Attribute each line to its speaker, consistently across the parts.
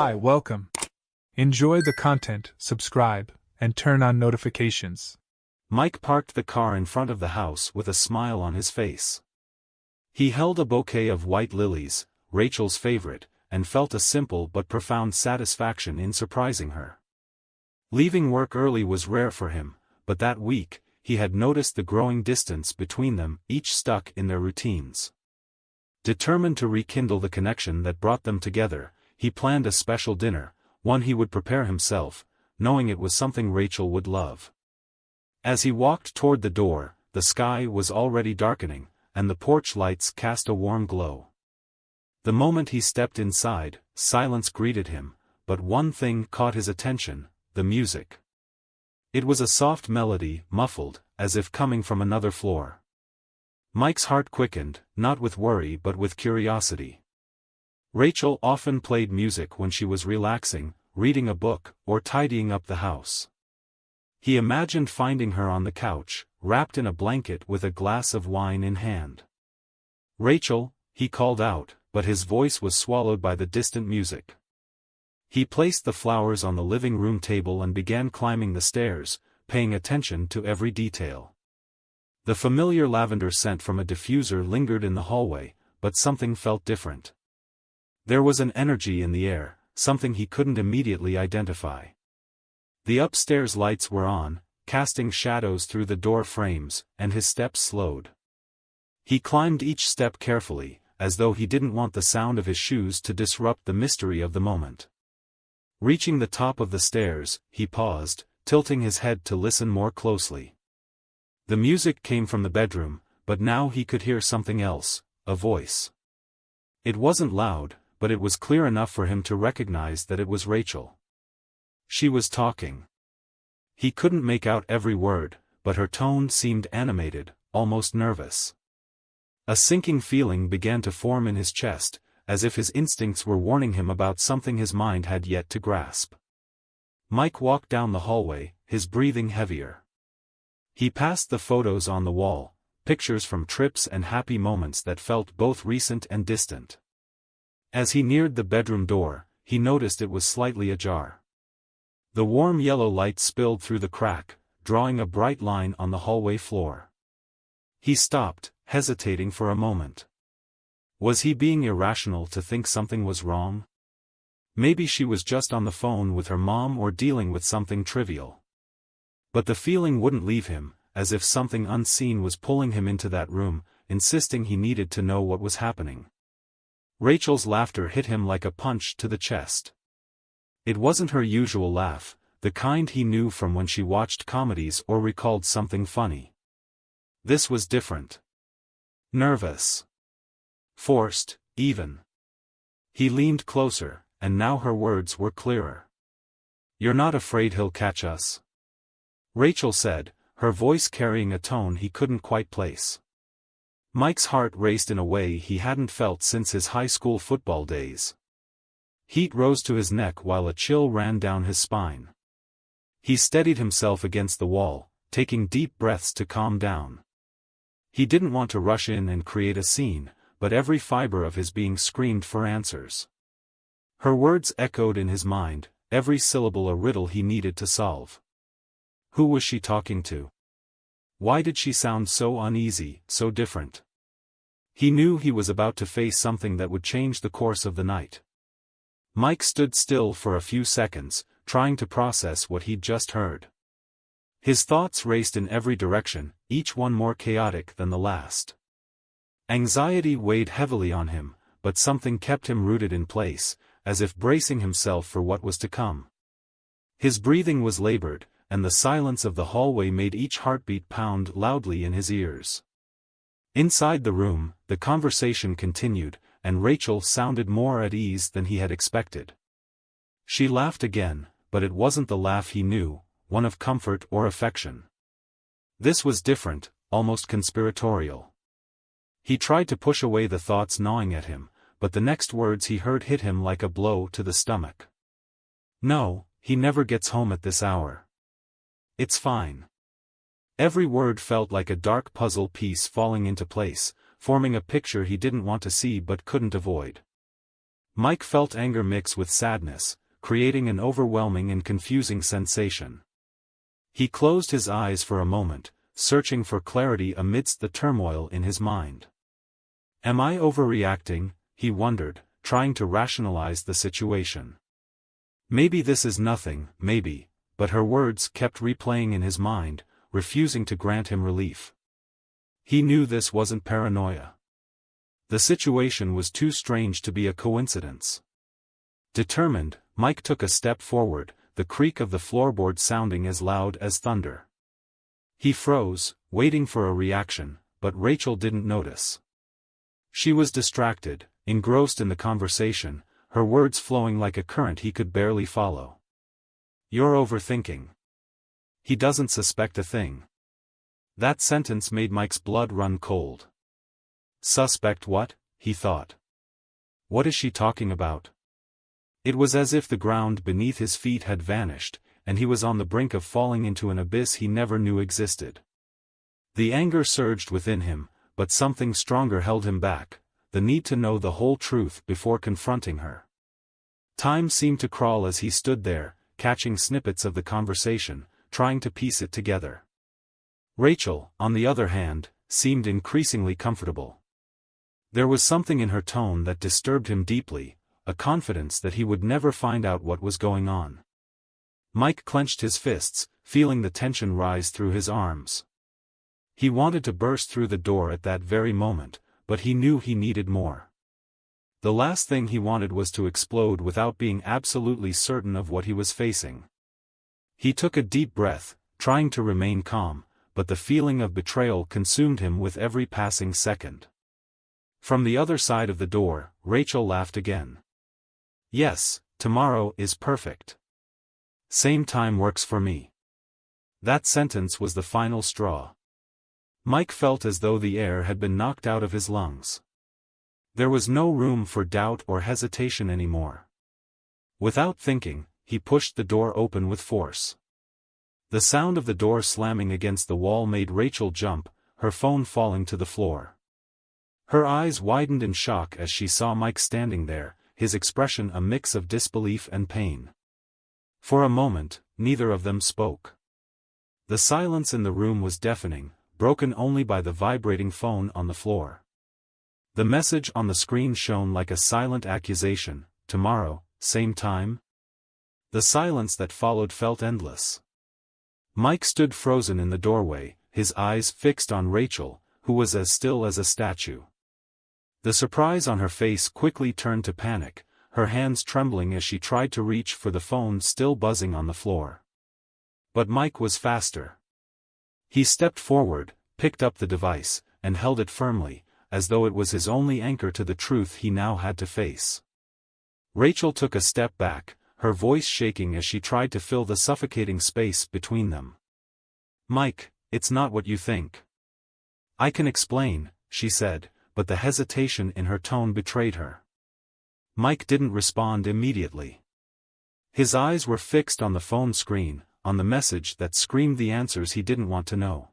Speaker 1: Hi, welcome. Enjoy the content, subscribe, and turn on notifications.
Speaker 2: Mike parked the car in front of the house with a smile on his face. He held a bouquet of white lilies, Rachel's favorite, and felt a simple but profound satisfaction in surprising her. Leaving work early was rare for him, but that week, he had noticed the growing distance between them, each stuck in their routines. Determined to rekindle the connection that brought them together, he planned a special dinner, one he would prepare himself, knowing it was something Rachel would love. As he walked toward the door, the sky was already darkening, and the porch lights cast a warm glow. The moment he stepped inside, silence greeted him, but one thing caught his attention: the music. It was a soft melody, muffled, as if coming from another floor. Mike's heart quickened, not with worry but with curiosity. Rachel often played music when she was relaxing, reading a book, or tidying up the house. He imagined finding her on the couch, wrapped in a blanket with a glass of wine in hand. "Rachel," he called out, but his voice was swallowed by the distant music. He placed the flowers on the living room table and began climbing the stairs, paying attention to every detail. The familiar lavender scent from a diffuser lingered in the hallway, but something felt different. There was an energy in the air, something he couldn't immediately identify. The upstairs lights were on, casting shadows through the door frames, and his steps slowed. He climbed each step carefully, as though he didn't want the sound of his shoes to disrupt the mystery of the moment. Reaching the top of the stairs, he paused, tilting his head to listen more closely. The music came from the bedroom, but now he could hear something else: a voice. It wasn't loud, but it was clear enough for him to recognize that it was Rachel. She was talking. He couldn't make out every word, but her tone seemed animated, almost nervous. A sinking feeling began to form in his chest, as if his instincts were warning him about something his mind had yet to grasp. Mike walked down the hallway, his breathing heavier. He passed the photos on the wall, pictures from trips and happy moments that felt both recent and distant. As he neared the bedroom door, he noticed it was slightly ajar. The warm yellow light spilled through the crack, drawing a bright line on the hallway floor. He stopped, hesitating for a moment. Was he being irrational to think something was wrong? Maybe she was just on the phone with her mom or dealing with something trivial. But the feeling wouldn't leave him, as if something unseen was pulling him into that room, insisting he needed to know what was happening. Rachel's laughter hit him like a punch to the chest. It wasn't her usual laugh, the kind he knew from when she watched comedies or recalled something funny. This was different. Nervous. Forced, even. He leaned closer, and now her words were clearer. "You're not afraid he'll catch us?" Rachel said, her voice carrying a tone he couldn't quite place. Mike's heart raced in a way he hadn't felt since his high school football days. Heat rose to his neck while a chill ran down his spine. He steadied himself against the wall, taking deep breaths to calm down. He didn't want to rush in and create a scene, but every fiber of his being screamed for answers. Her words echoed in his mind, every syllable a riddle he needed to solve. Who was she talking to? Why did she sound so uneasy, so different? He knew he was about to face something that would change the course of the night. Mike stood still for a few seconds, trying to process what he'd just heard. His thoughts raced in every direction, each one more chaotic than the last. Anxiety weighed heavily on him, but something kept him rooted in place, as if bracing himself for what was to come. His breathing was labored, and the silence of the hallway made each heartbeat pound loudly in his ears. Inside the room, the conversation continued, and Rachel sounded more at ease than he had expected. She laughed again, but it wasn't the laugh he knew, one of comfort or affection. This was different, almost conspiratorial. He tried to push away the thoughts gnawing at him, but the next words he heard hit him like a blow to the stomach. "No, he never gets home at this hour. It's fine." Every word felt like a dark puzzle piece falling into place, forming a picture he didn't want to see but couldn't avoid. Mike felt anger mix with sadness, creating an overwhelming and confusing sensation. He closed his eyes for a moment, searching for clarity amidst the turmoil in his mind. Am I overreacting? He wondered, trying to rationalize the situation. Maybe this is nothing, maybe, but her words kept replaying in his mind, refusing to grant him relief. He knew this wasn't paranoia. The situation was too strange to be a coincidence. Determined, Mike took a step forward, the creak of the floorboard sounding as loud as thunder. He froze, waiting for a reaction, but Rachel didn't notice. She was distracted, engrossed in the conversation, her words flowing like a current he could barely follow. You're overthinking. He doesn't suspect a thing. That sentence made Mike's blood run cold. Suspect what? He thought. What is she talking about? It was as if the ground beneath his feet had vanished, and he was on the brink of falling into an abyss he never knew existed. The anger surged within him, but something stronger held him back, the need to know the whole truth before confronting her. Time seemed to crawl as he stood there, catching snippets of the conversation, trying to piece it together. Rachel, on the other hand, seemed increasingly comfortable. There was something in her tone that disturbed him deeply, a confidence that he would never find out what was going on. Mike clenched his fists, feeling the tension rise through his arms. He wanted to burst through the door at that very moment, but he knew he needed more. The last thing he wanted was to explode without being absolutely certain of what he was facing. He took a deep breath, trying to remain calm, but the feeling of betrayal consumed him with every passing second. From the other side of the door, Rachel laughed again. Yes, tomorrow is perfect. Same time works for me. That sentence was the final straw. Mike felt as though the air had been knocked out of his lungs. There was no room for doubt or hesitation anymore. Without thinking, he pushed the door open with force. The sound of the door slamming against the wall made Rachel jump, her phone falling to the floor. Her eyes widened in shock as she saw Mike standing there, his expression a mix of disbelief and pain. For a moment, neither of them spoke. The silence in the room was deafening, broken only by the vibrating phone on the floor. The message on the screen shone like a silent accusation, tomorrow, same time? The silence that followed felt endless. Mike stood frozen in the doorway, his eyes fixed on Rachel, who was as still as a statue. The surprise on her face quickly turned to panic, her hands trembling as she tried to reach for the phone still buzzing on the floor. But Mike was faster. He stepped forward, picked up the device, and held it firmly, as though it was his only anchor to the truth he now had to face. Rachel took a step back, her voice shaking as she tried to fill the suffocating space between them. Mike, it's not what you think. I can explain, she said, but the hesitation in her tone betrayed her. Mike didn't respond immediately. His eyes were fixed on the phone screen, on the message that screamed the answers he didn't want to know.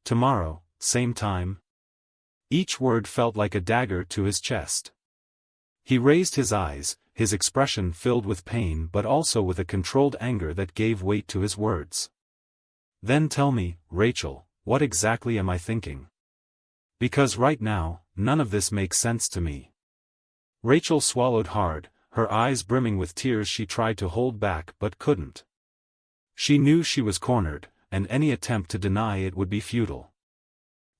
Speaker 2: Tomorrow, same time. Each word felt like a dagger to his chest. He raised his eyes, his expression filled with pain but also with a controlled anger that gave weight to his words. Then tell me, Rachel, what exactly am I thinking? Because right now, none of this makes sense to me. Rachel swallowed hard, her eyes brimming with tears she tried to hold back but couldn't. She knew she was cornered, and any attempt to deny it would be futile.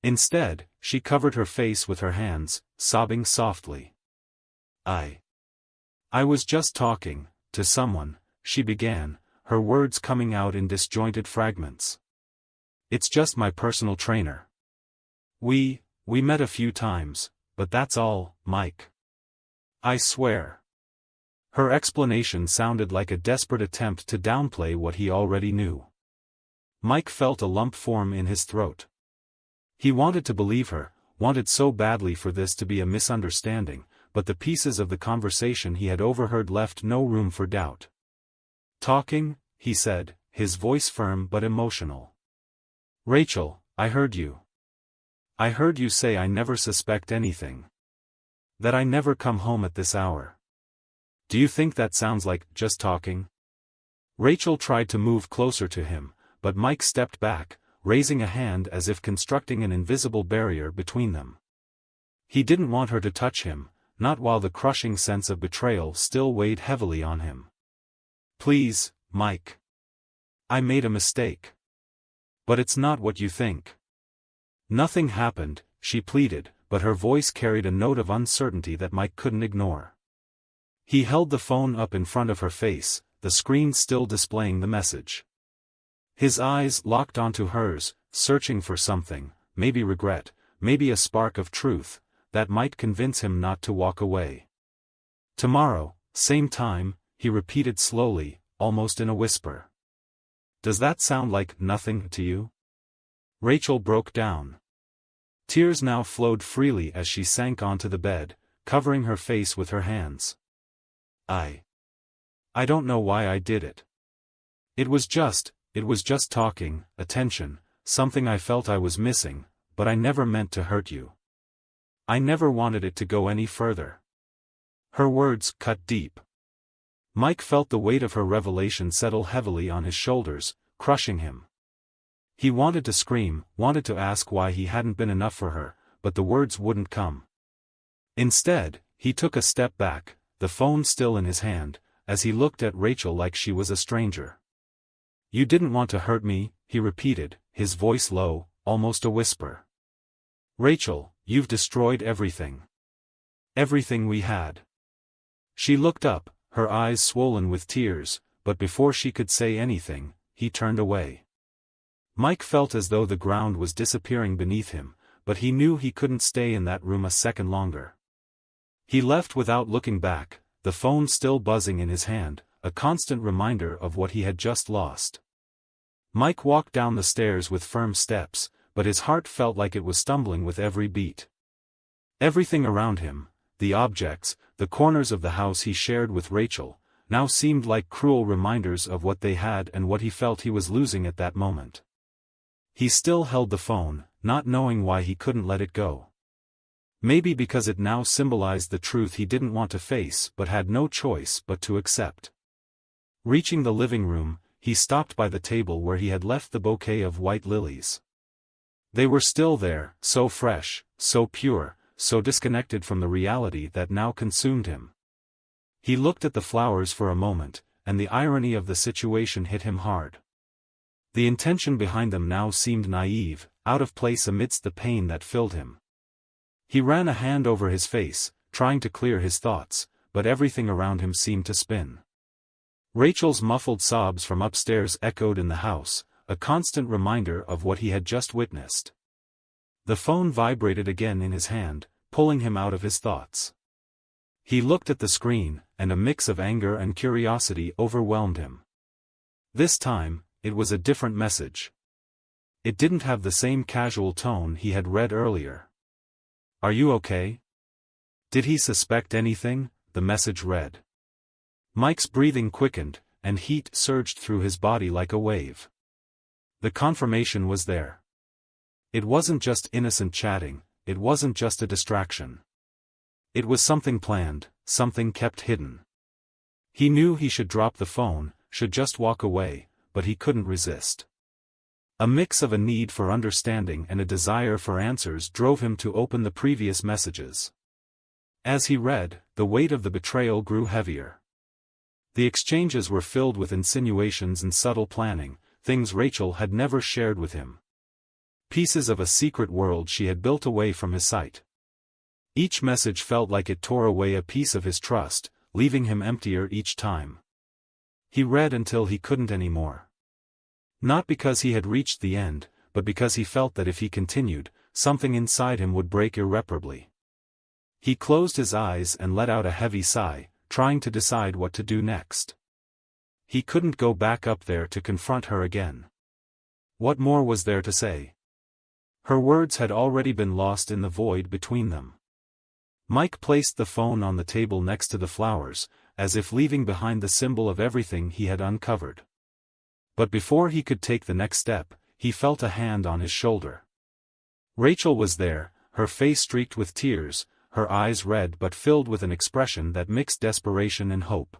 Speaker 2: Instead, she covered her face with her hands, sobbing softly. I was just talking to someone, she began, her words coming out in disjointed fragments. It's just my personal trainer. We met a few times, but that's all, Mike. I swear. Her explanation sounded like a desperate attempt to downplay what he already knew. Mike felt a lump form in his throat. He wanted to believe her, wanted so badly for this to be a misunderstanding, but the pieces of the conversation he had overheard left no room for doubt. Talking, he said, his voice firm but emotional. Rachel, I heard you. I heard you say I never suspect anything. That I never come home at this hour. Do you think that sounds like just talking? Rachel tried to move closer to him, but Mike stepped back, raising a hand as if constructing an invisible barrier between them. He didn't want her to touch him, not while the crushing sense of betrayal still weighed heavily on him. Please, Mike. I made a mistake. But it's not what you think. Nothing happened, she pleaded, but her voice carried a note of uncertainty that Mike couldn't ignore. He held the phone up in front of her face, the screen still displaying the message. His eyes locked onto hers, searching for something, maybe regret, maybe a spark of truth, that might convince him not to walk away. Tomorrow, same time, he repeated slowly, almost in a whisper. Does that sound like nothing to you? Rachel broke down. Tears now flowed freely as she sank onto the bed, covering her face with her hands. I don't know why I did it. It was just talking, attention, something I felt I was missing, but I never meant to hurt you. I never wanted it to go any further. Her words cut deep. Mike felt the weight of her revelation settle heavily on his shoulders, crushing him. He wanted to scream, wanted to ask why he hadn't been enough for her, but the words wouldn't come. Instead, he took a step back, the phone still in his hand, as he looked at Rachel like she was a stranger. You didn't want to hurt me, he repeated, his voice low, almost a whisper. Rachel, you've destroyed everything. Everything we had. She looked up, her eyes swollen with tears, but before she could say anything, he turned away. Mike felt as though the ground was disappearing beneath him, but he knew he couldn't stay in that room a second longer. He left without looking back, the phone still buzzing in his hand, a constant reminder of what he had just lost. Mike walked down the stairs with firm steps, but his heart felt like it was stumbling with every beat. Everything around him, the objects, the corners of the house he shared with Rachel, now seemed like cruel reminders of what they had and what he felt he was losing at that moment. He still held the phone, not knowing why he couldn't let it go. Maybe because it now symbolized the truth he didn't want to face but had no choice but to accept. Reaching the living room, he stopped by the table where he had left the bouquet of white lilies. They were still there, so fresh, so pure, so disconnected from the reality that now consumed him. He looked at the flowers for a moment, and the irony of the situation hit him hard. The intention behind them now seemed naive, out of place amidst the pain that filled him. He ran a hand over his face, trying to clear his thoughts, but everything around him seemed to spin. Rachel's muffled sobs from upstairs echoed in the house, a constant reminder of what he had just witnessed. The phone vibrated again in his hand, pulling him out of his thoughts. He looked at the screen, and a mix of anger and curiosity overwhelmed him. This time, it was a different message. It didn't have the same casual tone he had read earlier. Are you okay? Did he suspect anything? The message read. Mike's breathing quickened, and heat surged through his body like a wave. The confirmation was there. It wasn't just innocent chatting, it wasn't just a distraction. It was something planned, something kept hidden. He knew he should drop the phone, should just walk away, but he couldn't resist. A mix of a need for understanding and a desire for answers drove him to open the previous messages. As he read, the weight of the betrayal grew heavier. The exchanges were filled with insinuations and subtle planning, things Rachel had never shared with him. Pieces of a secret world she had built away from his sight. Each message felt like it tore away a piece of his trust, leaving him emptier each time. He read until he couldn't anymore. Not because he had reached the end, but because he felt that if he continued, something inside him would break irreparably. He closed his eyes and let out a heavy sigh, trying to decide what to do next. He couldn't go back up there to confront her again. What more was there to say? Her words had already been lost in the void between them. Mike placed the phone on the table next to the flowers, as if leaving behind the symbol of everything he had uncovered. But before he could take the next step, he felt a hand on his shoulder. Rachel was there, her face streaked with tears, her eyes red but filled with an expression that mixed desperation and hope.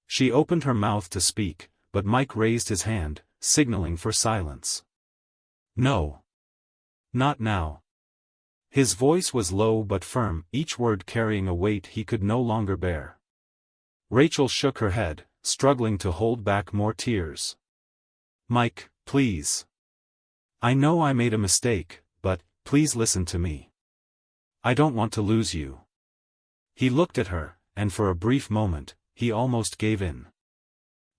Speaker 2: She opened her mouth to speak, but Mike raised his hand, signaling for silence. "No. Not now." His voice was low but firm, each word carrying a weight he could no longer bear. Rachel shook her head, struggling to hold back more tears. "Mike, please. I know I made a mistake, but, please listen to me. I don't want to lose you." He looked at her, and for a brief moment, he almost gave in.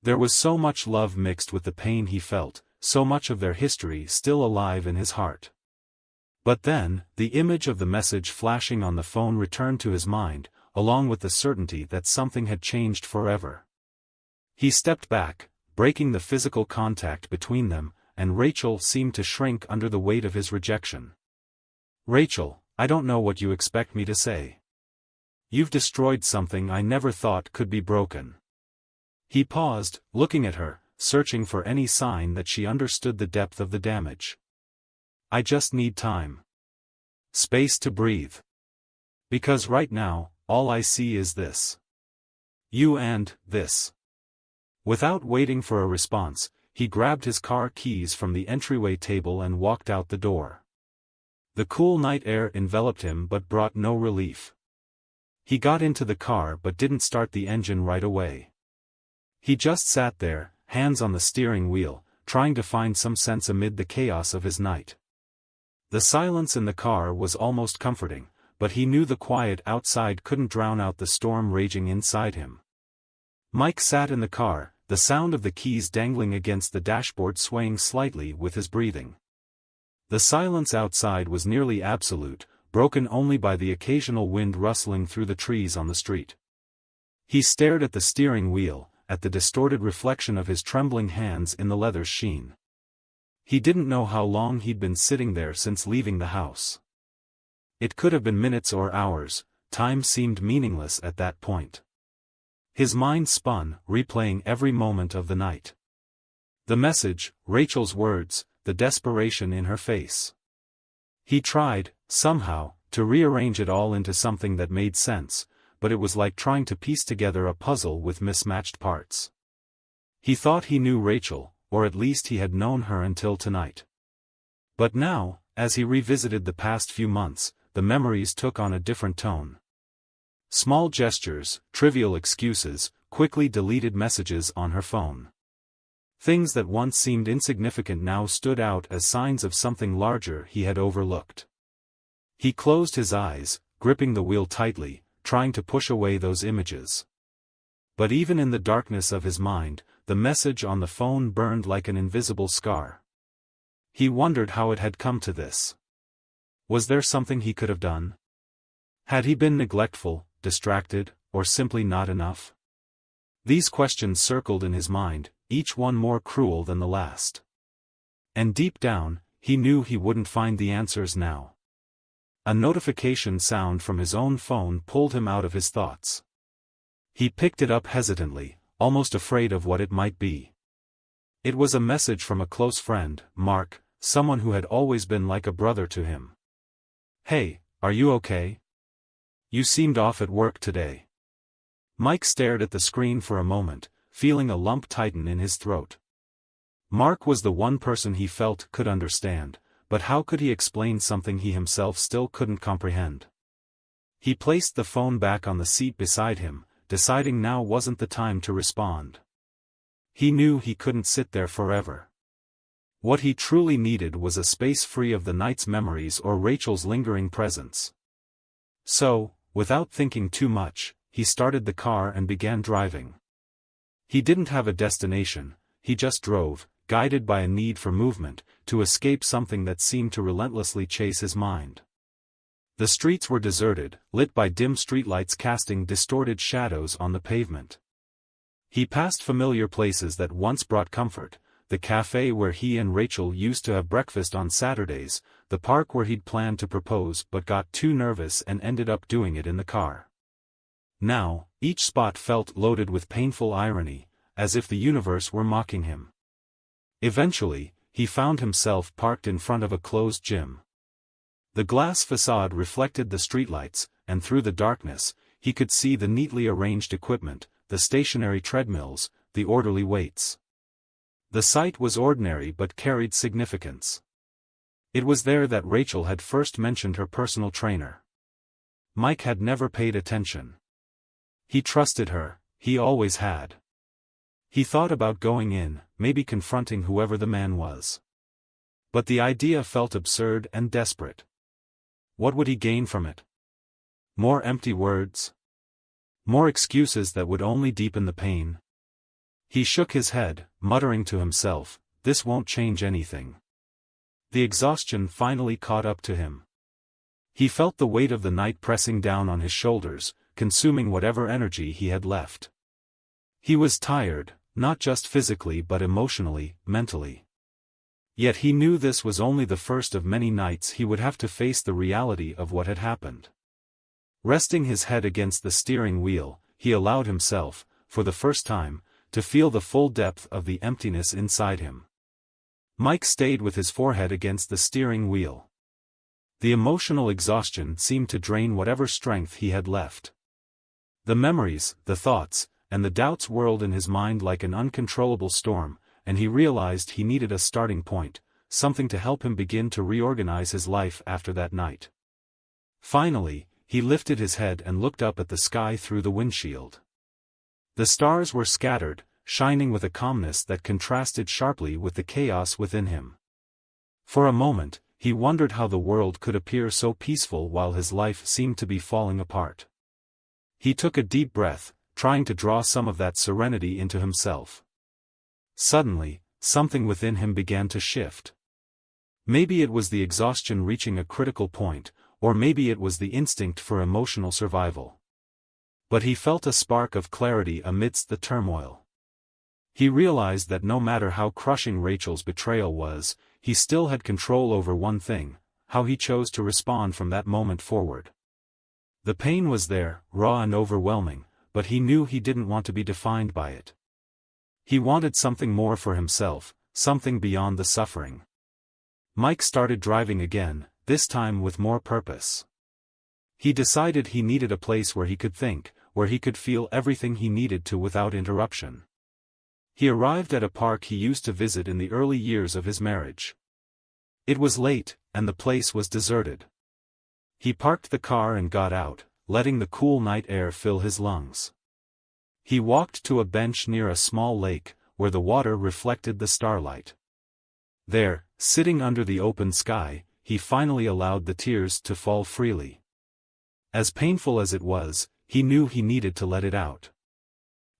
Speaker 2: There was so much love mixed with the pain he felt, so much of their history still alive in his heart. But then, the image of the message flashing on the phone returned to his mind, along with the certainty that something had changed forever. He stepped back, breaking the physical contact between them, and Rachel seemed to shrink under the weight of his rejection. "Rachel, I don't know what you expect me to say. You've destroyed something I never thought could be broken." He paused, looking at her, searching for any sign that she understood the depth of the damage. "I just need time. Space to breathe. Because right now, all I see is this. You and this." Without waiting for a response, he grabbed his car keys from the entryway table and walked out the door. The cool night air enveloped him but brought no relief. He got into the car but didn't start the engine right away. He just sat there, hands on the steering wheel, trying to find some sense amid the chaos of his night. The silence in the car was almost comforting, but he knew the quiet outside couldn't drown out the storm raging inside him. Mike sat in the car, the sound of the keys dangling against the dashboard swaying slightly with his breathing. The silence outside was nearly absolute, broken only by the occasional wind rustling through the trees on the street. He stared at the steering wheel, at the distorted reflection of his trembling hands in the leather's sheen. He didn't know how long he'd been sitting there since leaving the house. It could have been minutes or hours, time seemed meaningless at that point. His mind spun, replaying every moment of the night. The message, Rachel's words, the desperation in her face. He tried, somehow, to rearrange it all into something that made sense, but it was like trying to piece together a puzzle with mismatched parts. He thought he knew Rachel, or at least he had known her until tonight. But now, as he revisited the past few months, the memories took on a different tone. Small gestures, trivial excuses, quickly deleted messages on her phone. Things that once seemed insignificant now stood out as signs of something larger he had overlooked. He closed his eyes, gripping the wheel tightly, trying to push away those images. But even in the darkness of his mind, the message on the phone burned like an invisible scar. He wondered how it had come to this. Was there something he could have done? Had he been neglectful, distracted, or simply not enough? These questions circled in his mind, each one more cruel than the last. And deep down, he knew he wouldn't find the answers now. A notification sound from his own phone pulled him out of his thoughts. He picked it up hesitantly, almost afraid of what it might be. It was a message from a close friend, Mark, someone who had always been like a brother to him. "Hey, are you okay? You seemed off at work today." Mike stared at the screen for a moment, feeling a lump tighten in his throat. Mark was the one person he felt could understand, but how could he explain something he himself still couldn't comprehend? He placed the phone back on the seat beside him, deciding now wasn't the time to respond. He knew he couldn't sit there forever. What he truly needed was a space free of the night's memories or Rachel's lingering presence. So, without thinking too much, he started the car and began driving. He didn't have a destination, he just drove, guided by a need for movement, to escape something that seemed to relentlessly chase his mind. The streets were deserted, lit by dim streetlights casting distorted shadows on the pavement. He passed familiar places that once brought comfort, the cafe where he and Rachel used to have breakfast on Saturdays, the park where he'd planned to propose but got too nervous and ended up doing it in the car. Now, each spot felt loaded with painful irony, as if the universe were mocking him. Eventually, he found himself parked in front of a closed gym. The glass facade reflected the streetlights, and through the darkness, he could see the neatly arranged equipment, the stationary treadmills, the orderly weights. The sight was ordinary but carried significance. It was there that Rachel had first mentioned her personal trainer. Mike had never paid attention. He trusted her, he always had. He thought about going in, maybe confronting whoever the man was. But the idea felt absurd and desperate. What would he gain from it? More empty words? More excuses that would only deepen the pain? He shook his head, muttering to himself, "This won't change anything." The exhaustion finally caught up to him. He felt the weight of the night pressing down on his shoulders, consuming whatever energy he had left. He was tired, not just physically but emotionally, mentally. Yet he knew this was only the first of many nights he would have to face the reality of what had happened. Resting his head against the steering wheel, he allowed himself, for the first time, to feel the full depth of the emptiness inside him. Mike stayed with his forehead against the steering wheel. The emotional exhaustion seemed to drain whatever strength he had left. The memories, the thoughts, and the doubts whirled in his mind like an uncontrollable storm, and he realized he needed a starting point, something to help him begin to reorganize his life after that night. Finally, he lifted his head and looked up at the sky through the windshield. The stars were scattered, shining with a calmness that contrasted sharply with the chaos within him. For a moment, he wondered how the world could appear so peaceful while his life seemed to be falling apart. He took a deep breath, trying to draw some of that serenity into himself. Suddenly, something within him began to shift. Maybe it was the exhaustion reaching a critical point, or maybe it was the instinct for emotional survival. But he felt a spark of clarity amidst the turmoil. He realized that no matter how crushing Rachel's betrayal was, he still had control over one thing: how he chose to respond from that moment forward. The pain was there, raw and overwhelming, but he knew he didn't want to be defined by it. He wanted something more for himself, something beyond the suffering. Mike started driving again, this time with more purpose. He decided he needed a place where he could think, where he could feel everything he needed to without interruption. He arrived at a park he used to visit in the early years of his marriage. It was late, and the place was deserted. He parked the car and got out, letting the cool night air fill his lungs. He walked to a bench near a small lake, where the water reflected the starlight. There, sitting under the open sky, he finally allowed the tears to fall freely. As painful as it was, he knew he needed to let it out.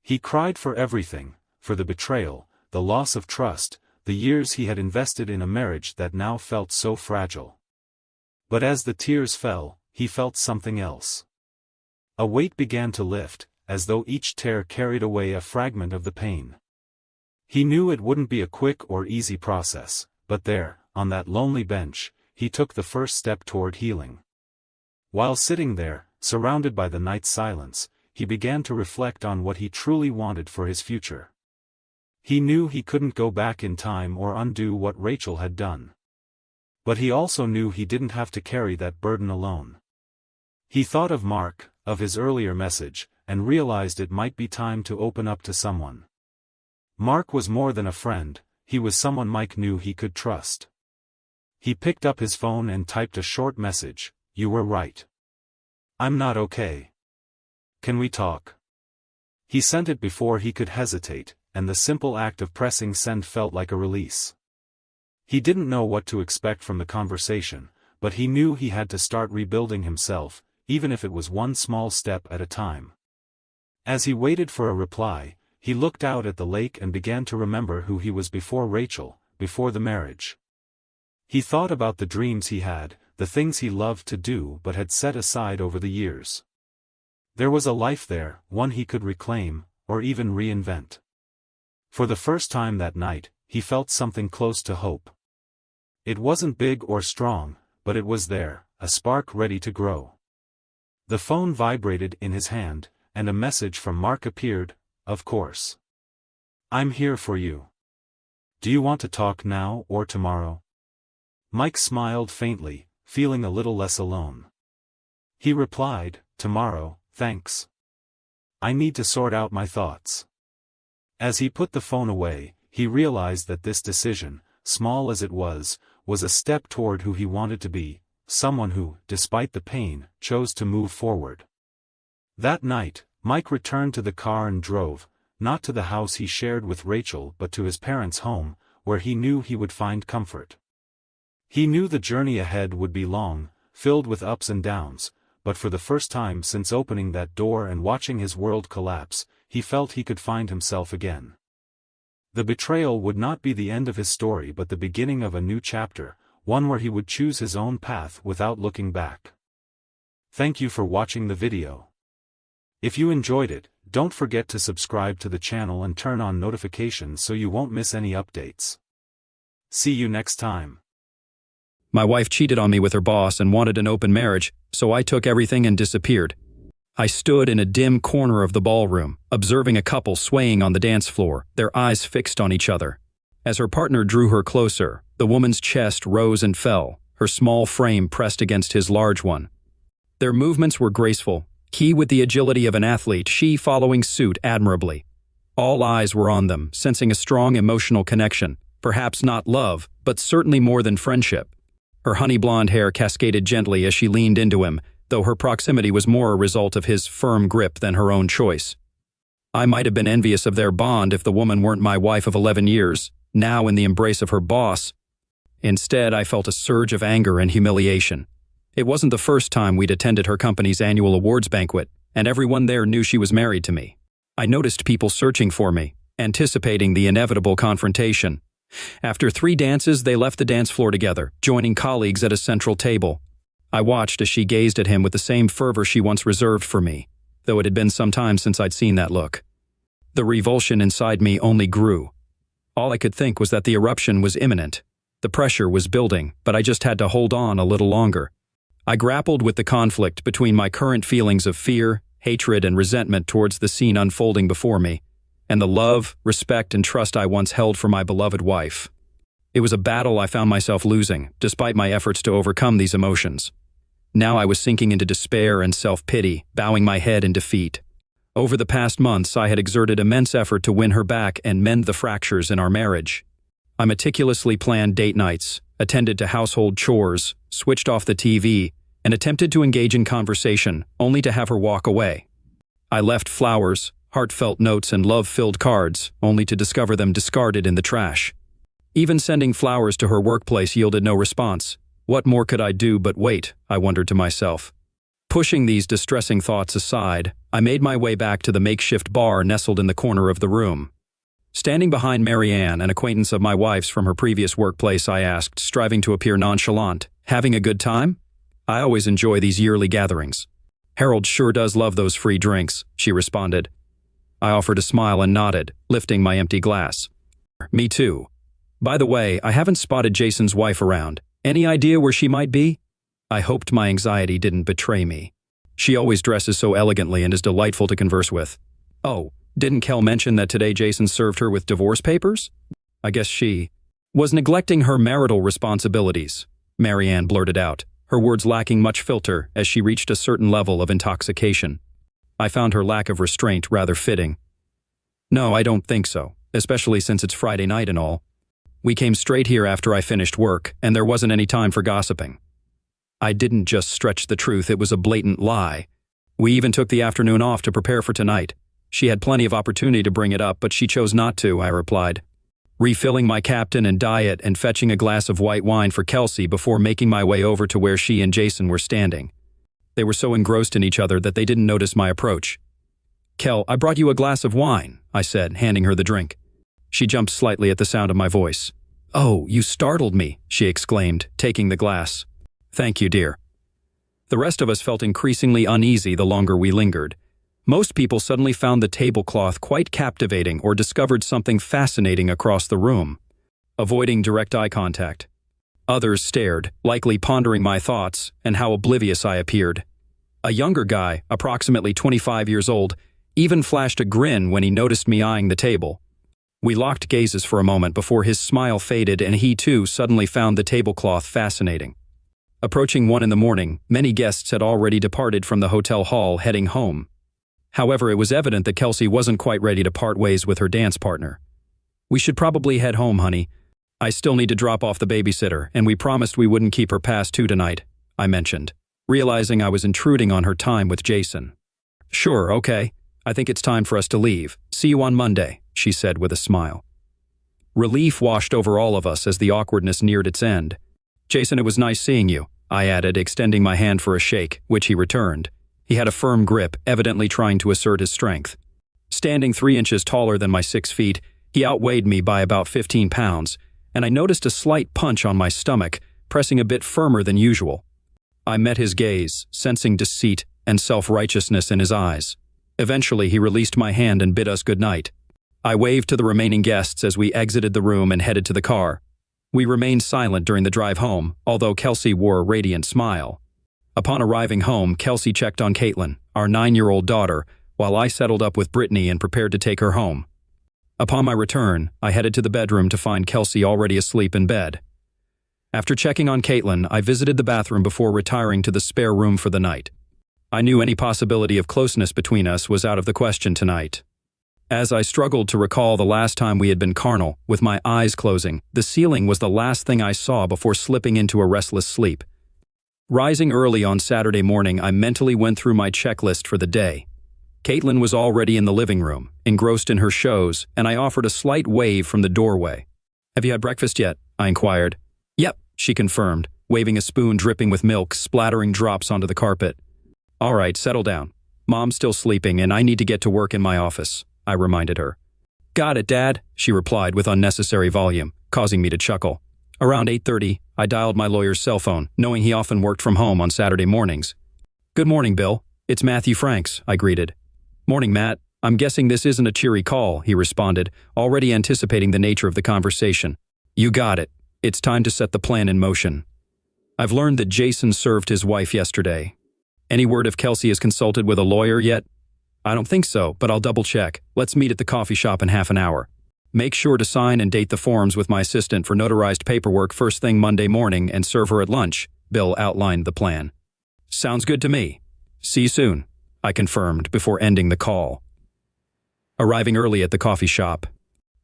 Speaker 2: He cried for everything, for the betrayal, the loss of trust, the years he had invested in a marriage that now felt so fragile. But as the tears fell, he felt something else. A weight began to lift, as though each tear carried away a fragment of the pain. He knew it wouldn't be a quick or easy process, but there, on that lonely bench, he took the first step toward healing. While sitting there, surrounded by the night's silence, he began to reflect on what he truly wanted for his future. He knew he couldn't go back in time or undo what Rachel had done. But he also knew he didn't have to carry that burden alone. He thought of Mark, of his earlier message, and realized it might be time to open up to someone. Mark was more than a friend, he was someone Mike knew he could trust. He picked up his phone and typed a short message: "You were right. I'm not okay. Can we talk?" He sent it before he could hesitate, and the simple act of pressing send felt like a release. He didn't know what to expect from the conversation, but he knew he had to start rebuilding himself, even if it was one small step at a time. As he waited for a reply, he looked out at the lake and began to remember who he was before Rachel, before the marriage. He thought about the dreams he had, the things he loved to do but had set aside over the years. There was a life there, one he could reclaim, or even reinvent. For the first time that night, he felt something close to hope. It wasn't big or strong, but it was there, a spark ready to grow. The phone vibrated in his hand, and a message from Mark appeared: "Of course. I'm here for you. Do you want to talk now or tomorrow?" Mike smiled faintly, feeling a little less alone. He replied, "Tomorrow, thanks. I need to sort out my thoughts." As he put the phone away, he realized that this decision, small as it was a step toward who he wanted to be, someone who, despite the pain, chose to move forward. That night, Mike returned to the car and drove, not to the house he shared with Rachel but to his parents' home, where he knew he would find comfort. He knew the journey ahead would be long, filled with ups and downs, but for the first time since opening that door and watching his world collapse, he felt he could find himself again. The betrayal would not be the end of his story but the beginning of a new chapter, one where he would choose his own path without looking back. Thank you for watching the video. If you enjoyed it, don't forget to subscribe to the channel and turn on notifications so you won't miss any updates. See you next time.
Speaker 3: My wife cheated on me with her boss and wanted an open marriage, so I took everything and disappeared. I stood in a dim corner of the ballroom, observing a couple swaying on the dance floor, their eyes fixed on each other. As her partner drew her closer, the woman's chest rose and fell, her small frame pressed against his large one. Their movements were graceful, he with the agility of an athlete, she following suit admirably. All eyes were on them, sensing a strong emotional connection, perhaps not love, but certainly more than friendship. Her honey blonde hair cascaded gently as she leaned into him, though her proximity was more a result of his firm grip than her own choice. I might have been envious of their bond if the woman weren't my wife of 11 years, now in the embrace of her boss. Instead, I felt a surge of anger and humiliation. It wasn't the first time we'd attended her company's annual awards banquet, and everyone there knew she was married to me. I noticed people searching for me, anticipating the inevitable confrontation. After 3 dances, they left the dance floor together, joining colleagues at a central table. I watched as she gazed at him with the same fervor she once reserved for me, though it had been some time since I'd seen that look. The revulsion inside me only grew. All I could think was that the eruption was imminent. The pressure was building, but I just had to hold on a little longer. I grappled with the conflict between my current feelings of fear, hatred, and resentment towards the scene unfolding before me, and the love, respect, and trust I once held for my beloved wife. It was a battle I found myself losing, despite my efforts to overcome these emotions. Now I was sinking into despair and self-pity, bowing my head in defeat. Over the past months, I had exerted immense effort to win her back and mend the fractures in our marriage. I meticulously planned date nights, attended to household chores, switched off the TV, and attempted to engage in conversation, only to have her walk away. I left flowers, heartfelt notes, and love-filled cards, only to discover them discarded in the trash. Even sending flowers to her workplace yielded no response. What more could I do but wait, I wondered to myself. Pushing these distressing thoughts aside, I made my way back to the makeshift bar nestled in the corner of the room. Standing behind Marianne, an acquaintance of my wife's from her previous workplace, I asked, striving to appear nonchalant, "Having a good time?" "I always enjoy these yearly gatherings." "Harold sure does love those free drinks," she responded. I offered a smile and nodded, lifting my empty glass. "Me too. By the way, I haven't spotted Jason's wife around. Any idea where she might be?" I hoped my anxiety didn't betray me. "She always dresses so elegantly and is delightful to converse with." "Oh, didn't Kel mention that today Jason served her with divorce papers?" "I guess she was neglecting her marital responsibilities," Marianne blurted out, her words lacking much filter as she reached a certain level of intoxication. I found her lack of restraint rather fitting. "No, I don't think so, especially since it's Friday night and all. We came straight here after I finished work, and there wasn't any time for gossiping." I didn't just stretch the truth, it was a blatant lie. We even took the afternoon off to prepare for tonight. She had plenty of opportunity to bring it up, but she chose not to, I replied, refilling my Captain and diet and fetching a glass of white wine for Kelsey before making my way over to where she and Jason were standing. They were so engrossed in each other that they didn't notice my approach. "Kel, I brought you a glass of wine," I said, handing her the drink. She jumped slightly at the sound of my voice. "Oh, you startled me," she exclaimed, taking the glass. "Thank you, dear." The rest of us felt increasingly uneasy the longer we lingered. Most people suddenly found the tablecloth quite captivating or discovered something fascinating across the room, avoiding direct eye contact. Others stared, likely pondering my thoughts and how oblivious I appeared. A younger guy, approximately 25 years old, even flashed a grin when he noticed me eyeing the table. We locked gazes for a moment before his smile faded and he too suddenly found the tablecloth fascinating. Approaching 1 in the morning, many guests had already departed from the hotel hall heading home. However, it was evident that Kelsey wasn't quite ready to part ways with her dance partner. "We should probably head home, honey. I still need to drop off the babysitter, and we promised we wouldn't keep her past 2 tonight," I mentioned, realizing I was intruding on her time with Jason. "Sure, okay. I think it's time for us to leave. See you on Monday," she said with a smile. Relief washed over all of us as the awkwardness neared its end. "Jason, it was nice seeing you," I added, extending my hand for a shake, which he returned. He had a firm grip, evidently trying to assert his strength. Standing 3 inches taller than my 6 feet, he outweighed me by about 15 pounds, and I noticed a slight punch on my stomach, pressing a bit firmer than usual. I met his gaze, sensing deceit and self-righteousness in his eyes. Eventually, he released my hand and bid us good night. I waved to the remaining guests as we exited the room and headed to the car. We remained silent during the drive home, although Kelsey wore a radiant smile. Upon arriving home, Kelsey checked on Caitlin, our 9-year-old daughter, while I settled up with Brittany and prepared to take her home. Upon my return, I headed to the bedroom to find Kelsey already asleep in bed. After checking on Caitlin, I visited the bathroom before retiring to the spare room for the night. I knew any possibility of closeness between us was out of the question tonight. As I struggled to recall the last time we had been carnal, with my eyes closing, the ceiling was the last thing I saw before slipping into a restless sleep. Rising early on Saturday morning, I mentally went through my checklist for the day. Caitlin was already in the living room, engrossed in her shows, and I offered a slight wave from the doorway. "Have you had breakfast yet?" I inquired. "Yep," she confirmed, waving a spoon dripping with milk, splattering drops onto the carpet. "All right, settle down. Mom's still sleeping, and I need to get to work in my office," I reminded her. "Got it, Dad," she replied with unnecessary volume, causing me to chuckle. Around 8:30, I dialed my lawyer's cell phone, knowing he often worked from home on Saturday mornings. "Good morning, Bill. It's Matthew Franks," I greeted. "Morning, Matt. I'm guessing this isn't a cheery call," he responded, already anticipating the nature of the conversation. "You got it. It's time to set the plan in motion. I've learned that Jason served his wife yesterday. Any word if Kelsey has consulted with a lawyer yet?" "I don't think so, but I'll double-check. Let's meet at the coffee shop in half an hour. Make sure to sign and date the forms with my assistant for notarized paperwork first thing Monday morning and serve her at lunch," Bill outlined the plan. "Sounds good to me. See you soon," I confirmed before ending the call. Arriving early at the coffee shop,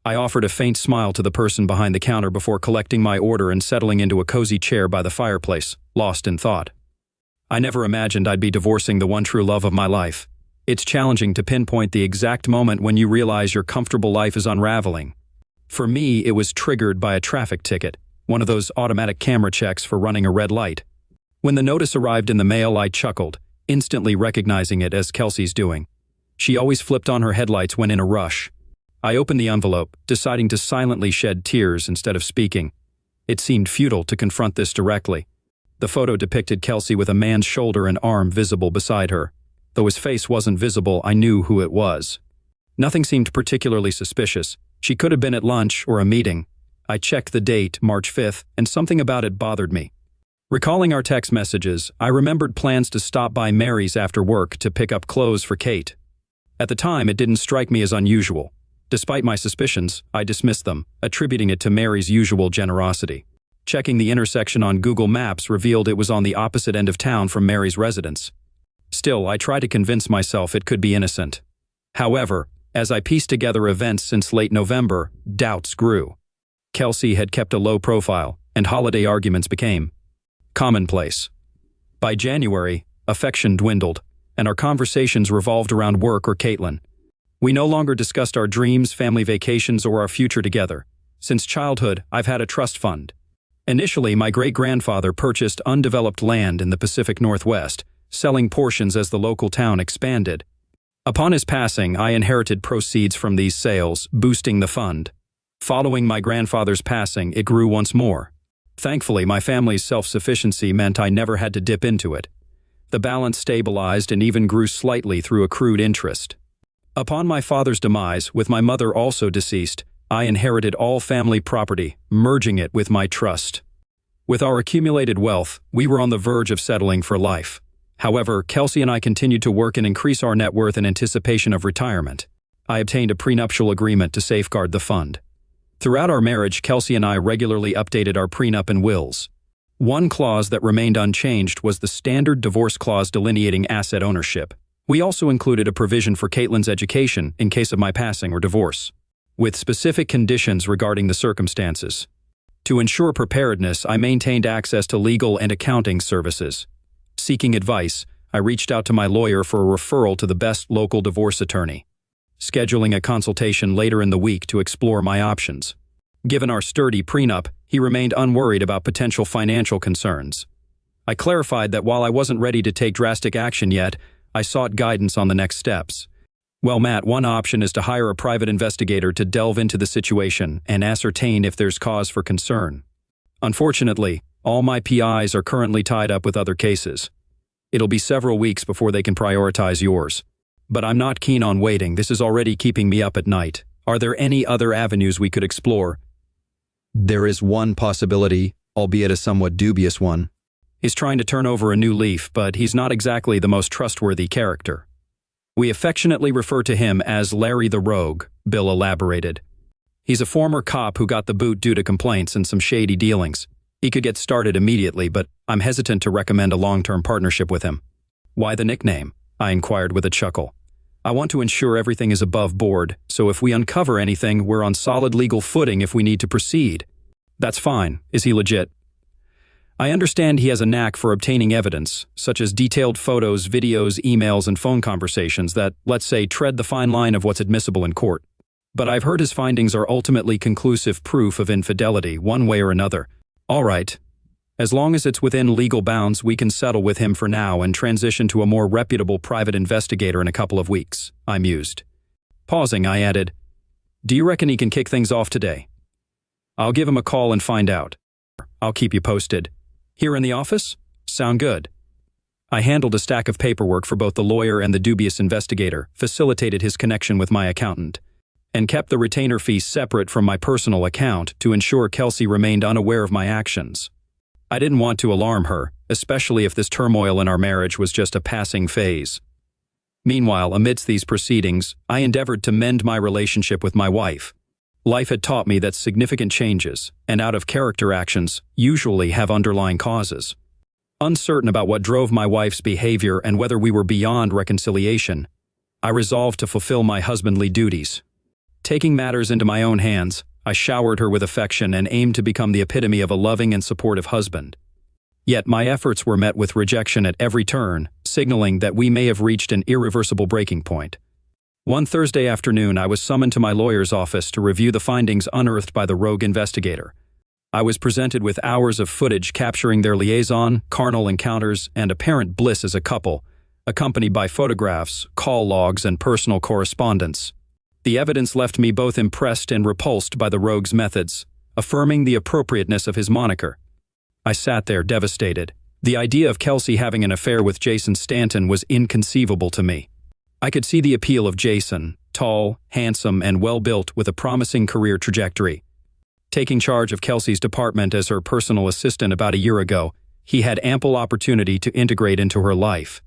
Speaker 3: I offered a faint smile to the person behind the counter before collecting my order and settling into a cozy chair by the fireplace, lost in thought. I never imagined I'd be divorcing the one true love of my life. It's challenging to pinpoint the exact moment when you realize your comfortable life is unraveling. For me, it was triggered by a traffic ticket, one of those automatic camera checks for running a red light. When the notice arrived in the mail, I chuckled, instantly recognizing it as Kelsey's doing. She always flipped on her headlights when in a rush. I opened the envelope, deciding to silently shed tears instead of speaking. It seemed futile to confront this directly. The photo depicted Kelsey with a man's shoulder and arm visible beside her. Though his face wasn't visible, I knew who it was. Nothing seemed particularly suspicious. She could have been at lunch or a meeting. I checked the date, March 5th, and something about it bothered me. Recalling our text messages, I remembered plans to stop by Mary's after work to pick up clothes for Kate. At the time, it didn't strike me as unusual. Despite my suspicions, I dismissed them, attributing it to Mary's usual generosity. Checking the intersection on Google Maps revealed it was on the opposite end of town from Mary's residence. Still, I tried to convince myself it could be innocent. However, as I pieced together events since late November, doubts grew. Kelsey had kept a low profile, and holiday arguments became commonplace. By January, affection dwindled, and our conversations revolved around work or Caitlin. We no longer discussed our dreams, family vacations, or our future together. Since childhood, I've had a trust fund. Initially, my great-grandfather purchased undeveloped land in the Pacific Northwest, selling portions as the local town expanded. Upon his passing, I inherited proceeds from these sales, boosting the fund. Following my grandfather's passing, it grew once more. Thankfully, my family's self-sufficiency meant I never had to dip into it. The balance stabilized and even grew slightly through accrued interest. Upon my father's demise, with my mother also deceased, I inherited all family property, merging it with my trust. With our accumulated wealth, we were on the verge of settling for life. However, Kelsey and I continued to work and increase our net worth in anticipation of retirement. I obtained a prenuptial agreement to safeguard the fund. Throughout our marriage, Kelsey and I regularly updated our prenup and wills. One clause that remained unchanged was the standard divorce clause delineating asset ownership. We also included a provision for Caitlin's education in case of my passing or divorce, with specific conditions regarding the circumstances. To ensure preparedness, I maintained access to legal and accounting services. Seeking advice, I reached out to my lawyer for a referral to the best local divorce attorney, scheduling a consultation later in the week to explore my options. Given our sturdy prenup, he remained unworried about potential financial concerns. I clarified that while I wasn't ready to take drastic action yet, I sought guidance on the next steps. Well, Matt, one option is to hire a private investigator to delve into the situation and ascertain if there's cause for concern. Unfortunately, all my PIs are currently tied up with other cases. It'll be several weeks before they can prioritize yours. But I'm not keen on waiting. This is already keeping me up at night. Are there any other avenues we could explore?
Speaker 4: There is one possibility, albeit a somewhat dubious one.
Speaker 3: He's trying to turn over a new leaf, but he's not exactly the most trustworthy character. We affectionately refer to him as Larry the Rogue, Bill elaborated. He's a former cop who got the boot due to complaints and some shady dealings. He could get started immediately, but I'm hesitant to recommend a long-term partnership with him. Why the nickname? I inquired with a chuckle. I want to ensure everything is above board, so if we uncover anything, we're on solid legal footing if we need to proceed. That's fine. Is he legit? I understand he has a knack for obtaining evidence, such as detailed photos, videos, emails, and phone conversations that, let's say, tread the fine line of what's admissible in court. But I've heard his findings are ultimately conclusive proof of infidelity, one way or another. All right. As long as it's within legal bounds, we can settle with him for now and transition to a more reputable private investigator in a couple of weeks, I mused. Pausing, I added, do you reckon he can kick things off today? I'll give him a call and find out. I'll keep you posted. Here in the office? Sound good. I handled a stack of paperwork for both the lawyer and the dubious investigator, facilitated his connection with my accountant, and kept the retainer fee separate from my personal account to ensure Kelsey remained unaware of my actions. I didn't want to alarm her, especially if this turmoil in our marriage was just a passing phase. Meanwhile, amidst these proceedings, I endeavored to mend my relationship with my wife. Life had taught me that significant changes and out-of-character actions usually have underlying causes. Uncertain about what drove my wife's behavior and whether we were beyond reconciliation, I resolved to fulfill my husbandly duties. Taking matters into my own hands, I showered her with affection and aimed to become the epitome of a loving and supportive husband. Yet my efforts were met with rejection at every turn, signaling that we may have reached an irreversible breaking point. One Thursday afternoon, I was summoned to my lawyer's office to review the findings unearthed by the rogue investigator. I was presented with hours of footage capturing their liaison, carnal encounters, and apparent bliss as a couple, accompanied by photographs, call logs, and personal correspondence. The evidence left me both impressed and repulsed by the rogue's methods, affirming the appropriateness of his moniker. I sat there devastated. The idea of Kelsey having an affair with Jason Stanton was inconceivable to me. I could see the appeal of Jason, tall, handsome, and well-built with a promising career trajectory. Taking charge of Kelsey's department as her personal assistant about a year ago, he had ample opportunity to integrate into her life.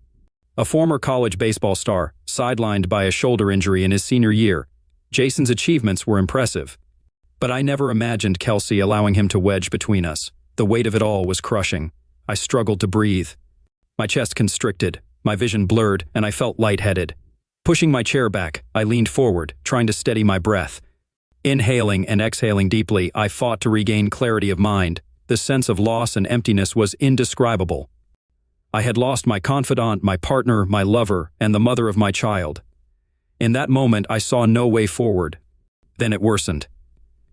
Speaker 3: A former college baseball star, sidelined by a shoulder injury in his senior year, Jason's achievements were impressive. But I never imagined Kelsey allowing him to wedge between us. The weight of it all was crushing. I struggled to breathe. My chest constricted, my vision blurred, and I felt lightheaded. Pushing my chair back, I leaned forward, trying to steady my breath. Inhaling and exhaling deeply, I fought to regain clarity of mind. The sense of loss and emptiness was indescribable. I had lost my confidant, my partner, my lover, and the mother of my child. In that moment, I saw no way forward. Then it worsened.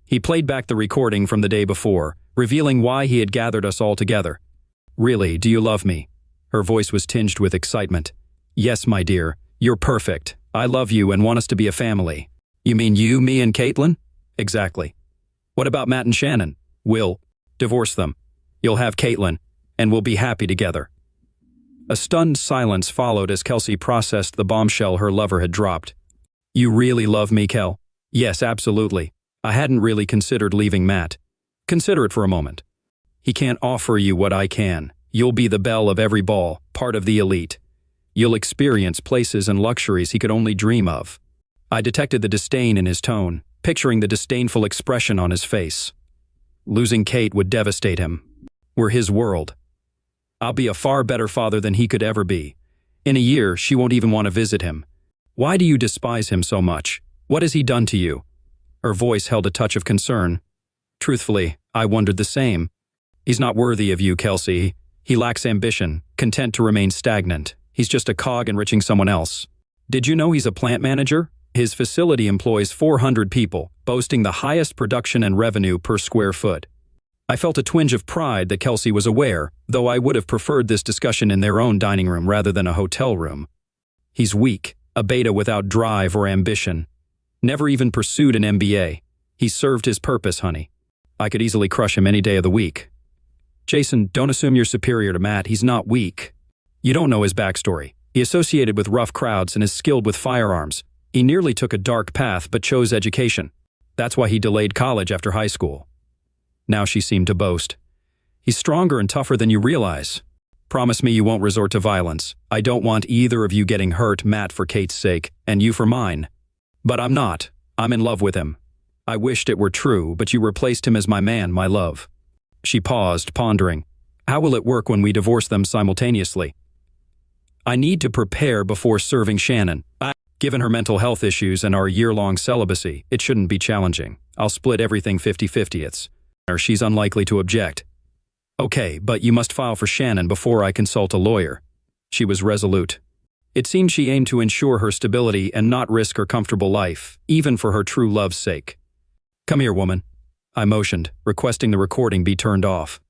Speaker 3: He played back the recording from the day before, revealing why he had gathered us all together. Really, do you love me? Her voice was tinged with excitement. Yes, my dear. You're perfect. I love you and want us to be a family. You mean you, me, and Caitlin? Exactly. What about Matt and Shannon? We'll divorce them. You'll have Caitlin, and we'll be happy together. A stunned silence followed as Kelsey processed the bombshell her lover had dropped. You really love me, Kel? Yes, absolutely. I hadn't really considered leaving Matt. Consider it for a moment. He can't offer you what I can. You'll be the belle of every ball, part of the elite. You'll experience places and luxuries he could only dream of. I detected the disdain in his tone, picturing the disdainful expression on his face. Losing Kate would devastate him. We're his world. I'll be a far better father than he could ever be. In a year, she won't even want to visit him. Why do you despise him so much? What has he done to you? Her voice held a touch of concern. Truthfully, I wondered the same. He's not worthy of you, Kelsey. He lacks ambition, content to remain stagnant. He's just a cog enriching someone else. Did you know he's a plant manager? His facility employs 400 people, boasting the highest production and revenue per square foot. I felt a twinge of pride that Kelsey was aware, though I would have preferred this discussion in their own dining room rather than a hotel room. He's weak, a beta without drive or ambition. Never even pursued an MBA. He served his purpose, honey. I could easily crush him any day of the week. Jason, don't assume you're superior to Matt. He's not weak. You don't know his backstory. He associated with rough crowds and is skilled with firearms. He nearly took a dark path but chose education. That's why he delayed college after high school. Now she seemed to boast. He's stronger and tougher than you realize. Promise me you won't resort to violence. I don't want either of you getting hurt, Matt for Kate's sake, and you for mine. But I'm not. I'm in love with him. I wished it were true, but you replaced him as my man, my love. She paused, pondering. How will it work when we divorce them simultaneously? I need to prepare before serving Shannon. Given her mental health issues and our year-long celibacy, it shouldn't be challenging. I'll split everything 50-50. She's unlikely to object. Okay, but you must file for Shannon before I consult a lawyer. She was resolute. It seemed she aimed to ensure her stability and not risk her comfortable life, even for her true love's sake. Come here, woman. I motioned, requesting the recording be turned off.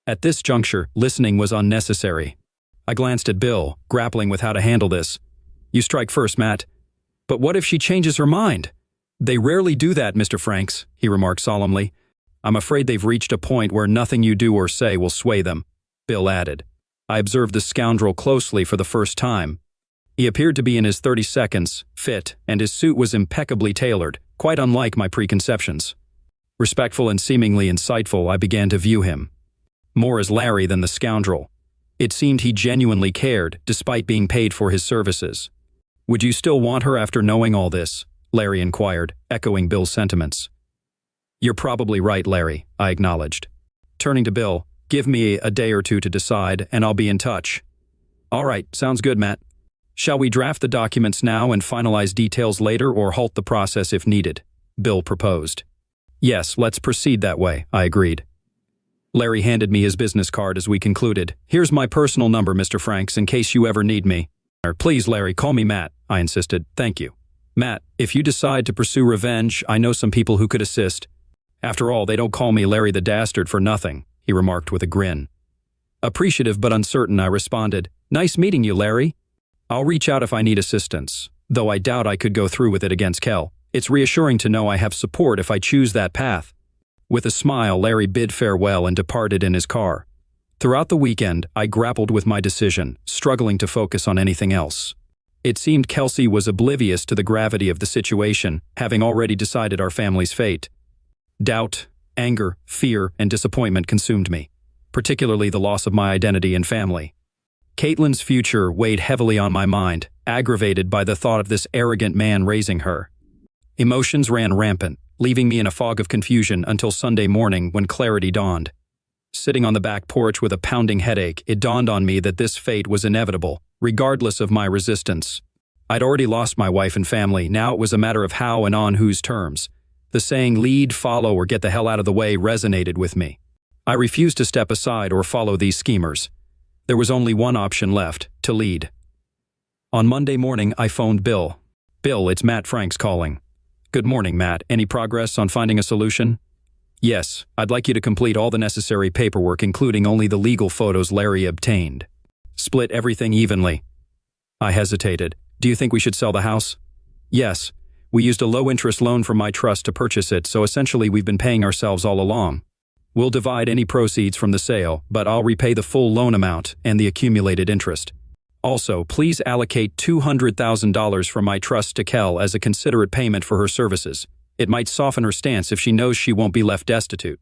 Speaker 3: At this juncture, listening was unnecessary. I glanced at Bill, grappling with how to handle this. You strike first, Matt. But what if she changes her mind? They rarely do that, Mr. Franks, he remarked solemnly. I'm afraid they've reached a point where nothing you do or say will sway them, Bill added. I observed the scoundrel closely for the first time. He appeared to be in his 32nds, fit, and his suit was impeccably tailored, quite unlike my preconceptions. Respectful and seemingly insightful, I began to view him. More as Larry than the scoundrel. It seemed he genuinely cared, despite being paid for his services. Would you still want her after knowing all this? Larry inquired, echoing Bill's sentiments. You're probably right, Larry, I acknowledged. Turning to Bill, give me a day or two to decide, and I'll be in touch. All right, sounds good, Matt. Shall we draft the documents now and finalize details later or halt the process if needed? Bill proposed. Yes, let's proceed that way, I agreed. Larry handed me his business card as we concluded. Here's my personal number, Mr. Franks, in case you ever need me. Please, Larry, call me Matt, I insisted. Thank you. Matt, if you decide to pursue revenge, I know some people who could assist. After all, they don't call me Larry the Dastard for nothing, he remarked with a grin. Appreciative but uncertain, I responded. Nice meeting you, Larry. I'll reach out if I need assistance, though I doubt I could go through with it against Kel. It's reassuring to know I have support if I choose that path. With a smile, Larry bid farewell and departed in his car. Throughout the weekend, I grappled with my decision, struggling to focus on anything else. It seemed Kelsey was oblivious to the gravity of the situation, having already decided our family's fate. Doubt, anger, fear, and disappointment consumed me, particularly the loss of my identity and family. Caitlin's future weighed heavily on my mind, aggravated by the thought of this arrogant man raising her. Emotions ran rampant, leaving me in a fog of confusion until Sunday morning when clarity dawned. Sitting on the back porch with a pounding headache, it dawned on me that this fate was inevitable, regardless of my resistance. I'd already lost my wife and family, now it was a matter of how and on whose terms. The saying, lead, follow, or get the hell out of the way resonated with me. I refused to step aside or follow these schemers. There was only one option left, to lead. On Monday morning, I phoned Bill. Bill, it's Matt Franks calling. Good morning, Matt. Any progress on finding a solution? Yes, I'd like you to complete all the necessary paperwork, including only the legal photos Larry obtained. Split everything evenly. I hesitated. Do you think we should sell the house? Yes. We used a low-interest loan from my trust to purchase it, so essentially we've been paying ourselves all along. We'll divide any proceeds from the sale, but I'll repay the full loan amount and the accumulated interest. Also, please allocate $200,000 from my trust to Kel as a considerate payment for her services. It might soften her stance if she knows she won't be left destitute.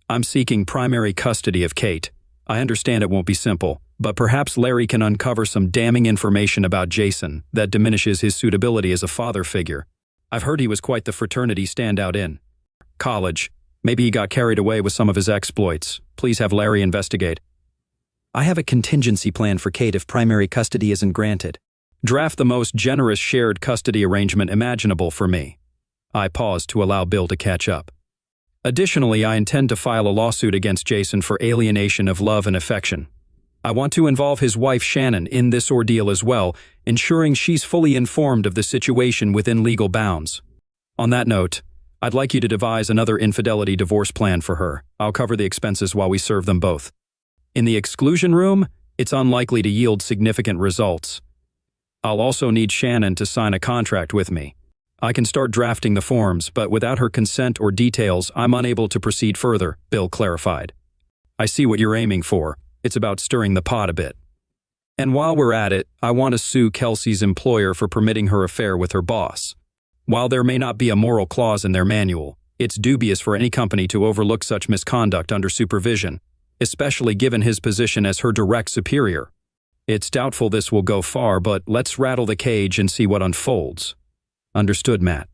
Speaker 3: I'm seeking primary custody of Kate. I understand it won't be simple, but perhaps Larry can uncover some damning information about Jason that diminishes his suitability as a father figure. I've heard he was quite the fraternity standout in college. Maybe he got carried away with some of his exploits. Please have Larry investigate.
Speaker 4: I have a contingency plan for Kate if primary custody isn't granted.
Speaker 3: Draft the most generous shared custody arrangement imaginable for me. I paused to allow Bill to catch up. Additionally, I intend to file a lawsuit against Jason for alienation of love and affection. I want to involve his wife Shannon in this ordeal as well, ensuring she's fully informed of the situation within legal bounds. On that note, I'd like you to devise another infidelity divorce plan for her. I'll cover the expenses while we serve them both. In the exclusion room, it's unlikely to yield significant results. I'll also need Shannon to sign a contract with me. I can start drafting the forms, but without her consent or details, I'm unable to proceed further, Bill clarified. I see what you're aiming for. It's about stirring the pot a bit. And while we're at it, I want to sue Kelsey's employer for permitting her affair with her boss. While there may not be a moral clause in their manual, it's dubious for any company to overlook such misconduct under supervision, especially given his position as her direct superior. It's doubtful this will go far, but let's rattle the cage and see what unfolds. Understood, Matt.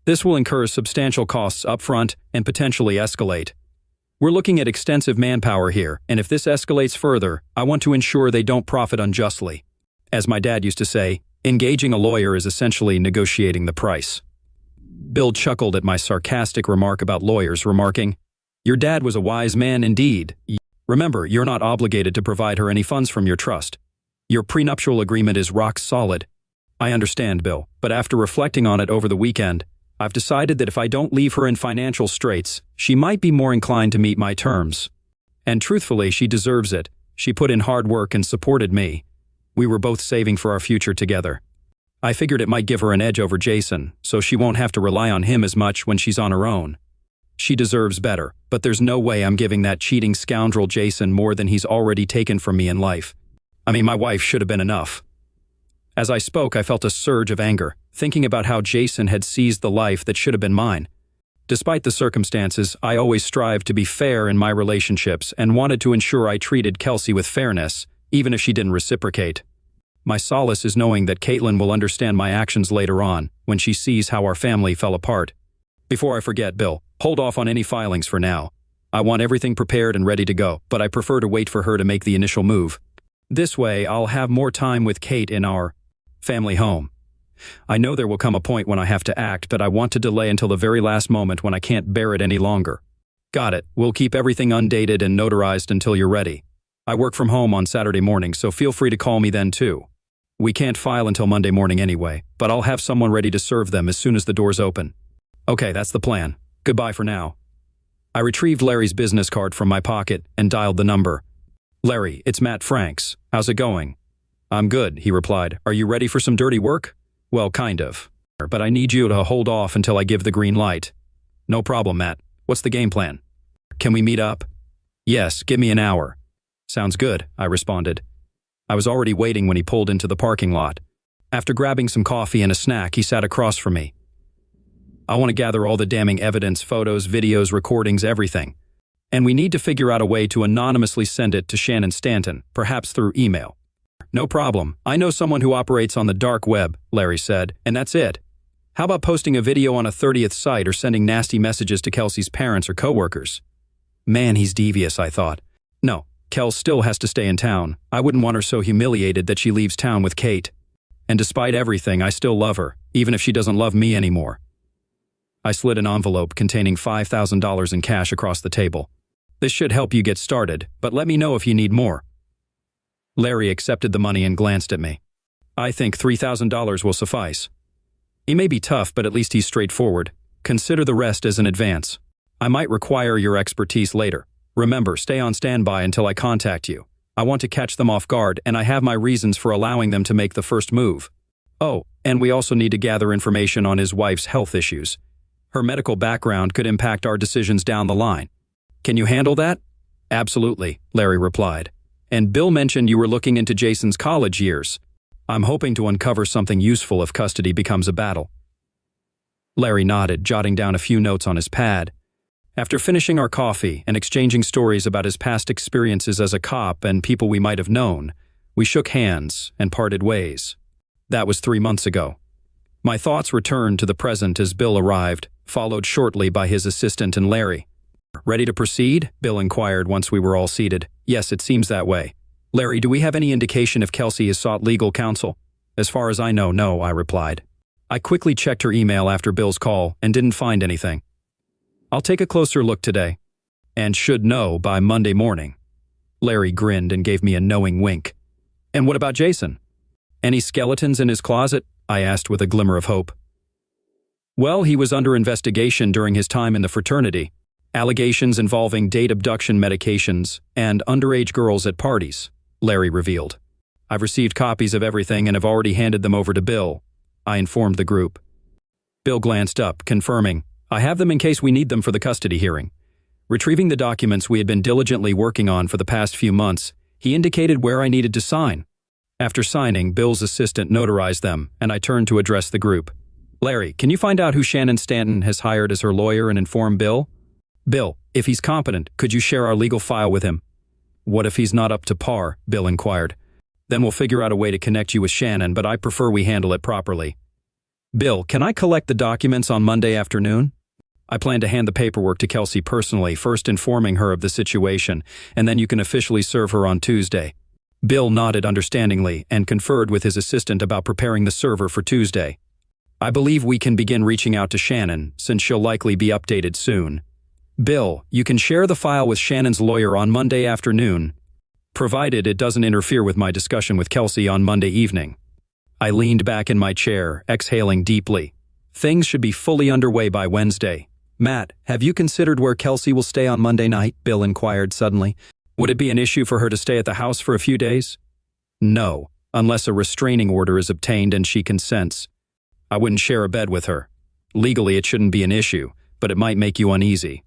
Speaker 3: This will incur substantial costs upfront and potentially escalate. We're looking at extensive manpower here, and if this escalates further, I want to ensure they don't profit unjustly. As my dad used to say, engaging a lawyer is essentially negotiating the price. Bill chuckled at my sarcastic remark about lawyers, remarking, "Your dad was a wise man indeed. Remember, you're not obligated to provide her any funds from your trust. Your prenuptial agreement is rock solid." I understand, Bill, but after reflecting on it over the weekend, I've decided that if I don't leave her in financial straits, she might be more inclined to meet my terms. And truthfully, she deserves it. She put in hard work and supported me. We were both saving for our future together. I figured it might give her an edge over Jason, so she won't have to rely on him as much when she's on her own. She deserves better, but there's no way I'm giving that cheating scoundrel Jason more than he's already taken from me in life. I mean, my wife should have been enough. As I spoke, I felt a surge of anger, thinking about how Jason had seized the life that should have been mine. Despite the circumstances, I always strived to be fair in my relationships and wanted to ensure I treated Kelsey with fairness, even if she didn't reciprocate. My solace is knowing that Caitlin will understand my actions later on, when she sees how our family fell apart. Before I forget, Bill, hold off on any filings for now. I want everything prepared and ready to go, but I prefer to wait for her to make the initial move. This way, I'll have more time with Kate in our family home. I know there will come a point when I have to act, but I want to delay until the very last moment when I can't bear it any longer. Got it. We'll keep everything undated and notarized until you're ready. I work from home on Saturday morning, so feel free to call me then too. We can't file until Monday morning anyway, but I'll have someone ready to serve them as soon as the doors open. Okay, that's the plan. Goodbye for now. I retrieved Larry's business card from my pocket and dialed the number. Larry, it's Matt Franks. How's it going? I'm good, he replied. Are you ready for some dirty work? Well, kind of. But I need you to hold off until I give the green light. No problem, Matt. What's the game plan? Can we meet up? Yes, give me an hour. Sounds good, I responded. I was already waiting when he pulled into the parking lot. After grabbing some coffee and a snack, he sat across from me. I want to gather all the damning evidence, photos, videos, recordings, everything. And we need to figure out a way to anonymously send it to Shannon Stanton, perhaps through email. No problem. I know someone who operates on the dark web, Larry said, and that's it. How about posting a video on a 30th site or sending nasty messages to Kelsey's parents or coworkers? Man, he's devious, I thought. No, Kel still has to stay in town. I wouldn't want her so humiliated that she leaves town with Kate. And despite everything, I still love her, even if she doesn't love me anymore. I slid an envelope containing $5,000 in cash across the table. This should help you get started, but let me know if you need more. Larry accepted the money and glanced at me. I think $3,000 will suffice. He may be tough, but at least he's straightforward. Consider the rest as an advance. I might require your expertise later. Remember, stay on standby until I contact you. I want to catch them off guard, and I have my reasons for allowing them to make the first move. Oh, and we also need to gather information on his wife's health issues. Her medical background could impact our decisions down the line. Can you handle that? Absolutely, Larry replied. And Bill mentioned you were looking into Jason's college years. I'm hoping to uncover something useful if custody becomes a battle. Larry nodded, jotting down a few notes on his pad. After finishing our coffee and exchanging stories about his past experiences as a cop and people we might have known, we shook hands and parted ways. That was 3 months ago. My thoughts returned to the present as Bill arrived, followed shortly by his assistant and Larry. Ready to proceed? Bill inquired once we were all seated. Yes, it seems that way. Larry, do we have any indication if Kelsey has sought legal counsel? As far as I know, no, I replied. I quickly checked her email after Bill's call and didn't find anything. I'll take a closer look today, and should know by Monday morning. Larry grinned and gave me a knowing wink. And what about Jason? Any skeletons in his closet? I asked with a glimmer of hope. Well, he was under investigation during his time in the fraternity. Allegations involving date abduction medications and underage girls at parties, Larry revealed. I've received copies of everything and have already handed them over to Bill, I informed the group. Bill glanced up, confirming, I have them in case we need them for the custody hearing. Retrieving the documents we had been diligently working on for the past few months, he indicated where I needed to sign. After signing, Bill's assistant notarized them, and I turned to address the group. Larry, can you find out who Shannon Stanton has hired as her lawyer and inform Bill? Bill, if he's competent, could you share our legal file with him? What if he's not up to par? Bill inquired. Then we'll figure out a way to connect you with Shannon, but I prefer we handle it properly. Bill, can I collect the documents on Monday afternoon? I plan to hand the paperwork to Kelsey personally, first informing her of the situation, and then you can officially serve her on Tuesday. Bill nodded understandingly and conferred with his assistant about preparing the server for Tuesday. I believe we can begin reaching out to Shannon, since she'll likely be updated soon. Bill, you can share the file with Shannon's lawyer on Monday afternoon, provided it doesn't interfere with my discussion with Kelsey on Monday evening. I leaned back in my chair, exhaling deeply. Things should be fully underway by Wednesday. Matt, have you considered where Kelsey will stay on Monday night? Bill inquired suddenly. Would it be an issue for her to stay at the house for a few days? No, unless a restraining order is obtained and she consents. I wouldn't share a bed with her. Legally, it shouldn't be an issue, but it might make you uneasy.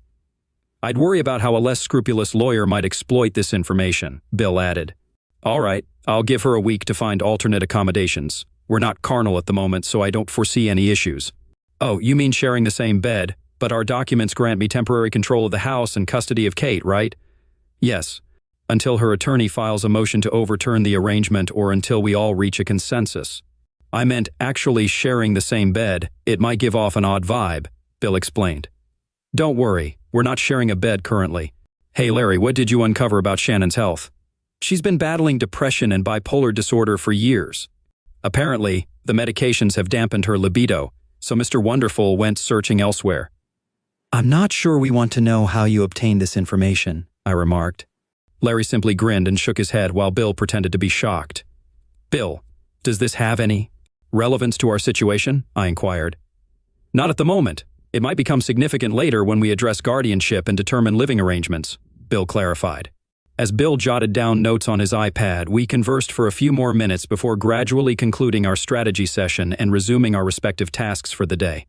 Speaker 3: I'd worry about how a less scrupulous lawyer might exploit this information, Bill added. All right, I'll give her a week to find alternate accommodations. We're not carnal at the moment, so I don't foresee any issues. Oh, you mean sharing the same bed, but our documents grant me temporary control of the house and custody of Kate, right? Yes, until her attorney files a motion to overturn the arrangement or until we all reach a consensus. I meant actually sharing the same bed. It might give off an odd vibe, Bill explained. Don't worry, we're not sharing a bed currently. Hey Larry, what did you uncover about Shannon's health? She's been battling depression and bipolar disorder for years. Apparently, the medications have dampened her libido, so Mr. Wonderful went searching elsewhere. I'm not sure we want to know how you obtained this information, I remarked. Larry simply grinned and shook his head while Bill pretended to be shocked. Bill, does this have any relevance to our situation? I inquired. Not at the moment. It might become significant later when we address guardianship and determine living arrangements, Bill clarified. As Bill jotted down notes on his iPad, we conversed for a few more minutes before gradually concluding our strategy session and resuming our respective tasks for the day.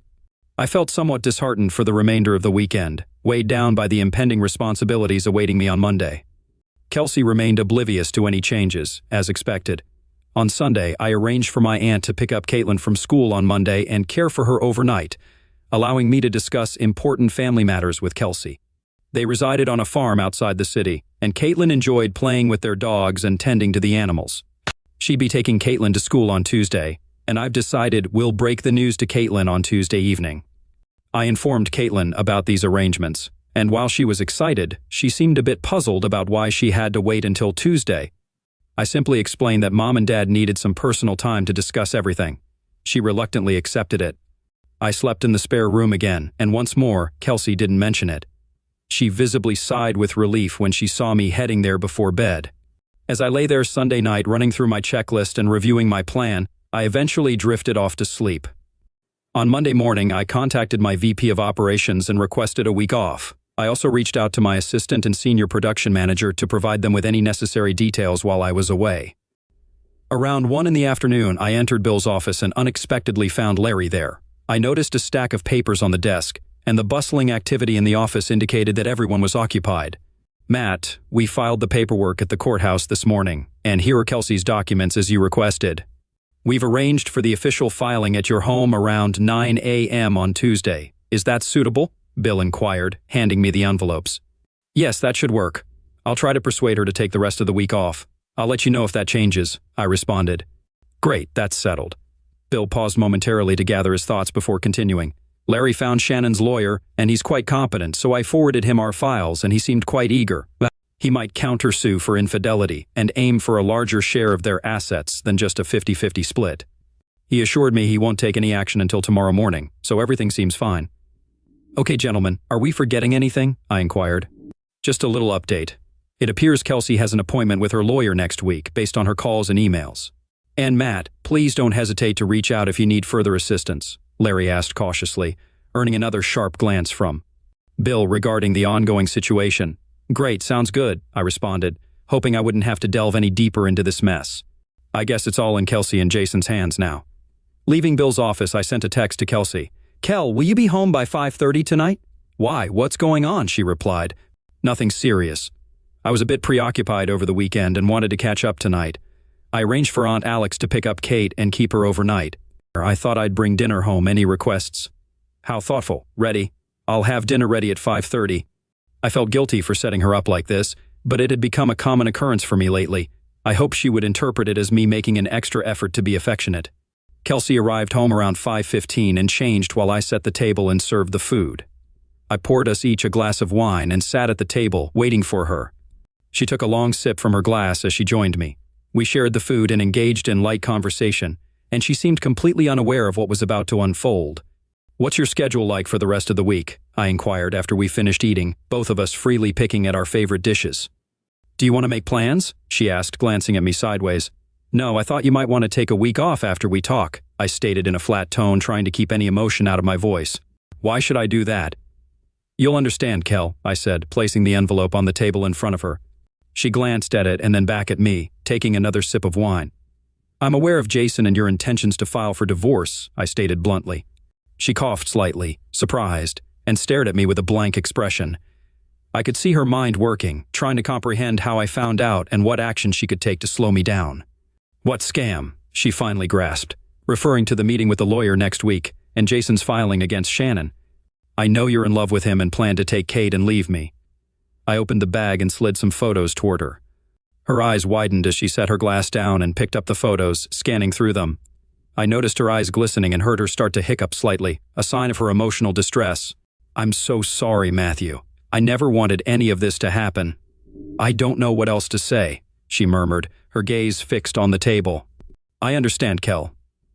Speaker 3: I felt somewhat disheartened for the remainder of the weekend, weighed down by the impending responsibilities awaiting me on Monday. Kelsey remained oblivious to any changes, as expected. On Sunday, I arranged for my aunt to pick up Caitlin from school on Monday and care for her overnight, allowing me to discuss important family matters with Kelsey. They resided on a farm outside the city, and Caitlin enjoyed playing with their dogs and tending to the animals. She'd be taking Caitlin to school on Tuesday, and I've decided we'll break the news to Caitlin on Tuesday evening. I informed Caitlin about these arrangements, and while she was excited, she seemed a bit puzzled about why she had to wait until Tuesday. I simply explained that Mom and Dad needed some personal time to discuss everything. She reluctantly accepted it. I slept in the spare room again, and once more, Kelsey didn't mention it. She visibly sighed with relief when she saw me heading there before bed. As I lay there Sunday night running through my checklist and reviewing my plan, I eventually drifted off to sleep. On Monday morning, I contacted my VP of Operations and requested a week off. I also reached out to my assistant and senior production manager to provide them with any necessary details while I was away. Around 1 in the afternoon, I entered Bill's office and unexpectedly found Larry there. I noticed a stack of papers on the desk, and the bustling activity in the office indicated that everyone was occupied. Matt, we filed the paperwork at the courthouse this morning, and here are Kelsey's documents as you requested. We've arranged for the official filing at your home around 9 a.m. on Tuesday. Is that suitable? Bill inquired, handing me the envelopes. Yes, that should work. I'll try to persuade her to take the rest of the week off. I'll let you know if that changes, I responded. Great, that's settled. Bill paused momentarily to gather his thoughts before continuing. Larry found Shannon's lawyer, and he's quite competent, so I forwarded him our files, and he seemed quite eager. He might countersue for infidelity and aim for a larger share of their assets than just a 50-50 split. He assured me he won't take any action until tomorrow morning, so everything seems fine. Okay, gentlemen, are we forgetting anything? I inquired. Just a little update. It appears Kelsey has an appointment with her lawyer next week based on her calls and emails. And Matt, please don't hesitate to reach out if you need further assistance, Larry asked cautiously, earning another sharp glance from Bill regarding the ongoing situation. Great, sounds good, I responded, hoping I wouldn't have to delve any deeper into this mess. I guess it's all in Kelsey and Jason's hands now. Leaving Bill's office, I sent a text to Kelsey. Kel, will you be home by 5:30 tonight? Why, what's going on? She replied. Nothing serious. I was a bit preoccupied over the weekend and wanted to catch up tonight. I arranged for Aunt Alex to pick up Kate and keep her overnight. I thought I'd bring dinner home. Any requests? How thoughtful. Ready. I'll have dinner ready at 5:30. I felt guilty for setting her up like this, but it had become a common occurrence for me lately. I hoped she would interpret it as me making an extra effort to be affectionate. Kelsey arrived home around 5:15 and changed while I set the table and served the food. I poured us each a glass of wine and sat at the table, waiting for her. She took a long sip from her glass as she joined me. We shared the food and engaged in light conversation, and she seemed completely unaware of what was about to unfold. What's your schedule like for the rest of the week? I inquired after we finished eating, both of us freely picking at our favorite dishes. Do you want to make plans? She asked, glancing at me sideways. No, I thought you might want to take a week off after we talk, I stated in a flat tone, trying to keep any emotion out of my voice. Why should I do that? You'll understand, Kel, I said, placing the envelope on the table in front of her. She glanced at it and then back at me, taking another sip of wine. I'm aware of Jason and your intentions to file for divorce, I stated bluntly. She coughed slightly, surprised, and stared at me with a blank expression. I could see her mind working, trying to comprehend how I found out and what action she could take to slow me down. What scam? She finally grasped, referring to the meeting with the lawyer next week and Jason's filing against Shannon. I know you're in love with him and plan to take Kate and leave me. I opened the bag and slid some photos toward her. Her eyes widened as she set her glass down and picked up the photos, scanning through them. I noticed her eyes glistening and heard her start to hiccup slightly, a sign of her emotional distress. I'm so sorry, Matthew. I never wanted any of this to happen. I don't know what else to say, she murmured, her gaze fixed on the table. I understand, Kel.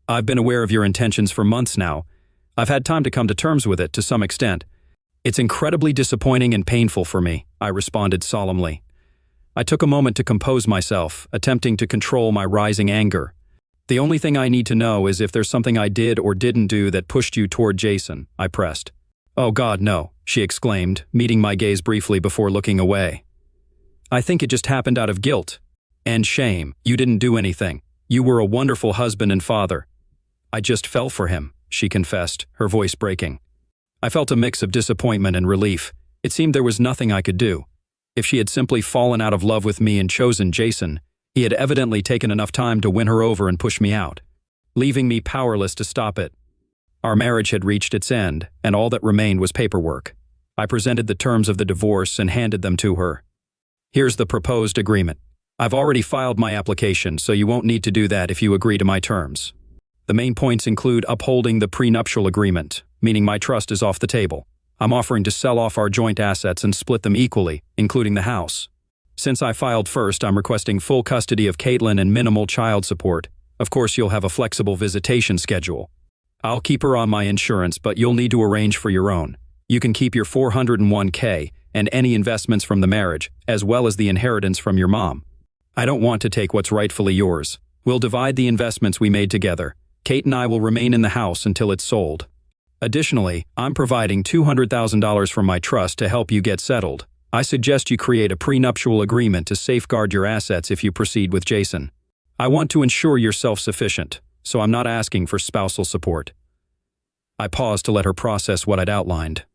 Speaker 3: I've been aware of your intentions for months now. I've had time to come to terms with it to some extent. It's incredibly disappointing and painful for me, I responded solemnly. I took a moment to compose myself, attempting to control my rising anger. The only thing I need to know is if there's something I did or didn't do that pushed you toward Jason, I pressed. Oh God, no, she exclaimed, meeting my gaze briefly before looking away. I think it just happened out of guilt and shame. You didn't do anything. You were a wonderful husband and father. I just fell for him, she confessed, her voice breaking. I felt a mix of disappointment and relief. It seemed there was nothing I could do. If she had simply fallen out of love with me and chosen Jason, he had evidently taken enough time to win her over and push me out, leaving me powerless to stop it. Our marriage had reached its end, and all that remained was paperwork. I presented the terms of the divorce and handed them to her. Here's the proposed agreement. I've already filed my application, so you won't need to do that if you agree to my terms. The main points include upholding the prenuptial agreement, meaning my trust is off the table. I'm offering to sell off our joint assets and split them equally, including the house. Since I filed first, I'm requesting full custody of Caitlin and minimal child support. Of course, you'll have a flexible visitation schedule. I'll keep her on my insurance, but you'll need to arrange for your own. You can keep your $401k and any investments from the marriage, as well as the inheritance from your mom. I don't want to take what's rightfully yours. We'll divide the investments we made together. Kate and I will remain in the house until it's sold. Additionally, I'm providing $200,000 from my trust to help you get settled. I suggest you create a prenuptial agreement to safeguard your assets if you proceed with Jason. I want to ensure you're self-sufficient, so I'm not asking for spousal support. I paused to let her process what I'd outlined.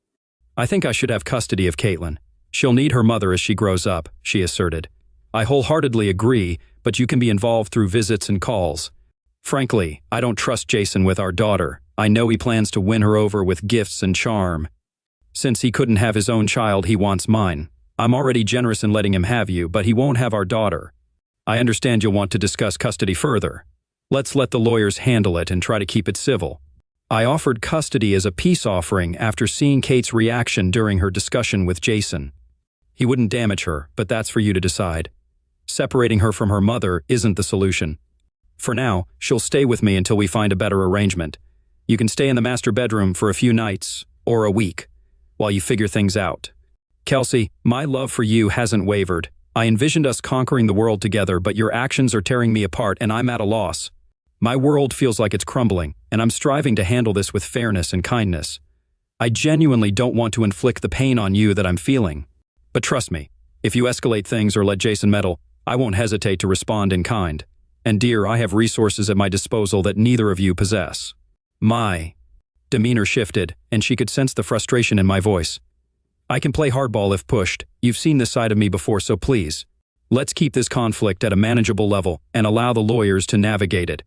Speaker 3: I think I should have custody of Caitlin. She'll need her mother as she grows up, she asserted. I wholeheartedly agree, but you can be involved through visits and calls. Frankly, I don't trust Jason with our daughter. I know he plans to win her over with gifts and charm. Since he couldn't have his own child, he wants mine. I'm already generous in letting him have you, but he won't have our daughter. I understand you'll want to discuss custody further. Let's let the lawyers handle it and try to keep it civil. I offered custody as a peace offering after seeing Kate's reaction during her discussion with Jason. He wouldn't damage her, but that's for you to decide. Separating her from her mother isn't the solution. For now, she'll stay with me until we find a better arrangement. You can stay in the master bedroom for a few nights, or a week, while you figure things out. Kelsey, my love for you hasn't wavered. I envisioned us conquering the world together, but your actions are tearing me apart and I'm at a loss. My world feels like it's crumbling, and I'm striving to handle this with fairness and kindness. I genuinely don't want to inflict the pain on you that I'm feeling. But trust me, if you escalate things or let Jason meddle, I won't hesitate to respond in kind. And dear, I have resources at my disposal that neither of you possess. My demeanor shifted, and she could sense the frustration in my voice. I can play hardball if pushed. You've seen this side of me before, so please, let's keep this conflict at a manageable level and allow the lawyers to navigate it.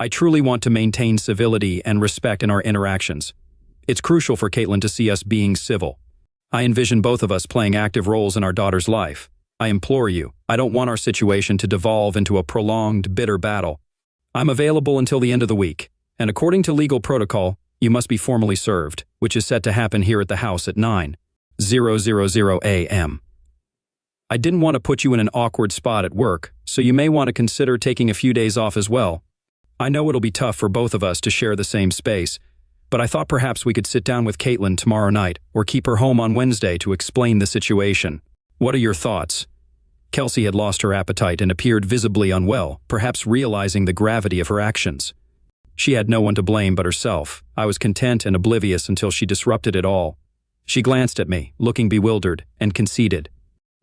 Speaker 3: I truly want to maintain civility and respect in our interactions. It's crucial for Caitlin to see us being civil. I envision both of us playing active roles in our daughter's life. I implore you, I don't want our situation to devolve into a prolonged, bitter battle. I'm available until the end of the week, and according to legal protocol, you must be formally served, which is set to happen here at the house at 9:00 a.m. I didn't want to put you in an awkward spot at work, so you may want to consider taking a few days off as well. I know it'll be tough for both of us to share the same space, but I thought perhaps we could sit down with Caitlin tomorrow night or keep her home on Wednesday to explain the situation. What are your thoughts? Kelsey had lost her appetite and appeared visibly unwell, perhaps realizing the gravity of her actions. She had no one to blame but herself. I was content and oblivious until she disrupted it all. She glanced at me, looking bewildered, and conceded.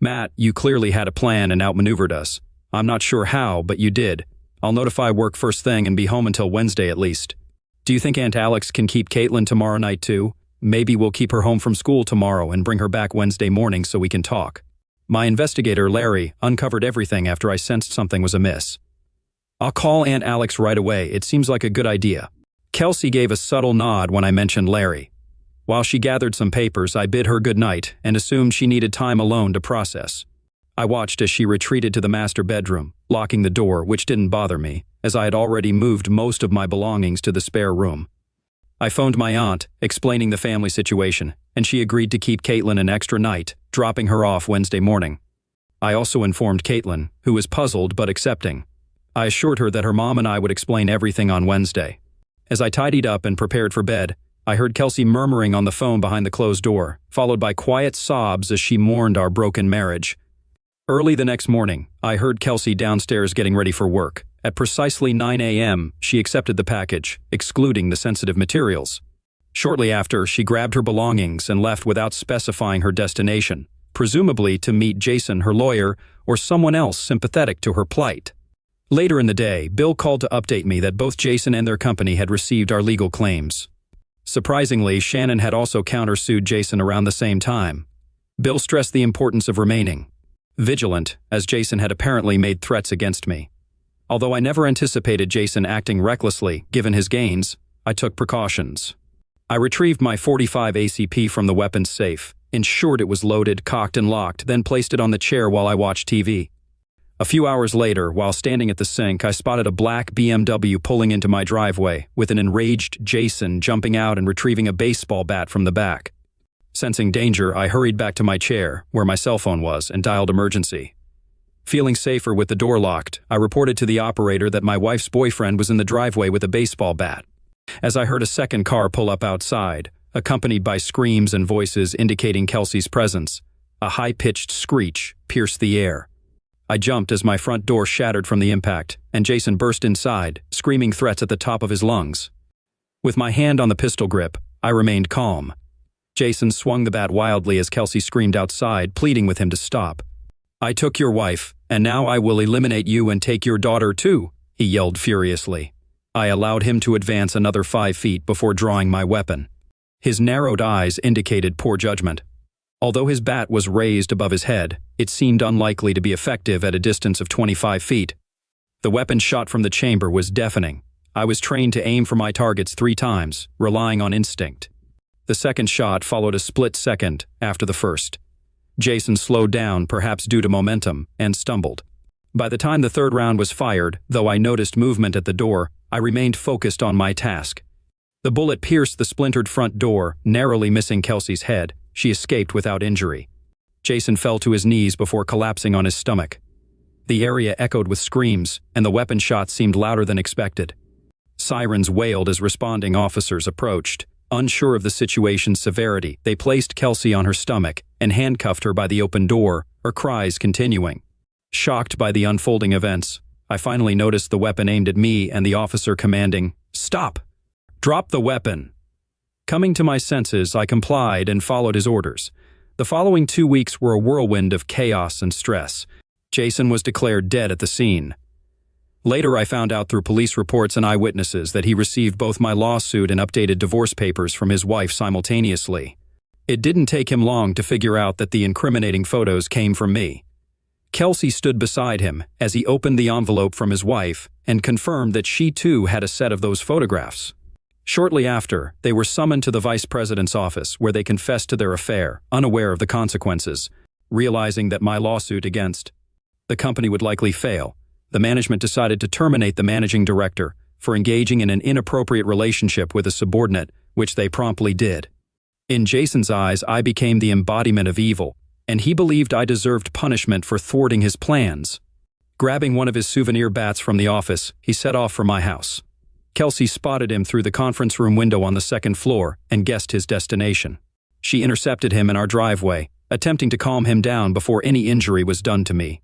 Speaker 3: Matt, you clearly had a plan and outmaneuvered us. I'm not sure how, but you did. I'll notify work first thing and be home until Wednesday at least. Do you think Aunt Alex can keep Caitlin tomorrow night too? Maybe we'll keep her home from school tomorrow and bring her back Wednesday morning so we can talk. My investigator, Larry, uncovered everything after I sensed something was amiss. I'll call Aunt Alex right away. It seems like a good idea. Kelsey gave a subtle nod when I mentioned Larry. While she gathered some papers, I bid her good night and assumed she needed time alone to process. I watched as she retreated to the master bedroom, locking the door, which didn't bother me, as I had already moved most of my belongings to the spare room. I phoned my aunt, explaining the family situation, and she agreed to keep Caitlin an extra night, dropping her off Wednesday morning. I also informed Caitlin, who was puzzled but accepting. I assured her that her mom and I would explain everything on Wednesday. As I tidied up and prepared for bed, I heard Kelsey murmuring on the phone behind the closed door, followed by quiet sobs as she mourned our broken marriage. Early the next morning, I heard Kelsey downstairs getting ready for work. At precisely 9 a.m., she accepted the package, excluding the sensitive materials. Shortly after, she grabbed her belongings and left without specifying her destination, presumably to meet Jason, her lawyer, or someone else sympathetic to her plight. Later in the day, Bill called to update me that both Jason and their company had received our legal claims. Surprisingly, Shannon had also countersued Jason around the same time. Bill stressed the importance of remaining vigilant, as Jason had apparently made threats against me. Although I never anticipated Jason acting recklessly, given his gains, I took precautions. I retrieved my .45 ACP from the weapons safe, ensured it was loaded, cocked, and locked, then placed it on the chair while I watched TV. A few hours later, while standing at the sink, I spotted a black BMW pulling into my driveway, with an enraged Jason jumping out and retrieving a baseball bat from the back. Sensing danger, I hurried back to my chair, where my cell phone was, and dialed emergency. Feeling safer with the door locked, I reported to the operator that my wife's boyfriend was in the driveway with a baseball bat. As I heard a second car pull up outside, accompanied by screams and voices indicating Kelsey's presence, a high-pitched screech pierced the air. I jumped as my front door shattered from the impact, and Jason burst inside, screaming threats at the top of his lungs. With my hand on the pistol grip, I remained calm. Jason swung the bat wildly as Kelsey screamed outside, pleading with him to stop. I took your wife, and now I will eliminate you and take your daughter too, he yelled furiously. I allowed him to advance another 5 feet before drawing my weapon. His narrowed eyes indicated poor judgment. Although his bat was raised above his head, it seemed unlikely to be effective at a distance of 25 feet. The weapon shot from the chamber was deafening. I was trained to aim for my targets 3 times, relying on instinct. The second shot followed a split second after the first. Jason slowed down, perhaps due to momentum, and stumbled. By the time the third round was fired, though I noticed movement at the door, I remained focused on my task. The bullet pierced the splintered front door, narrowly missing Kelsey's head. She escaped without injury. Jason fell to his knees before collapsing on his stomach. The area echoed with screams, and the weapon shots seemed louder than expected. Sirens wailed as responding officers approached. Unsure of the situation's severity, they placed Kelsey on her stomach and handcuffed her by the open door, her cries continuing. Shocked by the unfolding events, I finally noticed the weapon aimed at me and the officer commanding, "Stop! Drop the weapon!" Coming to my senses, I complied and followed his orders. The following 2 weeks were a whirlwind of chaos and stress. Jason was declared dead at the scene. Later, I found out through police reports and eyewitnesses that he received both my lawsuit and updated divorce papers from his wife simultaneously. It didn't take him long to figure out that the incriminating photos came from me. Kelsey stood beside him as he opened the envelope from his wife and confirmed that she too had a set of those photographs. Shortly after, they were summoned to the vice president's office where they confessed to their affair, unaware of the consequences. Realizing that my lawsuit against the company would likely fail, the management decided to terminate the managing director for engaging in an inappropriate relationship with a subordinate, which they promptly did. In Jason's eyes, I became the embodiment of evil, and he believed I deserved punishment for thwarting his plans. Grabbing one of his souvenir bats from the office, he set off for my house. Kelsey spotted him through the conference room window on the second floor and guessed his destination. She intercepted him in our driveway, attempting to calm him down before any injury was done to me.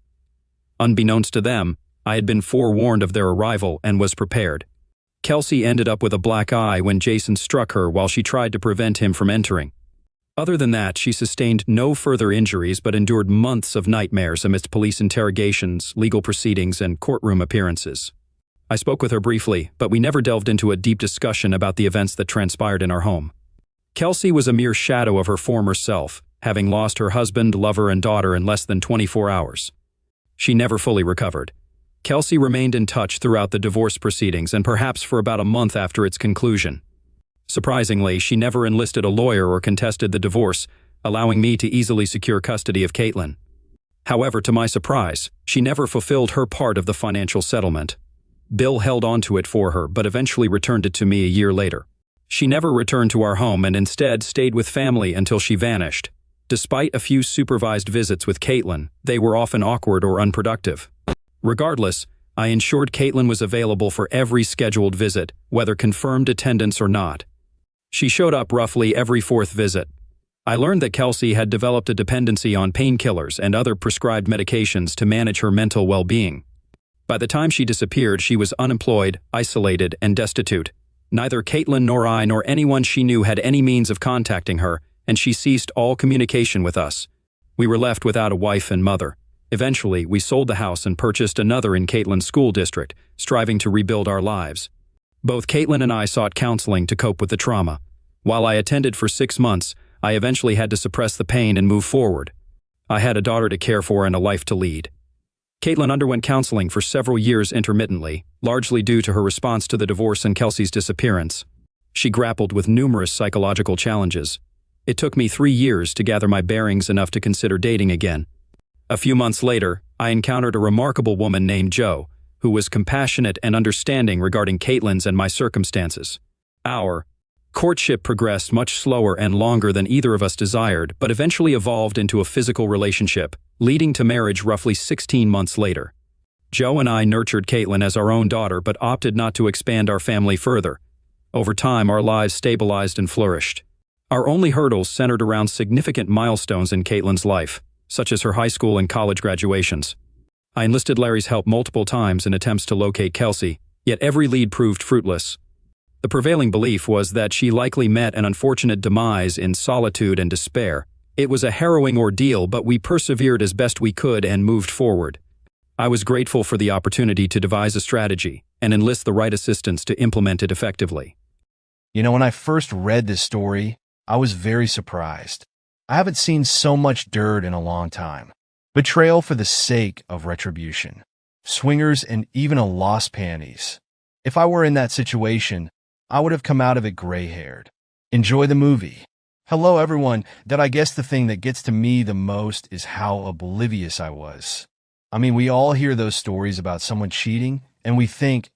Speaker 3: Unbeknownst to them, I had been forewarned of their arrival and was prepared. Kelsey ended up with a black eye when Jason struck her while she tried to prevent him from entering. Other than that, she sustained no further injuries but endured months of nightmares amidst police interrogations, legal proceedings, and courtroom appearances. I spoke with her briefly, but we never delved into a deep discussion about the events that transpired in our home. Kelsey was a mere shadow of her former self, having lost her husband, lover, and daughter in less than 24 hours. She never fully recovered. Kelsey remained in touch throughout the divorce proceedings and perhaps for about a month after its conclusion. Surprisingly, she never enlisted a lawyer or contested the divorce, allowing me to easily secure custody of Caitlin. However, to my surprise, she never fulfilled her part of the financial settlement. Bill held onto it for her, but eventually returned it to me a year later. She never returned to our home and instead stayed with family until she vanished. Despite a few supervised visits with Caitlin, they were often awkward or unproductive. Regardless, I ensured Caitlin was available for every scheduled visit, whether confirmed attendance or not. She showed up roughly every fourth visit. I learned that Kelsey had developed a dependency on painkillers and other prescribed medications to manage her mental well-being. By the time she disappeared, she was unemployed, isolated, and destitute. Neither Caitlin nor I nor anyone she knew had any means of contacting her, and she ceased all communication with us. We were left without a wife and mother. Eventually, we sold the house and purchased another in Caitlin's school district, striving to rebuild our lives. Both Caitlin and I sought counseling to cope with the trauma. While I attended for 6 months, I eventually had to suppress the pain and move forward. I had a daughter to care for and a life to lead. Caitlin underwent counseling for several years intermittently, largely due to her response to the divorce and Kelsey's disappearance. She grappled with numerous psychological challenges. It took me 3 years to gather my bearings enough to consider dating again. A few months later, I encountered a remarkable woman named Jo, who was compassionate and understanding regarding Caitlin's and my circumstances. Our courtship progressed much slower and longer than either of us desired, but eventually evolved into a physical relationship, leading to marriage roughly 16 months later. Jo and I nurtured Caitlin as our own daughter but opted not to expand our family further. Over time, our lives stabilized and flourished. Our only hurdles centered around significant milestones in Caitlin's life, such as her high school and college graduations. I enlisted Larry's help multiple times in attempts to locate Kelsey, yet every lead proved fruitless. The prevailing belief was that she likely met an unfortunate demise in solitude and despair. It was a harrowing ordeal, but we persevered as best we could and moved forward. I was grateful for the opportunity to devise a strategy and enlist the right assistance to implement it effectively.
Speaker 5: You know, when I first read this story, I was very surprised. I haven't seen so much dirt in a long time. Betrayal for the sake of retribution. Swingers and even a lost panties. If I were in that situation, I would have come out of it gray-haired. Enjoy the movie. Hello everyone, I guess the thing that gets to me the most is how oblivious I was. I mean, we all hear those stories about someone cheating, and we think,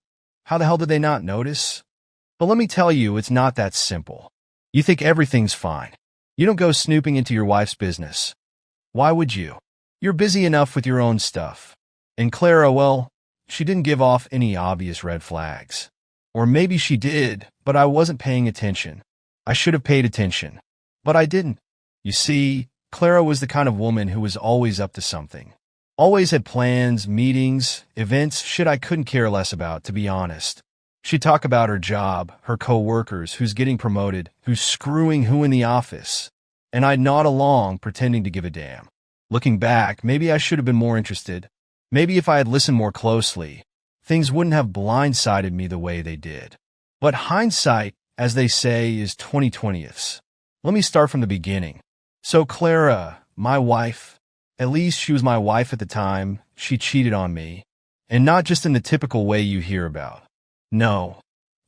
Speaker 5: how the hell did they not notice? But let me tell you, it's not that simple. You think everything's fine. You don't go snooping into your wife's business. Why would you? You're busy enough with your own stuff. And Clara, well, she didn't give off any obvious red flags. Or maybe she did, but I wasn't paying attention. I should have paid attention. But I didn't. You see, Clara was the kind of woman who was always up to something. Always had plans, meetings, events, shit I couldn't care less about, to be honest. She'd talk about her job, her co-workers, who's getting promoted, who's screwing who in the office. And I'd nod along, pretending to give a damn. Looking back, maybe I should have been more interested. Maybe if I had listened more closely, things wouldn't have blindsided me the way they did. But hindsight, as they say, is 20/20ths. Let me start from the beginning. So Clara, my wife, at least she was my wife at the time, she cheated on me. And not just in the typical way you hear about. No,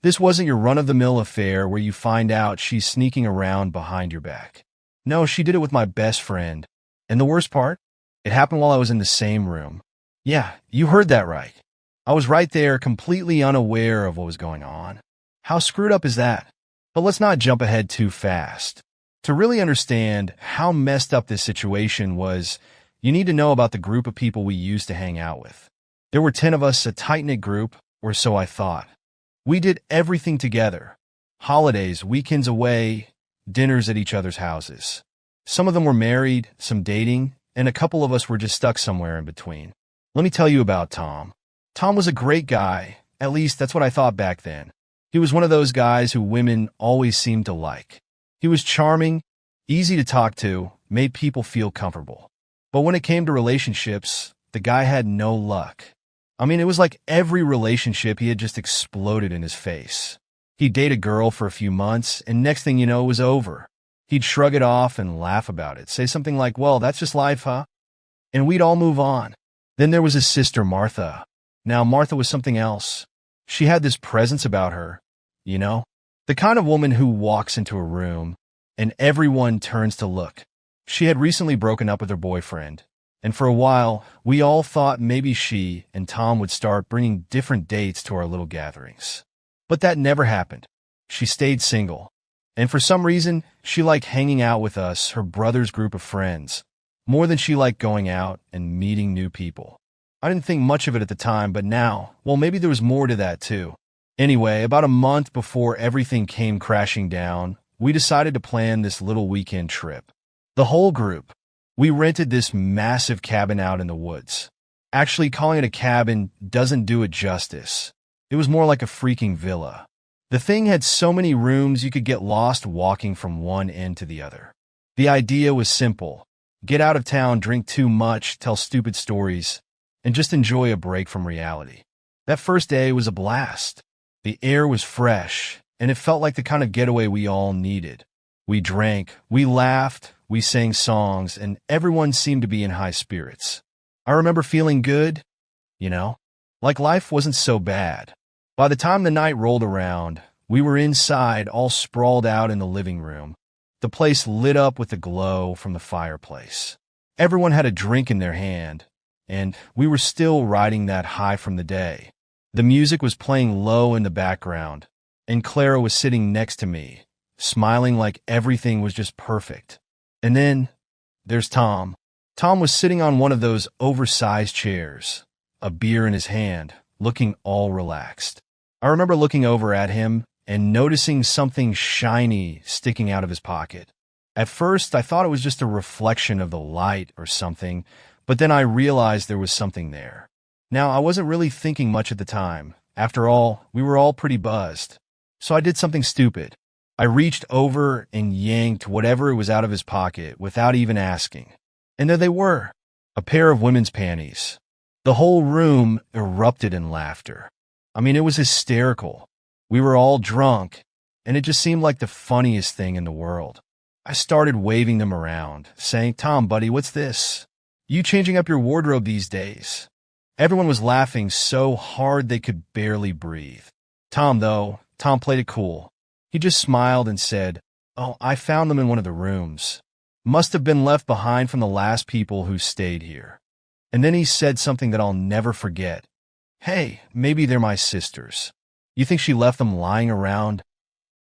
Speaker 5: this wasn't your run-of-the-mill affair where you find out she's sneaking around behind your back. No, she did it with my best friend. And the worst part? It happened while I was in the same room. Yeah, you heard that right. I was right there, completely unaware of what was going on. How screwed up is that? But let's not jump ahead too fast. To really understand how messed up this situation was, you need to know about the group of people we used to hang out with. There were 10 of us, a tight-knit group, or so I thought. We did everything together. Holidays, weekends away, dinners at each other's houses. Some of them were married, some dating, and a couple of us were just stuck somewhere in between. Let me tell you about Tom. Tom was a great guy, at least that's what I thought back then. He was one of those guys who women always seemed to like. He was charming, easy to talk to, made people feel comfortable. But when it came to relationships, the guy had no luck. I mean, it was like every relationship he had just exploded in his face. He'd date a girl for a few months, and next thing you know, it was over. He'd shrug it off and laugh about it, say something like, well, that's just life, huh? And we'd all move on. Then there was his sister, Martha. Now, Martha was something else. She had this presence about her, you know? The kind of woman who walks into a room, and everyone turns to look. She had recently broken up with her boyfriend, and for a while, we all thought maybe she and Tom would start bringing different dates to our little gatherings. But that never happened. She stayed single. And for some reason, she liked hanging out with us, her brother's group of friends, more than she liked going out and meeting new people. I didn't think much of it at the time, but now, well, maybe there was more to that too. Anyway, about a month before everything came crashing down, we decided to plan this little weekend trip. The whole group. We rented this massive cabin out in the woods. Actually, calling it a cabin doesn't do it justice. It was more like a freaking villa. The thing had so many rooms you could get lost walking from one end to the other. The idea was simple. Get out of town, drink too much, tell stupid stories, and just enjoy a break from reality. That first day was a blast. The air was fresh, and it felt like the kind of getaway we all needed. We drank, we laughed, we sang songs, and everyone seemed to be in high spirits. I remember feeling good, you know, like life wasn't so bad. By the time the night rolled around, we were inside, all sprawled out in the living room, the place lit up with the glow from the fireplace. Everyone had a drink in their hand, and we were still riding that high from the day. The music was playing low in the background, and Clara was sitting next to me, smiling like everything was just perfect. And then, there's Tom. Tom was sitting on one of those oversized chairs, a beer in his hand, looking all relaxed. I remember looking over at him and noticing something shiny sticking out of his pocket. At first, I thought it was just a reflection of the light or something, but then I realized there was something there. Now, I wasn't really thinking much at the time. After all, we were all pretty buzzed. So I did something stupid. I reached over and yanked whatever was out of his pocket without even asking. And there they were, a pair of women's panties. The whole room erupted in laughter. I mean, it was hysterical. We were all drunk, and it just seemed like the funniest thing in the world. I started waving them around, saying, Tom, buddy, what's this? You changing up your wardrobe these days? Everyone was laughing so hard they could barely breathe. Tom played it cool. He just smiled and said, oh, I found them in one of the rooms. Must have been left behind from the last people who stayed here. And then he said something that I'll never forget. Hey, maybe they're my sisters. You think she left them lying around?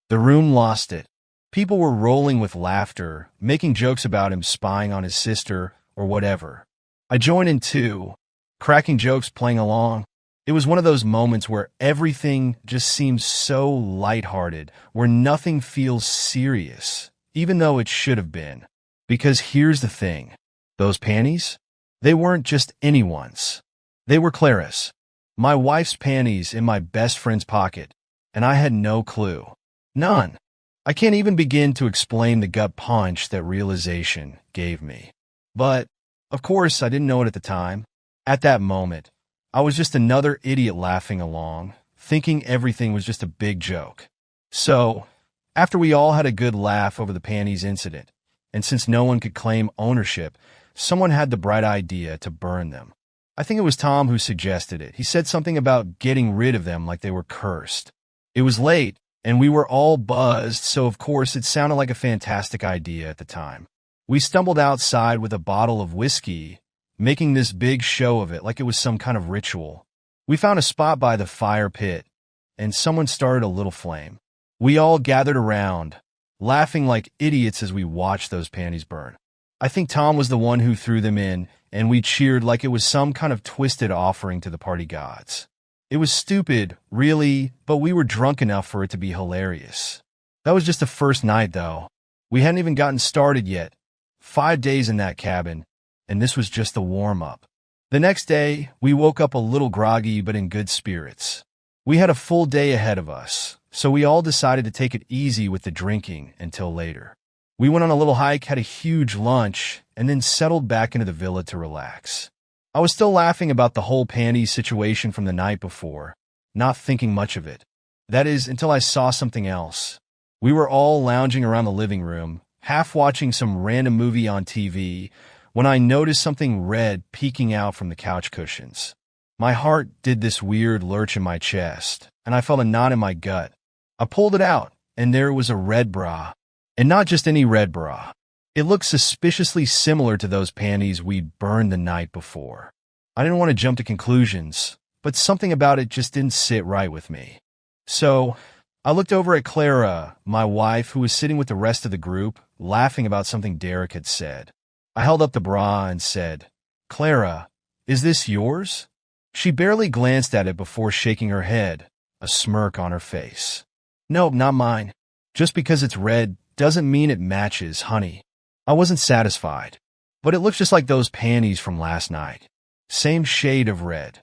Speaker 5: The room lost it. People were rolling with laughter, making jokes about him spying on his sister or whatever. I joined in too, cracking jokes, playing along. It was one of those moments where everything just seems so lighthearted, where nothing feels serious, even though it should have been. Because here's the thing. Those panties? They weren't just anyone's. They were Clara's. My wife's panties in my best friend's pocket, and I had no clue. None. I can't even begin to explain the gut punch that realization gave me. But, of course, I didn't know it at the time. At that moment, I was just another idiot laughing along, thinking everything was just a big joke. So, after we all had a good laugh over the panties incident, and since no one could claim ownership, someone had the bright idea to burn them. I think it was Tom who suggested it. He said something about getting rid of them like they were cursed. It was late, and we were all buzzed, so of course it sounded like a fantastic idea at the time. We stumbled outside with a bottle of whiskey, making this big show of it like it was some kind of ritual. We found a spot by the fire pit, and someone started a little flame. We all gathered around, laughing like idiots as we watched those panties burn. I think Tom was the one who threw them in, and we cheered like it was some kind of twisted offering to the party gods. It was stupid, really, but we were drunk enough for it to be hilarious. That was just the first night, though. We hadn't even gotten started yet. 5 days in that cabin, and this was just the warm-up. The next day, we woke up a little groggy but in good spirits. We had a full day ahead of us, so we all decided to take it easy with the drinking until later. We went on a little hike, had a huge lunch, and then settled back into the villa to relax. I was still laughing about the whole panties situation from the night before, not thinking much of it. That is, until I saw something else. We were all lounging around the living room, half watching some random movie on TV, when I noticed something red peeking out from the couch cushions. My heart did this weird lurch in my chest, and I felt a knot in my gut. I pulled it out, and there was a red bra. And not just any red bra. It looked suspiciously similar to those panties we'd burned the night before. I didn't want to jump to conclusions, but something about it just didn't sit right with me. So, I looked over at Clara, my wife, who was sitting with the rest of the group, laughing about something Derek had said. I held up the bra and said, "Clara, is this yours?" She barely glanced at it before shaking her head, a smirk on her face. "Nope, not mine. Just because it's red doesn't mean it matches, honey." I wasn't satisfied, but it looked just like those panties from last night. Same shade of red.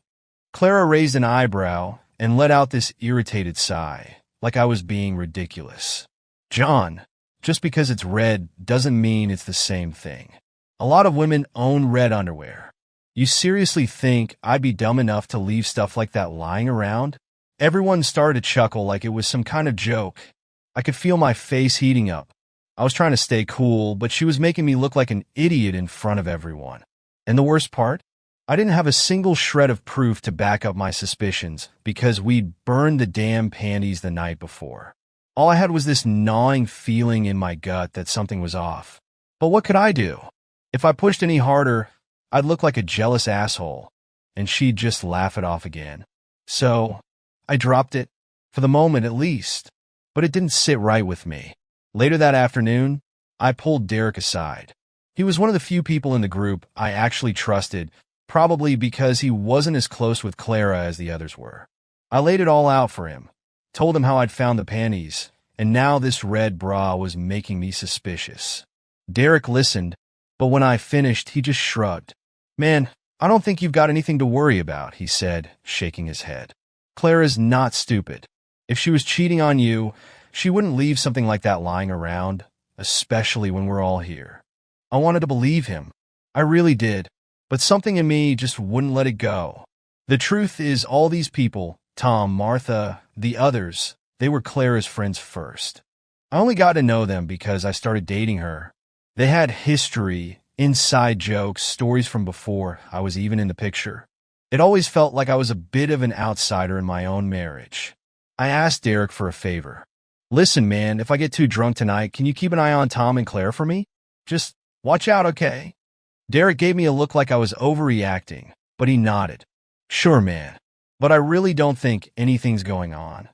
Speaker 5: Clara raised an eyebrow and let out this irritated sigh, like I was being ridiculous. "John, just because it's red doesn't mean it's the same thing. A lot of women own red underwear. You seriously think I'd be dumb enough to leave stuff like that lying around?" Everyone started to chuckle like it was some kind of joke. I could feel my face heating up. I was trying to stay cool, but she was making me look like an idiot in front of everyone. And the worst part? I didn't have a single shred of proof to back up my suspicions because we'd burned the damn panties the night before. All I had was this gnawing feeling in my gut that something was off. But what could I do? If I pushed any harder, I'd look like a jealous asshole, and she'd just laugh it off again. So, I dropped it, for the moment at least, but it didn't sit right with me. Later that afternoon, I pulled Derek aside. He was one of the few people in the group I actually trusted, probably because he wasn't as close with Clara as the others were. I laid it all out for him, told him how I'd found the panties, and now this red bra was making me suspicious. Derek listened, but when I finished, he just shrugged. "Man, I don't think you've got anything to worry about," he said, shaking his head. "Clara's not stupid. If she was cheating on you, she wouldn't leave something like that lying around, especially when we're all here." I wanted to believe him. I really did, but something in me just wouldn't let it go. The truth is, all these people, Tom, Martha, the others, they were Clara's friends first. I only got to know them because I started dating her. They had history, inside jokes, stories from before I was even in the picture. It always felt like I was a bit of an outsider in my own marriage. I asked Derek for a favor. "Listen, man, if I get too drunk tonight, can you keep an eye on Tom and Claire for me? Just watch out, okay?" Derek gave me a look like I was overreacting, but he nodded. "Sure, man. but I really don't think anything's going on.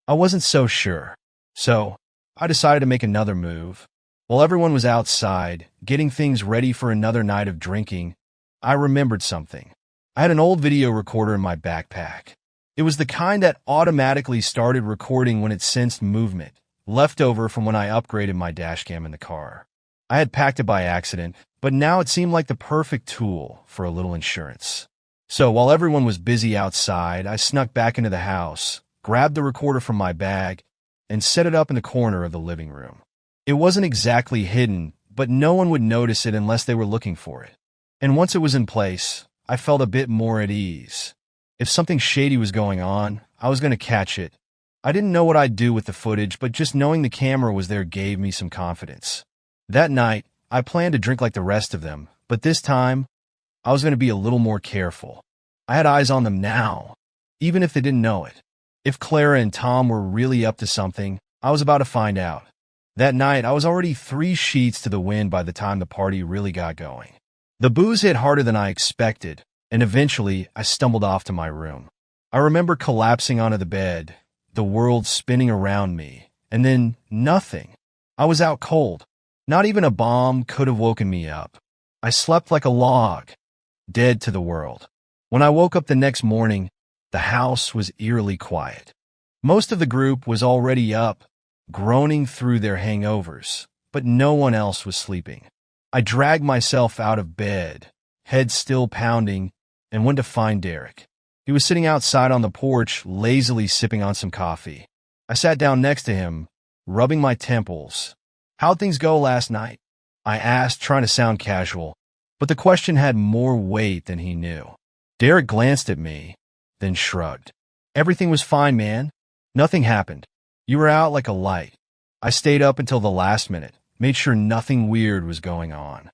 Speaker 5: I wasn't so sure, so I decided to make another move. While everyone was outside, getting things ready for another night of drinking, I remembered something. I had an old video recorder in my backpack. It was the kind that automatically started recording when it sensed movement, left over from when I upgraded my dashcam in the car. I had packed it by accident, but now it seemed like the perfect tool for a little insurance. So while everyone was busy outside, I snuck back into the house, grabbed the recorder from my bag, and set it up in the corner of the living room. It wasn't exactly hidden, but no one would notice it unless they were looking for it. And once it was in place, I felt a bit more at ease. If something shady was going on, I was going to catch it. I didn't know what I'd do with the footage, but just knowing the camera was there gave me some confidence. That night, I planned to drink like the rest of them, but this time, I was going to be a little more careful. I had eyes on them now, even if they didn't know it. If Clara and Tom were really up to something, I was about to find out. That night, I was already 3 sheets to the wind by the time the party really got going. The booze hit harder than I expected, and eventually, I stumbled off to my room. I remember collapsing onto the bed, the world spinning around me, and then nothing. I was out cold. Not even a bomb could have woken me up. I slept like a log, dead to the world. When I woke up the next morning, the house was eerily quiet. Most of the group was already up, groaning through their hangovers, but no one else was sleeping. I dragged myself out of bed, head still pounding, and went to find Derek. He was sitting outside on the porch, lazily sipping on some coffee. I sat down next to him, rubbing my temples. "How'd things go last night?" I asked, trying to sound casual, but the question had more weight than he knew. Derek glanced at me, then shrugged. "Everything was fine, man. Nothing happened. You were out like a light." I stayed up until the last minute, made sure nothing weird was going on.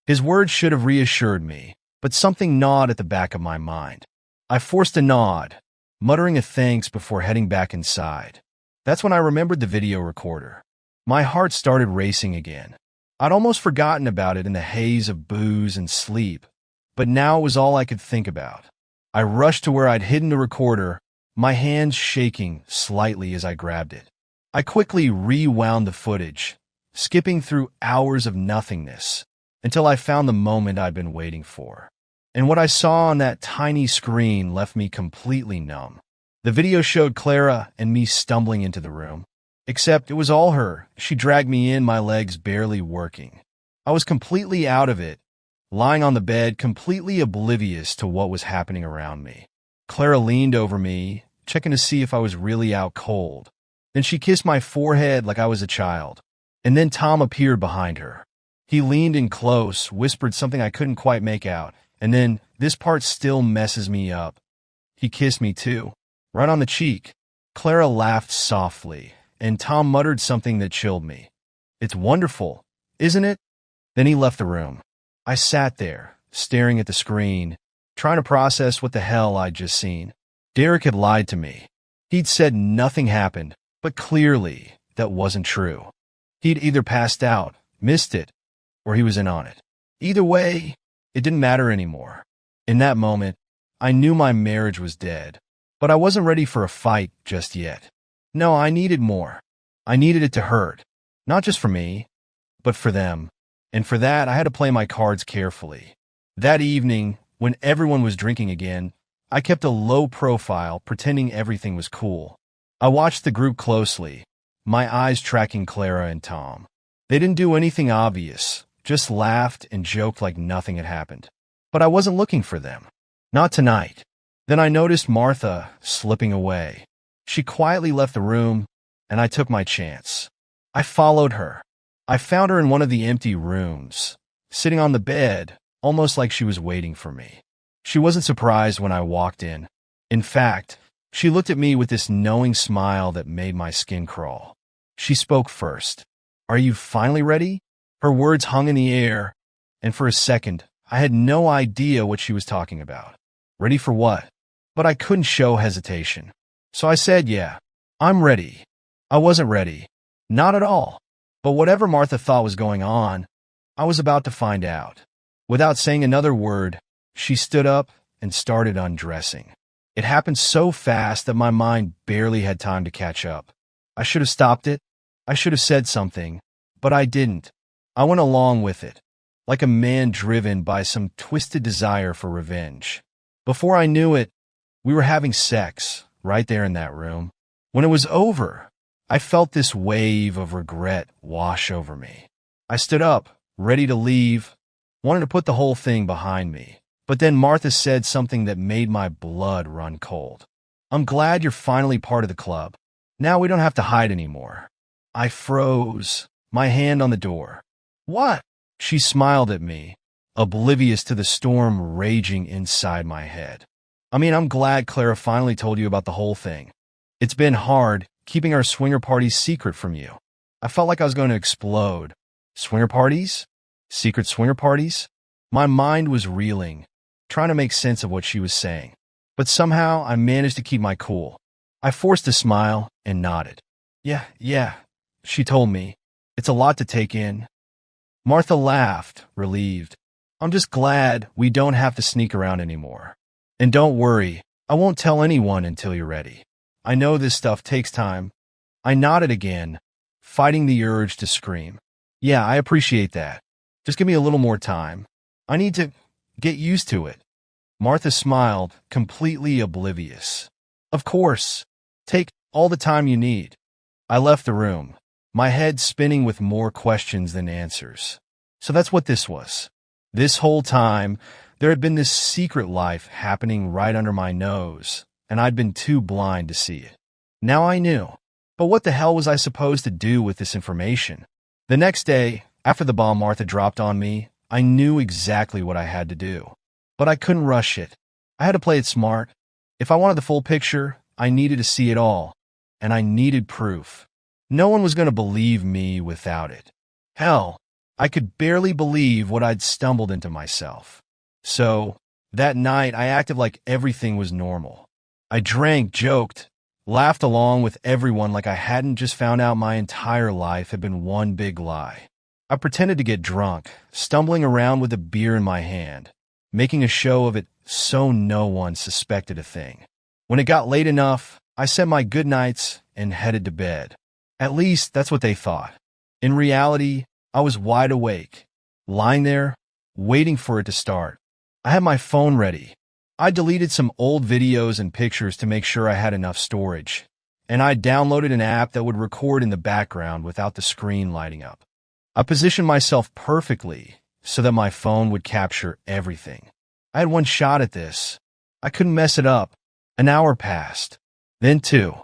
Speaker 5: His words should have reassured me, but something gnawed at the back of my mind. I forced a nod, muttering a thanks before heading back inside. That's when I remembered the video recorder. My heart started racing again. I'd almost forgotten about it in the haze of booze and sleep, but now it was all I could think about. I rushed to where I'd hidden the recorder, my hands shaking slightly as I grabbed it. I quickly rewound the footage, skipping through hours of nothingness, until I found the moment I'd been waiting for. And what I saw on that tiny screen left me completely numb. The video showed Clara and me stumbling into the room. Except it was all her. She dragged me in, my legs barely working. I was completely out of it, lying on the bed, completely oblivious to what was happening around me. Clara leaned over me, checking to see if I was really out cold. Then she kissed my forehead like I was a child. And then Tom appeared behind her. He leaned in close, whispered something I couldn't quite make out, and then, this part still messes me up, he kissed me too, right on the cheek. Clara laughed softly, and Tom muttered something that chilled me. "It's wonderful, isn't it?" Then he left the room. I sat there, staring at the screen, trying to process what the hell I'd just seen. Derek had lied to me. He'd said nothing happened, but clearly that wasn't true. He'd either passed out, missed it, or he was in on it. Either way, it didn't matter anymore. In that moment, I knew my marriage was dead, but I wasn't ready for a fight just yet. No, I needed more. I needed it to hurt, not just for me, but for them. And for that, I had to play my cards carefully. That evening, when everyone was drinking again, I kept a low profile, pretending everything was cool. I watched the group closely, my eyes tracking Clara and Tom. They didn't do anything obvious, just laughed and joked like nothing had happened. But I wasn't looking for them. Not tonight. Then I noticed Martha slipping away. She quietly left the room, and I took my chance. I followed her. I found her in one of the empty rooms, sitting on the bed, almost like she was waiting for me. She wasn't surprised when I walked in. In fact, she looked at me with this knowing smile that made my skin crawl. She spoke first. "Are you finally ready?" Her words hung in the air, and for a second, I had no idea what she was talking about. Ready for what? But I couldn't show hesitation. So I said, "Yeah, I'm ready." I wasn't ready. Not at all. But whatever Martha thought was going on, I was about to find out. Without saying another word, she stood up and started undressing. It happened so fast that my mind barely had time to catch up. I should have stopped it. I should have said something, but I didn't. I went along with it, like a man driven by some twisted desire for revenge. Before I knew it, we were having sex right there in that room. When it was over, I felt this wave of regret wash over me. I stood up, ready to leave, wanted to put the whole thing behind me. But then Martha said something that made my blood run cold. "I'm glad you're finally part of the club. Now we don't have to hide anymore." I froze, my hand on the door. "What?" She smiled at me, oblivious to the storm raging inside my head. I'm glad Clara finally told you about the whole thing. It's been hard keeping our swinger parties secret from you. I felt like I was going to explode. Swinger parties? Secret swinger parties? My mind was reeling, trying to make sense of what she was saying. But somehow I managed to keep my cool. I forced a smile and nodded. Yeah, she told me. It's a lot to take in. Martha laughed, relieved. "I'm just glad we don't have to sneak around anymore. And don't worry, I won't tell anyone until you're ready. I know this stuff takes time." I nodded again, fighting the urge to scream. "Yeah, I appreciate that. Just give me a little more time. I need to get used to it." Martha smiled, completely oblivious. "Of course. Take all the time you need." I left the room, my head spinning with more questions than answers. So that's what this was. This whole time, there had been this secret life happening right under my nose, and I'd been too blind to see it. Now I knew. But what the hell was I supposed to do with this information? The next day, after the bomb Martha dropped on me, I knew exactly what I had to do. But I couldn't rush it. I had to play it smart. If I wanted the full picture, I needed to see it all. And I needed proof. No one was going to believe me without it. Hell, I could barely believe what I'd stumbled into myself. So, that night I acted like everything was normal. I drank, joked, laughed along with everyone like I hadn't just found out my entire life had been one big lie. I pretended to get drunk, stumbling around with a beer in my hand, making a show of it so no one suspected a thing. When it got late enough, I said my goodnights and headed to bed. At least that's what they thought. In reality, I was wide awake, lying there, waiting for it to start. I had my phone ready. I deleted some old videos and pictures to make sure I had enough storage, and I downloaded an app that would record in the background without the screen lighting up. I positioned myself perfectly so that my phone would capture everything. I had one shot at this. I couldn't mess it up. An hour passed. Then two.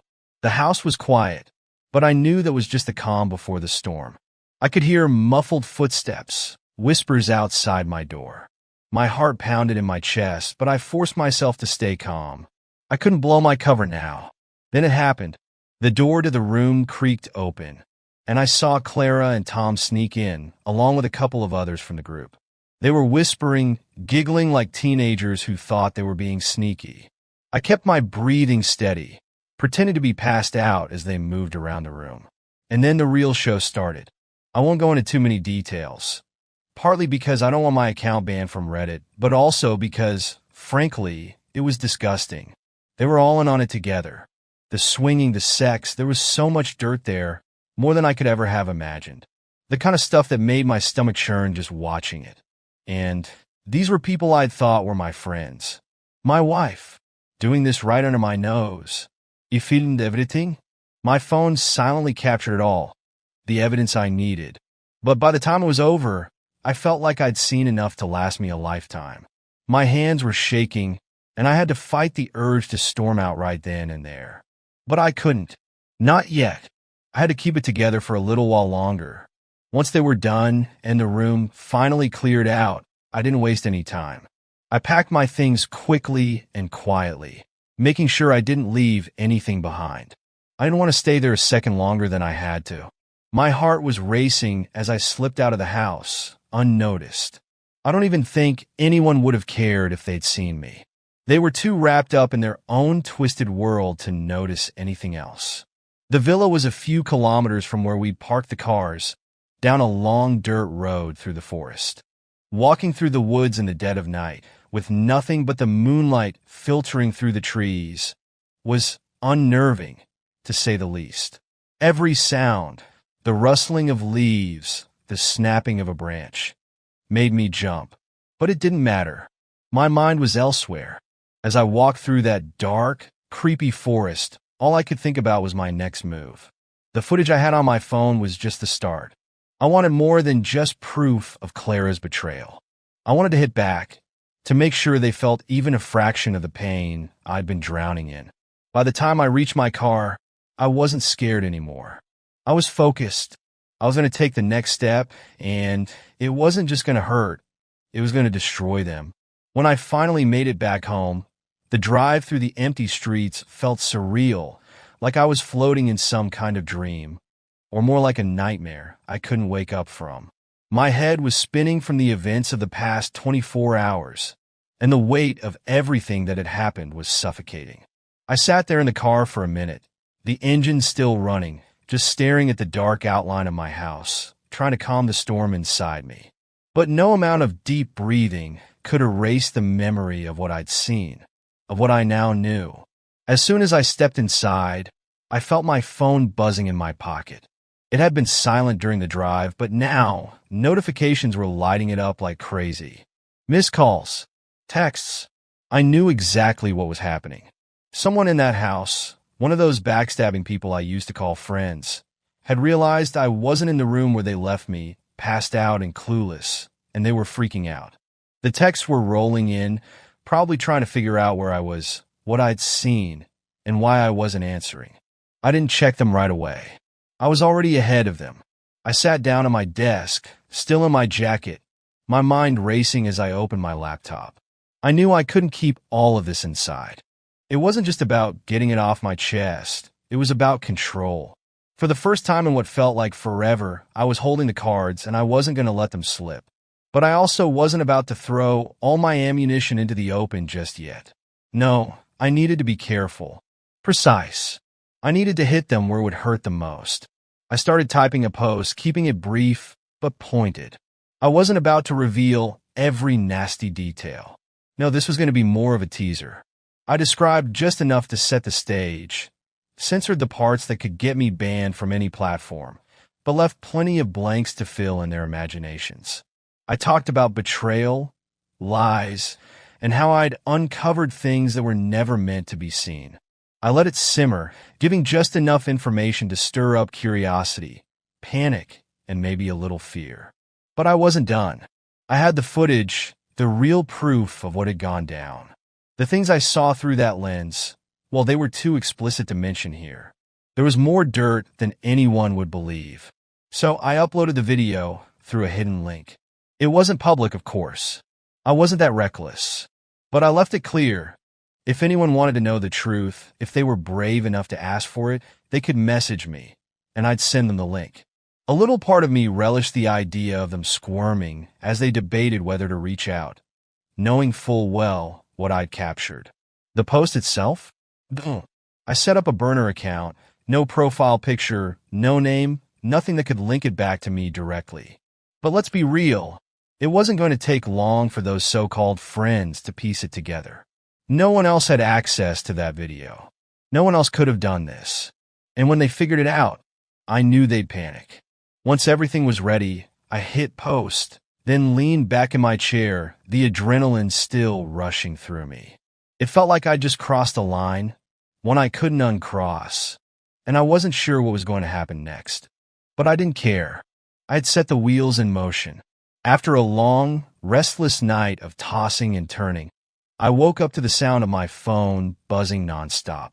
Speaker 5: The house was quiet, but I knew that was just the calm before the storm. I could hear muffled footsteps, whispers outside my door. My heart pounded in my chest, but I forced myself to stay calm. I couldn't blow my cover now. Then it happened. The door to the room creaked open, and I saw Clara and Tom sneak in, along with a couple of others from the group. They were whispering, giggling like teenagers who thought they were being sneaky. I kept my breathing steady, pretending to be passed out as they moved around the room. And then the real show started. I won't go into too many details, partly because I don't want my account banned from Reddit, but also because, frankly, it was disgusting. They were all in on it together. The swinging, the sex, there was so much dirt there, more than I could ever have imagined. The kind of stuff that made my stomach churn just watching it. And these were people I'd thought were my friends. My wife, doing this right under my nose. You filmed everything? My phone silently captured it all, the evidence I needed. But by the time it was over, I felt like I'd seen enough to last me a lifetime. My hands were shaking, and I had to fight the urge to storm out right then and there. But I couldn't. Not yet. I had to keep it together for a little while longer. Once they were done and the room finally cleared out, I didn't waste any time. I packed my things quickly and quietly, making sure I didn't leave anything behind. I didn't want to stay there a second longer than I had to. My heart was racing as I slipped out of the house, unnoticed. I don't even think anyone would have cared if they'd seen me. They were too wrapped up in their own twisted world to notice anything else. The villa was a few kilometers from where we'd parked the cars, down a long dirt road through the forest. Walking through the woods in the dead of night, with nothing but the moonlight filtering through the trees, was unnerving, to say the least. Every sound, the rustling of leaves, the snapping of a branch, made me jump. But it didn't matter. My mind was elsewhere. As I walked through that dark, creepy forest, all I could think about was my next move. The footage I had on my phone was just the start. I wanted more than just proof of Clara's betrayal. I wanted to hit back, to make sure they felt even a fraction of the pain I'd been drowning in. By the time I reached my car, I wasn't scared anymore. I was focused. I was going to take the next step, and it wasn't just going to hurt. It was going to destroy them. When I finally made it back home, the drive through the empty streets felt surreal, like I was floating in some kind of dream, or more like a nightmare I couldn't wake up from. My head was spinning from the events of the past 24 hours, and the weight of everything that had happened was suffocating. I sat there in the car for a minute, the engine still running, just staring at the dark outline of my house, trying to calm the storm inside me. But no amount of deep breathing could erase the memory of what I'd seen, of what I now knew. As soon as I stepped inside, I felt my phone buzzing in my pocket. It had been silent during the drive, but now notifications were lighting it up like crazy. Missed calls, texts. I knew exactly what was happening. Someone in that house, one of those backstabbing people I used to call friends, had realized I wasn't in the room where they left me, passed out and clueless, and they were freaking out. The texts were rolling in, probably trying to figure out where I was, what I'd seen, and why I wasn't answering. I didn't check them right away. I was already ahead of them. I sat down at my desk, still in my jacket, my mind racing as I opened my laptop. I knew I couldn't keep all of this inside. It wasn't just about getting it off my chest. It was about control. For the first time in what felt like forever, I was holding the cards and I wasn't going to let them slip. But I also wasn't about to throw all my ammunition into the open just yet. No, I needed to be careful. Precise. I needed to hit them where it would hurt the most. I started typing a post, keeping it brief but pointed. I wasn't about to reveal every nasty detail. No, this was going to be more of a teaser. I described just enough to set the stage, censored the parts that could get me banned from any platform, but left plenty of blanks to fill in their imaginations. I talked about betrayal, lies, and how I'd uncovered things that were never meant to be seen. I let it simmer, giving just enough information to stir up curiosity, panic, and maybe a little fear. But I wasn't done. I had the footage, the real proof of what had gone down. The things I saw through that lens, well, they were too explicit to mention here. There was more dirt than anyone would believe. So I uploaded the video through a hidden link. It wasn't public, of course. I wasn't that reckless. But I left it clear. If anyone wanted to know the truth, if they were brave enough to ask for it, they could message me, and I'd send them the link. A little part of me relished the idea of them squirming as they debated whether to reach out, knowing full well what I'd captured. The post itself? I set up a burner account, no profile picture, no name, nothing that could link it back to me directly. But let's be real, it wasn't going to take long for those so-called friends to piece it together. No one else had access to that video. No one else could have done this. And when they figured it out, I knew they'd panic. Once everything was ready, I hit post, then leaned back in my chair, the adrenaline still rushing through me. It felt like I'd just crossed a line, one I couldn't uncross, and I wasn't sure what was going to happen next. But I didn't care. I had set the wheels in motion. After a long, restless night of tossing and turning, I woke up to the sound of my phone buzzing nonstop.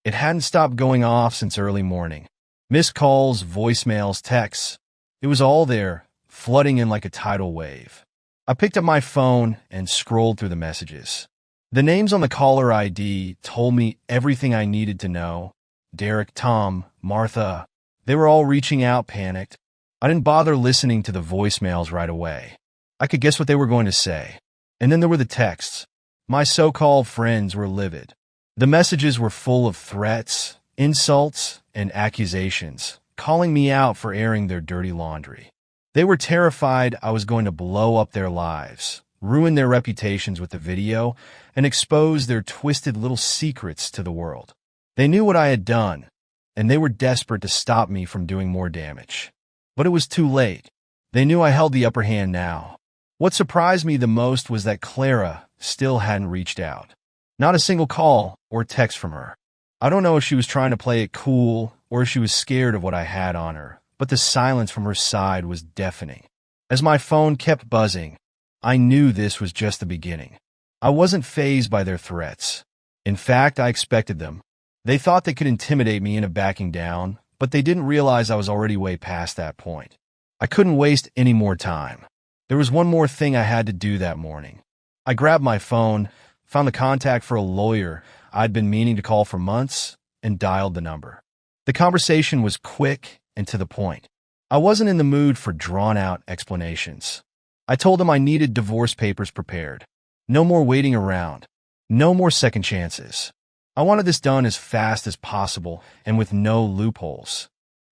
Speaker 5: It hadn't stopped going off since early morning. Missed calls, voicemails, texts. It was all there, flooding in like a tidal wave. I picked up my phone and scrolled through the messages. The names on the caller ID told me everything I needed to know. Derek, Tom, Martha. They were all reaching out, panicked. I didn't bother listening to the voicemails right away. I could guess what they were going to say. And then there were the texts. My so-called friends were livid. The messages were full of threats, insults, and accusations, calling me out for airing their dirty laundry. They were terrified I was going to blow up their lives, ruin their reputations with the video, and expose their twisted little secrets to the world. They knew what I had done, and they were desperate to stop me from doing more damage. But it was too late. They knew I held the upper hand now. What surprised me the most was that Clara still hadn't reached out. Not a single call or text from her. I don't know if she was trying to play it cool or if she was scared of what I had on her, but the silence from her side was deafening. As my phone kept buzzing, I knew this was just the beginning. I wasn't fazed by their threats. In fact, I expected them. They thought they could intimidate me into backing down, but they didn't realize I was already way past that point. I couldn't waste any more time. There was one more thing I had to do that morning. I grabbed my phone, found the contact for a lawyer I'd been meaning to call for months, and dialed the number. The conversation was quick and to the point. I wasn't in the mood for drawn-out explanations. I told him I needed divorce papers prepared. No more waiting around. No more second chances. I wanted this done as fast as possible and with no loopholes.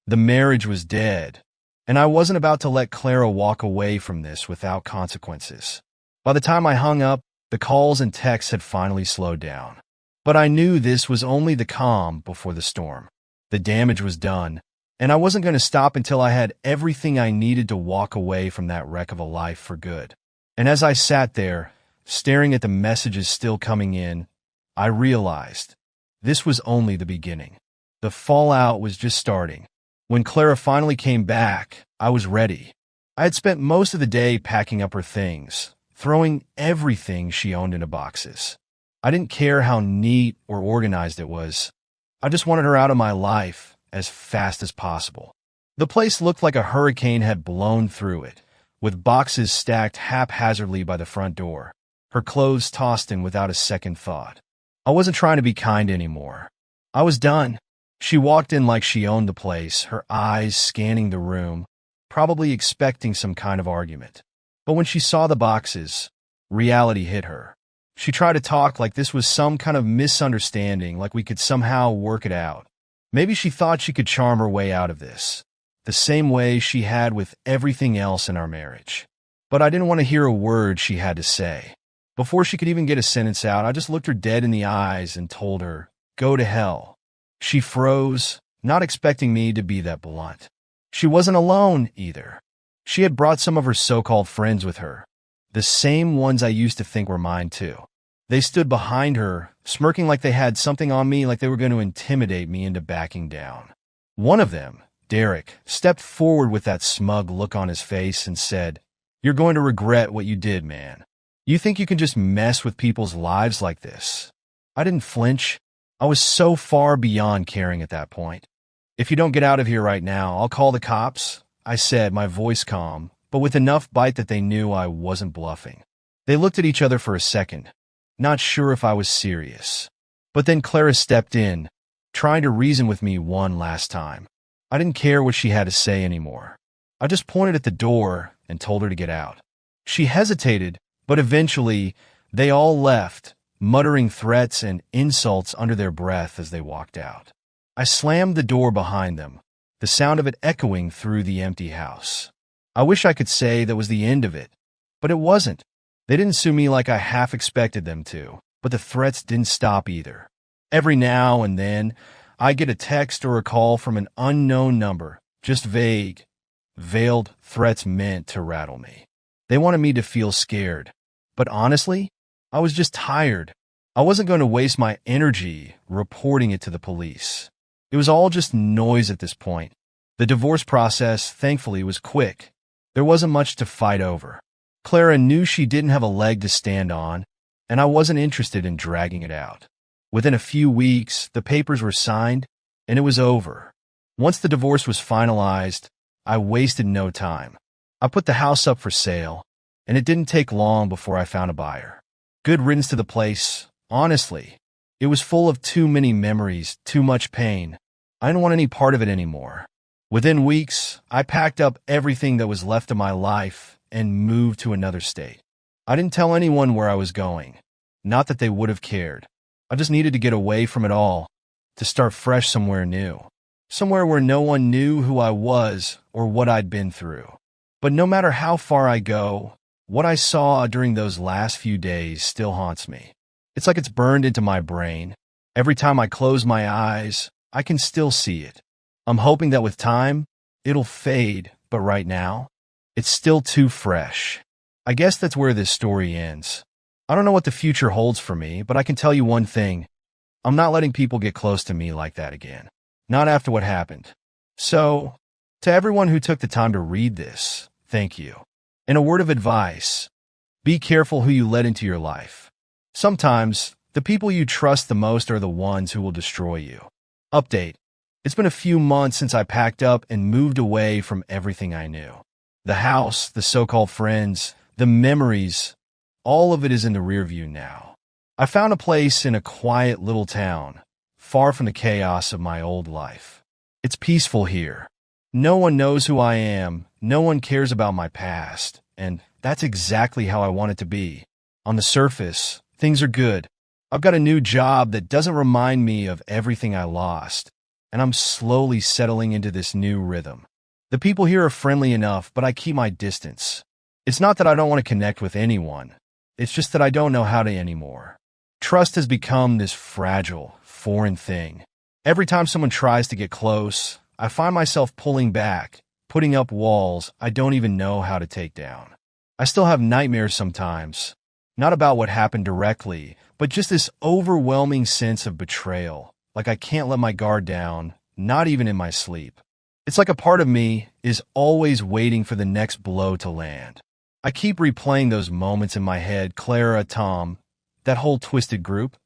Speaker 5: The marriage was dead, and I wasn't about to let Clara walk away from this without consequences. By the time I hung up, the calls and texts had finally slowed down. But I knew this was only the calm before the storm. The damage was done, and I wasn't going to stop until I had everything I needed to walk away from that wreck of a life for good. And as I sat there, staring at the messages still coming in, I realized this was only the beginning. The fallout was just starting. When Clara finally came back, I was ready. I had spent most of the day packing up her things, throwing everything she owned into boxes. I didn't care how neat or organized it was. I just wanted her out of my life as fast as possible. The place looked like a hurricane had blown through it, with boxes stacked haphazardly by the front door, her clothes tossed in without a second thought. I wasn't trying to be kind anymore. I was done. She walked in like she owned the place, her eyes scanning the room, probably expecting some kind of argument. But when she saw the boxes, reality hit her. She tried to talk like this was some kind of misunderstanding, like we could somehow work it out. Maybe she thought she could charm her way out of this, the same way she had with everything else in our marriage. But I didn't want to hear a word she had to say. Before she could even get a sentence out, I just looked her dead in the eyes and told her, "Go to hell." She froze, not expecting me to be that blunt. She wasn't alone, either. She had brought some of her so-called friends with her, the same ones I used to think were mine too. They stood behind her, smirking like they had something on me, like they were going to intimidate me into backing down. One of them, Derek, stepped forward with that smug look on his face and said, "You're going to regret what you did, man. You think you can just mess with people's lives like this?" I didn't flinch. I was so far beyond caring at that point. "If you don't get out of here right now, I'll call the cops," I said, my voice calm, but with enough bite that they knew I wasn't bluffing. They looked at each other for a second, not sure if I was serious. But then Clara stepped in, trying to reason with me one last time. I didn't care what she had to say anymore. I just pointed at the door and told her to get out. She hesitated, but eventually they all left, muttering threats and insults under their breath as they walked out. I slammed the door behind them, the sound of it echoing through the empty house. I wish I could say that was the end of it, but it wasn't. They didn't sue me like I half expected them to, but the threats didn't stop either. Every now and then, I get a text or a call from an unknown number, just vague, veiled threats meant to rattle me. They wanted me to feel scared, but honestly, I was just tired. I wasn't going to waste my energy reporting it to the police. It was all just noise at this point. The divorce process, thankfully, was quick. There wasn't much to fight over. Clara knew she didn't have a leg to stand on, and I wasn't interested in dragging it out. Within a few weeks, the papers were signed, and it was over. Once the divorce was finalized, I wasted no time. I put the house up for sale, and it didn't take long before I found a buyer. Good riddance to the place, honestly. It was full of too many memories, too much pain. I didn't want any part of it anymore. Within weeks, I packed up everything that was left of my life and moved to another state. I didn't tell anyone where I was going. Not that they would have cared. I just needed to get away from it all, to start fresh somewhere new. Somewhere where no one knew who I was or what I'd been through. But no matter how far I go, What I saw during those last few days still haunts me. It's like it's burned into my brain. Every time I close my eyes, I can still see it. I'm hoping that with time, it'll fade, but right now, it's still too fresh. I guess that's where this story ends. I don't know what the future holds for me, but I can tell you one thing. I'm not letting people get close to me like that again. Not after what happened. So, to everyone who took the time to read this, thank you. And a word of advice, be careful who you let into your life. Sometimes, the people you trust the most are the ones who will destroy you. Update. It's been a few months since I packed up and moved away from everything I knew. The house, the so-called friends, the memories, all of it is in the rear view now. I found a place in a quiet little town, far from the chaos of my old life. It's peaceful here. No one knows who I am, no one cares about my past, and that's exactly how I want it to be. On the surface, things are good. I've got a new job that doesn't remind me of everything I lost, and I'm slowly settling into this new rhythm. The people here are friendly enough, but I keep my distance. It's not that I don't want to connect with anyone. It's just that I don't know how to anymore. Trust has become this fragile, foreign thing. Every time someone tries to get close, I find myself pulling back, putting up walls I don't even know how to take down. I still have nightmares sometimes, not about what happened directly, but just this overwhelming sense of betrayal, like I can't let my guard down, not even in my sleep. It's like a part of me is always waiting for the next blow to land. I keep replaying those moments in my head, Clara, Tom, that whole twisted group,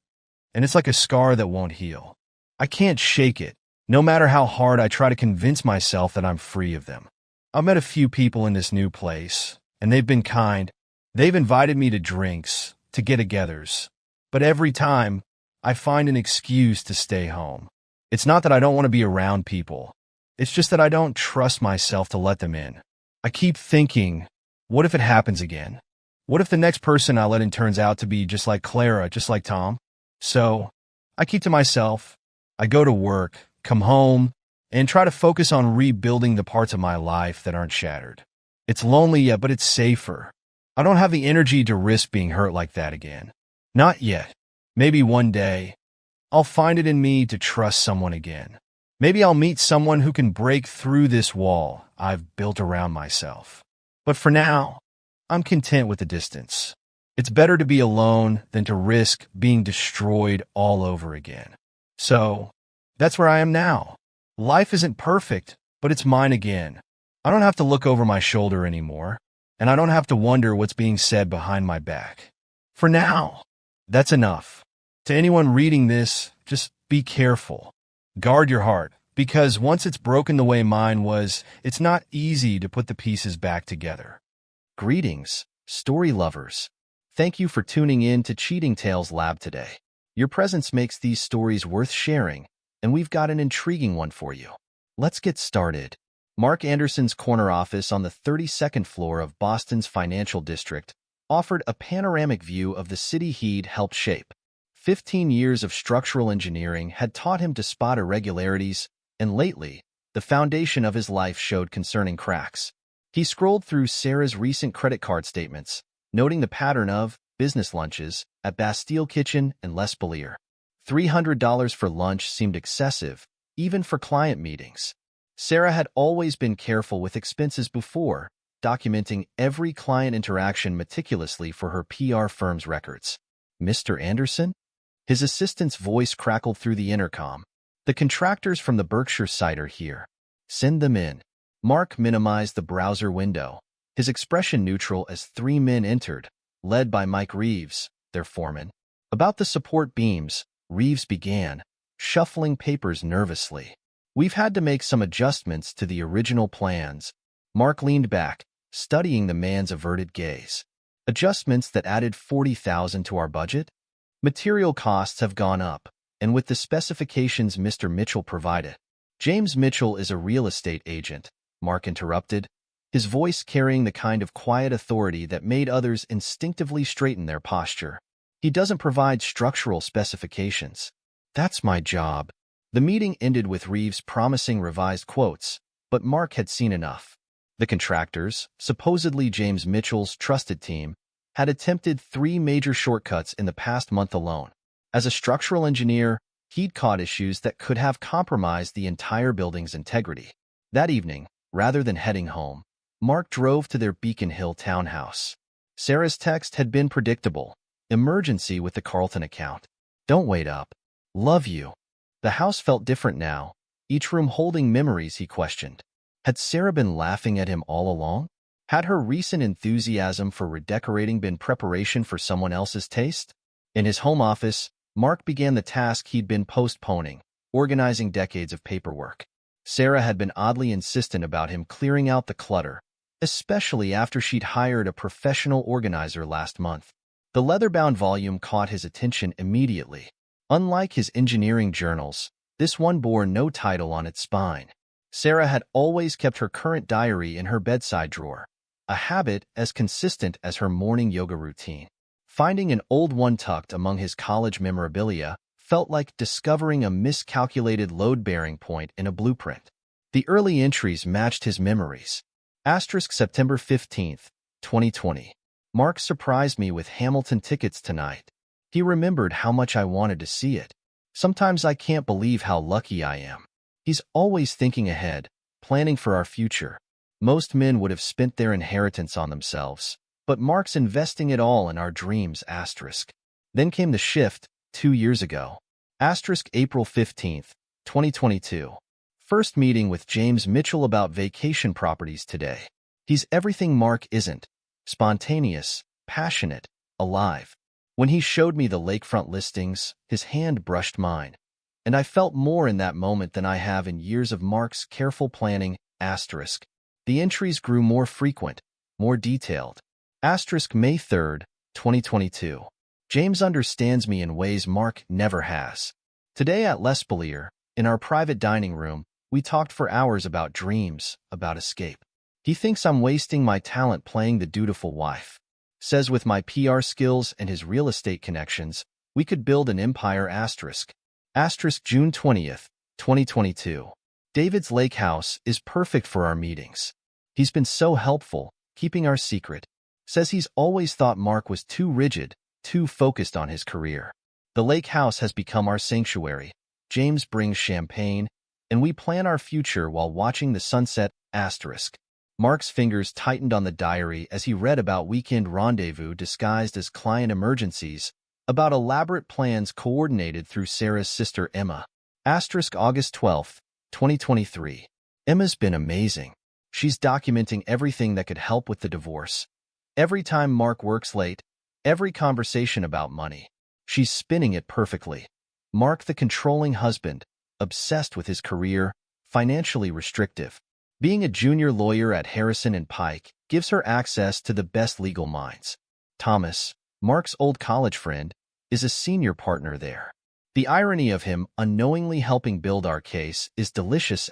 Speaker 5: and it's like a scar that won't heal. I can't shake it, no matter how hard I try to convince myself that I'm free of them. I've met a few people in this new place, and they've been kind. They've invited me to drinks, to get-togethers, but every time, I find an excuse to stay home. It's not that I don't want to be around people. It's just that I don't trust myself to let them in. I keep thinking, what if it happens again? What if the next person I let in turns out to be just like Clara, just like Tom? So, I keep to myself. I go to work, come home, and try to focus on rebuilding the parts of my life that aren't shattered. It's lonely, yeah, but it's safer. I don't have the energy to risk being hurt like that again. Not yet. Maybe one day, I'll find it in me to trust someone again. Maybe I'll meet someone who can break through this wall I've built around myself. But for now, I'm content with the distance. It's better to be alone than to risk being destroyed all over again. So, that's where I am now. Life isn't perfect, but it's mine again. I don't have to look over my shoulder anymore, and I don't have to wonder what's being said behind my back. For now, that's enough. To anyone reading this, just be careful. Guard your heart, because once it's broken the way mine was, it's not easy to put the pieces back together. Greetings, story lovers. Thank you for tuning in to Cheating Tales Lab today. Your presence makes these stories worth sharing, and we've got an intriguing one for you. Let's get started. Mark Anderson's corner office on the 32nd floor of Boston's financial district offered a panoramic view of the city he'd helped shape. 15 years of structural engineering had taught him to spot irregularities, and lately, the foundation of his life showed concerning cracks. He scrolled through Sarah's recent credit card statements, noting the pattern of business lunches at Bastille Kitchen and Les Belier. $300 for lunch seemed excessive, even for client meetings. Sarah had always been careful with expenses before, documenting every client interaction meticulously for her PR firm's records. Mr. Anderson? His assistant's voice crackled through the intercom. The contractors from the Berkshire site are here. Send them in. Mark minimized the browser window, his expression neutral as 3 men entered, led by Mike Reeves, their foreman. About the support beams, Reeves began, shuffling papers nervously. We've had to make some adjustments to the original plans. Mark leaned back, studying the man's averted gaze. Adjustments that added $40,000 to our budget? Material costs have gone up, and with the specifications Mr. Mitchell provided. James Mitchell is a real estate agent, Mark interrupted, his voice carrying the kind of quiet authority that made others instinctively straighten their posture. He doesn't provide structural specifications. That's my job. The meeting ended with Reeves promising revised quotes, but Mark had seen enough. The contractors, supposedly James Mitchell's trusted team, had attempted 3 major shortcuts in the past month alone. As a structural engineer, he'd caught issues that could have compromised the entire building's integrity. That evening, rather than heading home, Mark drove to their Beacon Hill townhouse. Sarah's text had been predictable. Emergency with the Carlton account. Don't wait up. Love you. The house felt different now, each room holding memories he questioned. Had Sarah been laughing at him all along? Had her recent enthusiasm for redecorating been preparation for someone else's taste? In his home office, Mark began the task he'd been postponing, organizing decades of paperwork. Sarah had been oddly insistent about him clearing out the clutter, especially after she'd hired a professional organizer last month. The leather-bound volume caught his attention immediately. Unlike his engineering journals, this one bore no title on its spine. Sarah had always kept her current diary in her bedside drawer, a habit as consistent as her morning yoga routine. Finding an old one tucked among his college memorabilia felt like discovering a miscalculated load-bearing point in a blueprint. The early entries matched his memories. September 15th, 2020. Mark surprised me with Hamilton tickets tonight. He remembered how much I wanted to see it. Sometimes I can't believe how lucky I am. He's always thinking ahead, planning for our future. Most men would have spent their inheritance on themselves, but Mark's investing it all in our dreams. Then came the shift, 2 years ago. April 15th, 2022. First meeting with James Mitchell about vacation properties today. He's everything Mark isn't. Spontaneous, passionate, alive. When he showed me the lakefront listings, his hand brushed mine, and I felt more in that moment than I have in years of Mark's careful planning. The entries grew more frequent, more detailed. May 3rd, 2022. James understands me in ways Mark never has. Today at L'Espalier, in our private dining room, we talked for hours about dreams, about escape. He thinks I'm wasting my talent playing the dutiful wife. Says with my PR skills and his real estate connections, we could build an empire. June 20th, 2022. David's lake house is perfect for our meetings. He's been so helpful, keeping our secret. Says he's always thought Mark was too rigid, too focused on his career. The lake house has become our sanctuary. James brings champagne, and we plan our future while watching the sunset. Mark's fingers tightened on the diary as he read about weekend rendezvous disguised as client emergencies, about elaborate plans coordinated through Sarah's sister Emma. August 12th, 2023. Emma's been amazing. She's documenting everything that could help with the divorce. Every time Mark works late, every conversation about money, she's spinning it perfectly. Mark, the controlling husband, obsessed with his career, financially restrictive. Being a junior lawyer at Harrison and Pike gives her access to the best legal minds. Thomas, Mark's old college friend, is a senior partner there. The irony of him unknowingly helping build our case is delicious.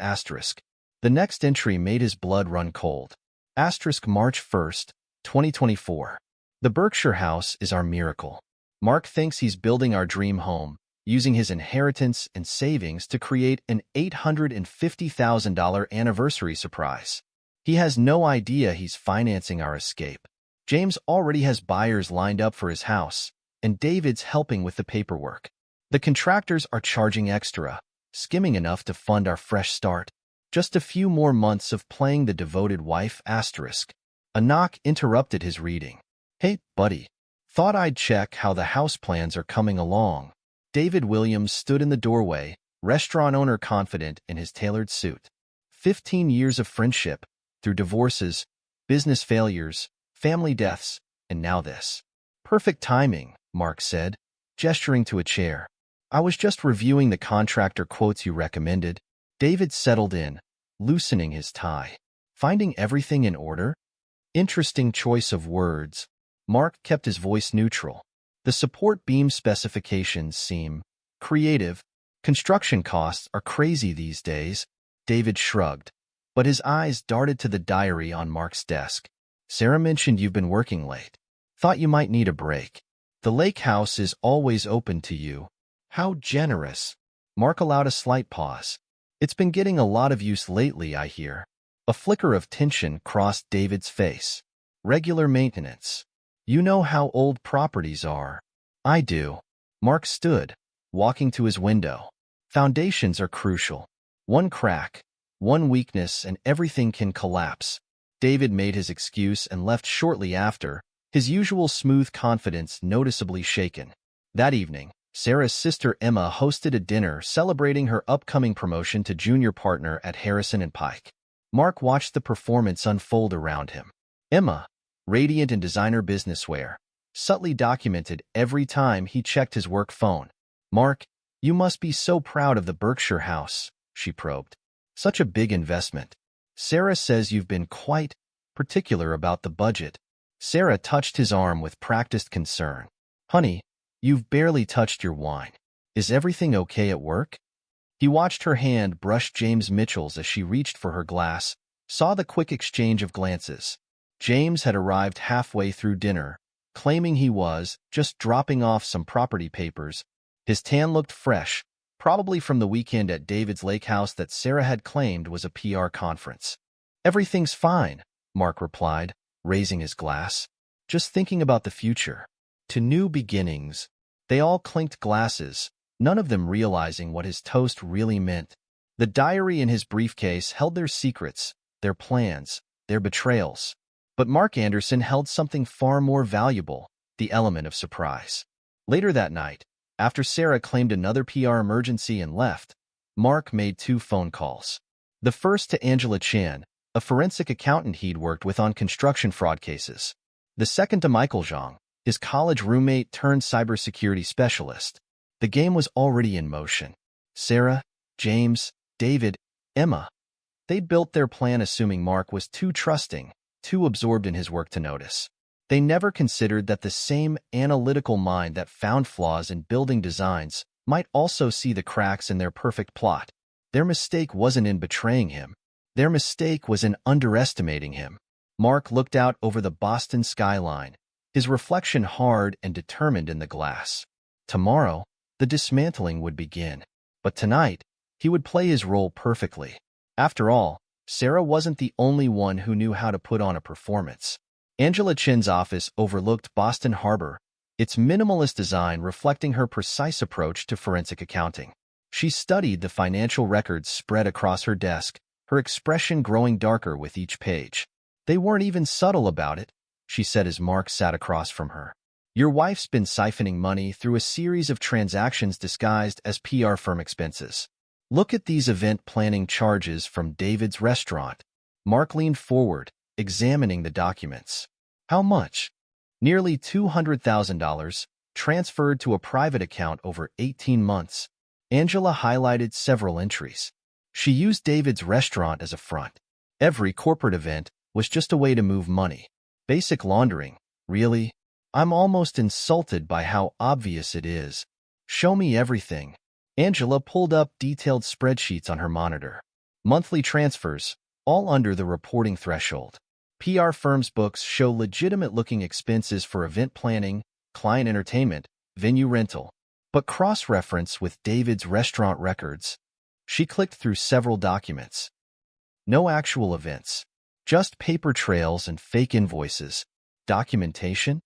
Speaker 5: The next entry made his blood run cold. March 1st, 2024. The Berkshire house is our miracle. Mark thinks he's building our dream home, using his inheritance and savings to create an $850,000 anniversary surprise. He has no idea he's financing our escape. James already has buyers lined up for his house, and David's helping with the paperwork. The contractors are charging extra, skimming enough to fund our fresh start. Just a few more months of playing the devoted wife. A knock interrupted his reading. Hey, buddy. Thought I'd check how the house plans are coming along. David Williams stood in the doorway, restaurant owner confident in his tailored suit. 15 years of friendship, through divorces, business failures, family deaths, and now this. Perfect timing, Mark said, gesturing to a chair. I was just reviewing the contractor quotes you recommended. David settled in, loosening his tie. Finding everything in order? Interesting choice of words. Mark kept his voice neutral. The support beam specifications seem creative. Construction costs are crazy these days. David shrugged, but his eyes darted to the diary on Mark's desk. Sarah mentioned you've been working late. Thought you might need a break. The lake house is always open to you. How generous. Mark allowed a slight pause. It's been getting a lot of use lately, I hear. A flicker of tension crossed David's face. Regular maintenance. You know how old properties are. I do. Mark stood, walking to his window. Foundations are crucial. One crack, one weakness, and everything can collapse. David made his excuse and left shortly after, his usual smooth confidence noticeably shaken. That evening, Sarah's sister Emma hosted a dinner celebrating her upcoming promotion to junior partner at Harrison & Pike. Mark watched the performance unfold around him. Emma, radiant in designer businesswear, subtly documented every time he checked his work phone. "Mark, you must be so proud of the Berkshire house," she probed. "Such a big investment. Sarah says you've been quite particular about the budget." Sarah touched his arm with practiced concern. "Honey, you've barely touched your wine. Is everything okay at work?" He watched her hand brush James Mitchell's as she reached for her glass, saw the quick exchange of glances. James had arrived halfway through dinner, claiming he was just dropping off some property papers. His tan looked fresh, probably from the weekend at David's lake house that Sarah had claimed was a PR conference. "Everything's fine," Mark replied, raising his glass. "Just thinking about the future. To new beginnings." They all clinked glasses, none of them realizing what his toast really meant. The diary in his briefcase held their secrets, their plans, their betrayals. But Mark Anderson held something far more valuable, the element of surprise. Later that night, after Sarah claimed another PR emergency and left, Mark made 2 phone calls. The first to Angela Chan, a forensic accountant he'd worked with on construction fraud cases. The second to Michael Zhang, his college roommate turned cybersecurity specialist. The game was already in motion. Sarah, James, David, Emma. They built their plan assuming Mark was too trusting, too absorbed in his work to notice. They never considered that the same analytical mind that found flaws in building designs might also see the cracks in their perfect plot. Their mistake wasn't in betraying him. Their mistake was in underestimating him. Mark looked out over the Boston skyline, his reflection hard and determined in the glass. Tomorrow, the dismantling would begin. But tonight, he would play his role perfectly. After all, Sarah wasn't the only one who knew how to put on a performance. Angela Chen's office overlooked Boston Harbor, its minimalist design reflecting her precise approach to forensic accounting. She studied the financial records spread across her desk, her expression growing darker with each page. "They weren't even subtle about it," she said as Mark sat across from her. "Your wife's been siphoning money through a series of transactions disguised as PR firm expenses. Look at these event planning charges from David's restaurant." Mark leaned forward, examining the documents. "How much?" "Nearly $200,000, transferred to a private account over 18 months. Angela highlighted several entries. She used David's restaurant as a front. Every corporate event was just a way to move money. Basic laundering, really? I'm almost insulted by how obvious it is. Show me everything." Angela pulled up detailed spreadsheets on her monitor. Monthly transfers, all under the reporting threshold. PR firms' books show legitimate-looking expenses for event planning, client entertainment, venue rental. But cross-reference with David's restaurant records. She clicked through several documents. No actual events. Just paper trails and fake invoices. Documentation?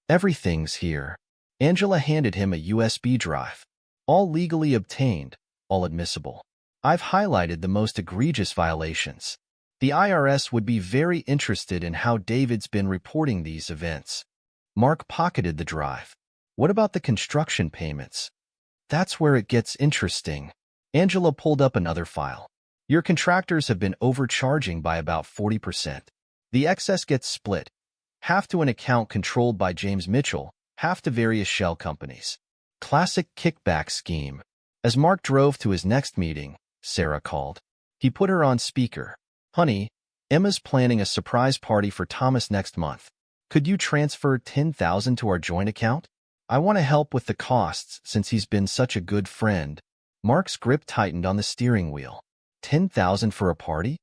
Speaker 5: Everything's here. Angela handed him a USB drive. All legally obtained, all admissible. I've highlighted the most egregious violations. The IRS would be very interested in how David's been reporting these events. Mark pocketed the drive. What about the construction payments? That's where it gets interesting. Angela pulled up another file. Your contractors have been overcharging by about 40%. The excess gets split. Half to an account controlled by James Mitchell, half to various shell companies. Classic kickback scheme. As Mark drove to his next meeting, Sarah called. He put her on speaker. "Honey, Emma's planning a surprise party for Thomas next month. Could you transfer $10,000 to our joint account? I want to help with the costs since he's been such a good friend." Mark's grip tightened on the steering wheel. $10,000 for a party?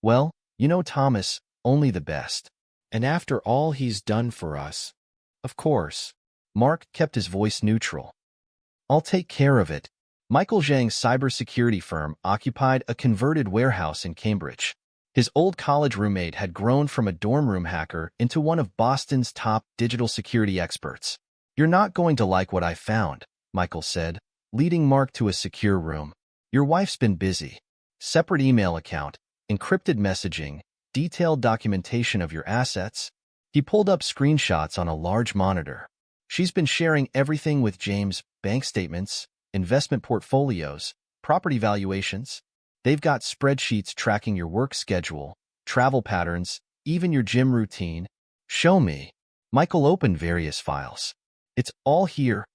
Speaker 5: Well, you know Thomas, only the best. And after all he's done for us. Of course. Mark kept his voice neutral. "I'll take care of it." Michael Zhang's cybersecurity firm occupied a converted warehouse in Cambridge. His old college roommate had grown from a dorm room hacker into one of Boston's top digital security experts. "You're not going to like what I found," Michael said, leading Mark to a secure room. "Your wife's been busy. Separate email account, encrypted messaging, detailed documentation of your assets." He pulled up screenshots on a large monitor. "She's been sharing everything with James: bank statements, investment portfolios, property valuations. They've got spreadsheets tracking your work schedule, travel patterns, even your gym routine." "Show me." Michael opened various files. "It's all here.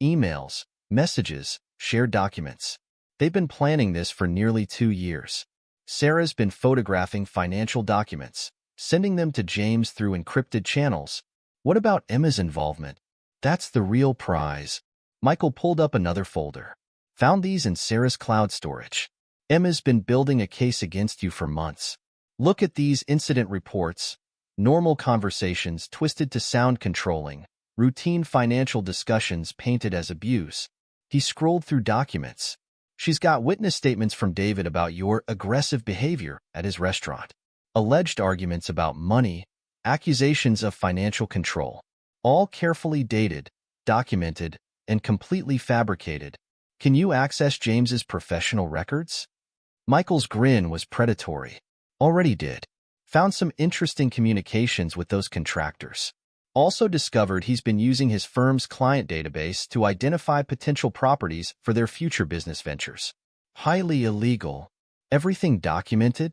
Speaker 5: Emails, messages, shared documents. They've been planning this for nearly 2 years. Sarah's been photographing financial documents, sending them to James through encrypted channels. What about Emma's involvement? That's the real prize." Michael pulled up another folder. "Found these in Sarah's cloud storage. Emma's been building a case against you for months. Look at these incident reports. Normal conversations twisted to sound controlling. Routine financial discussions painted as abuse." He scrolled through documents. "She's got witness statements from David about your aggressive behavior at his restaurant. Alleged arguments about money, accusations of financial control. All carefully dated, documented, and completely fabricated. Can you access James's professional records?" Michael's grin was predatory. "Already did. Found some interesting communications with those contractors. Also discovered he's been using his firm's client database to identify potential properties for their future business ventures. Highly illegal. Everything documented?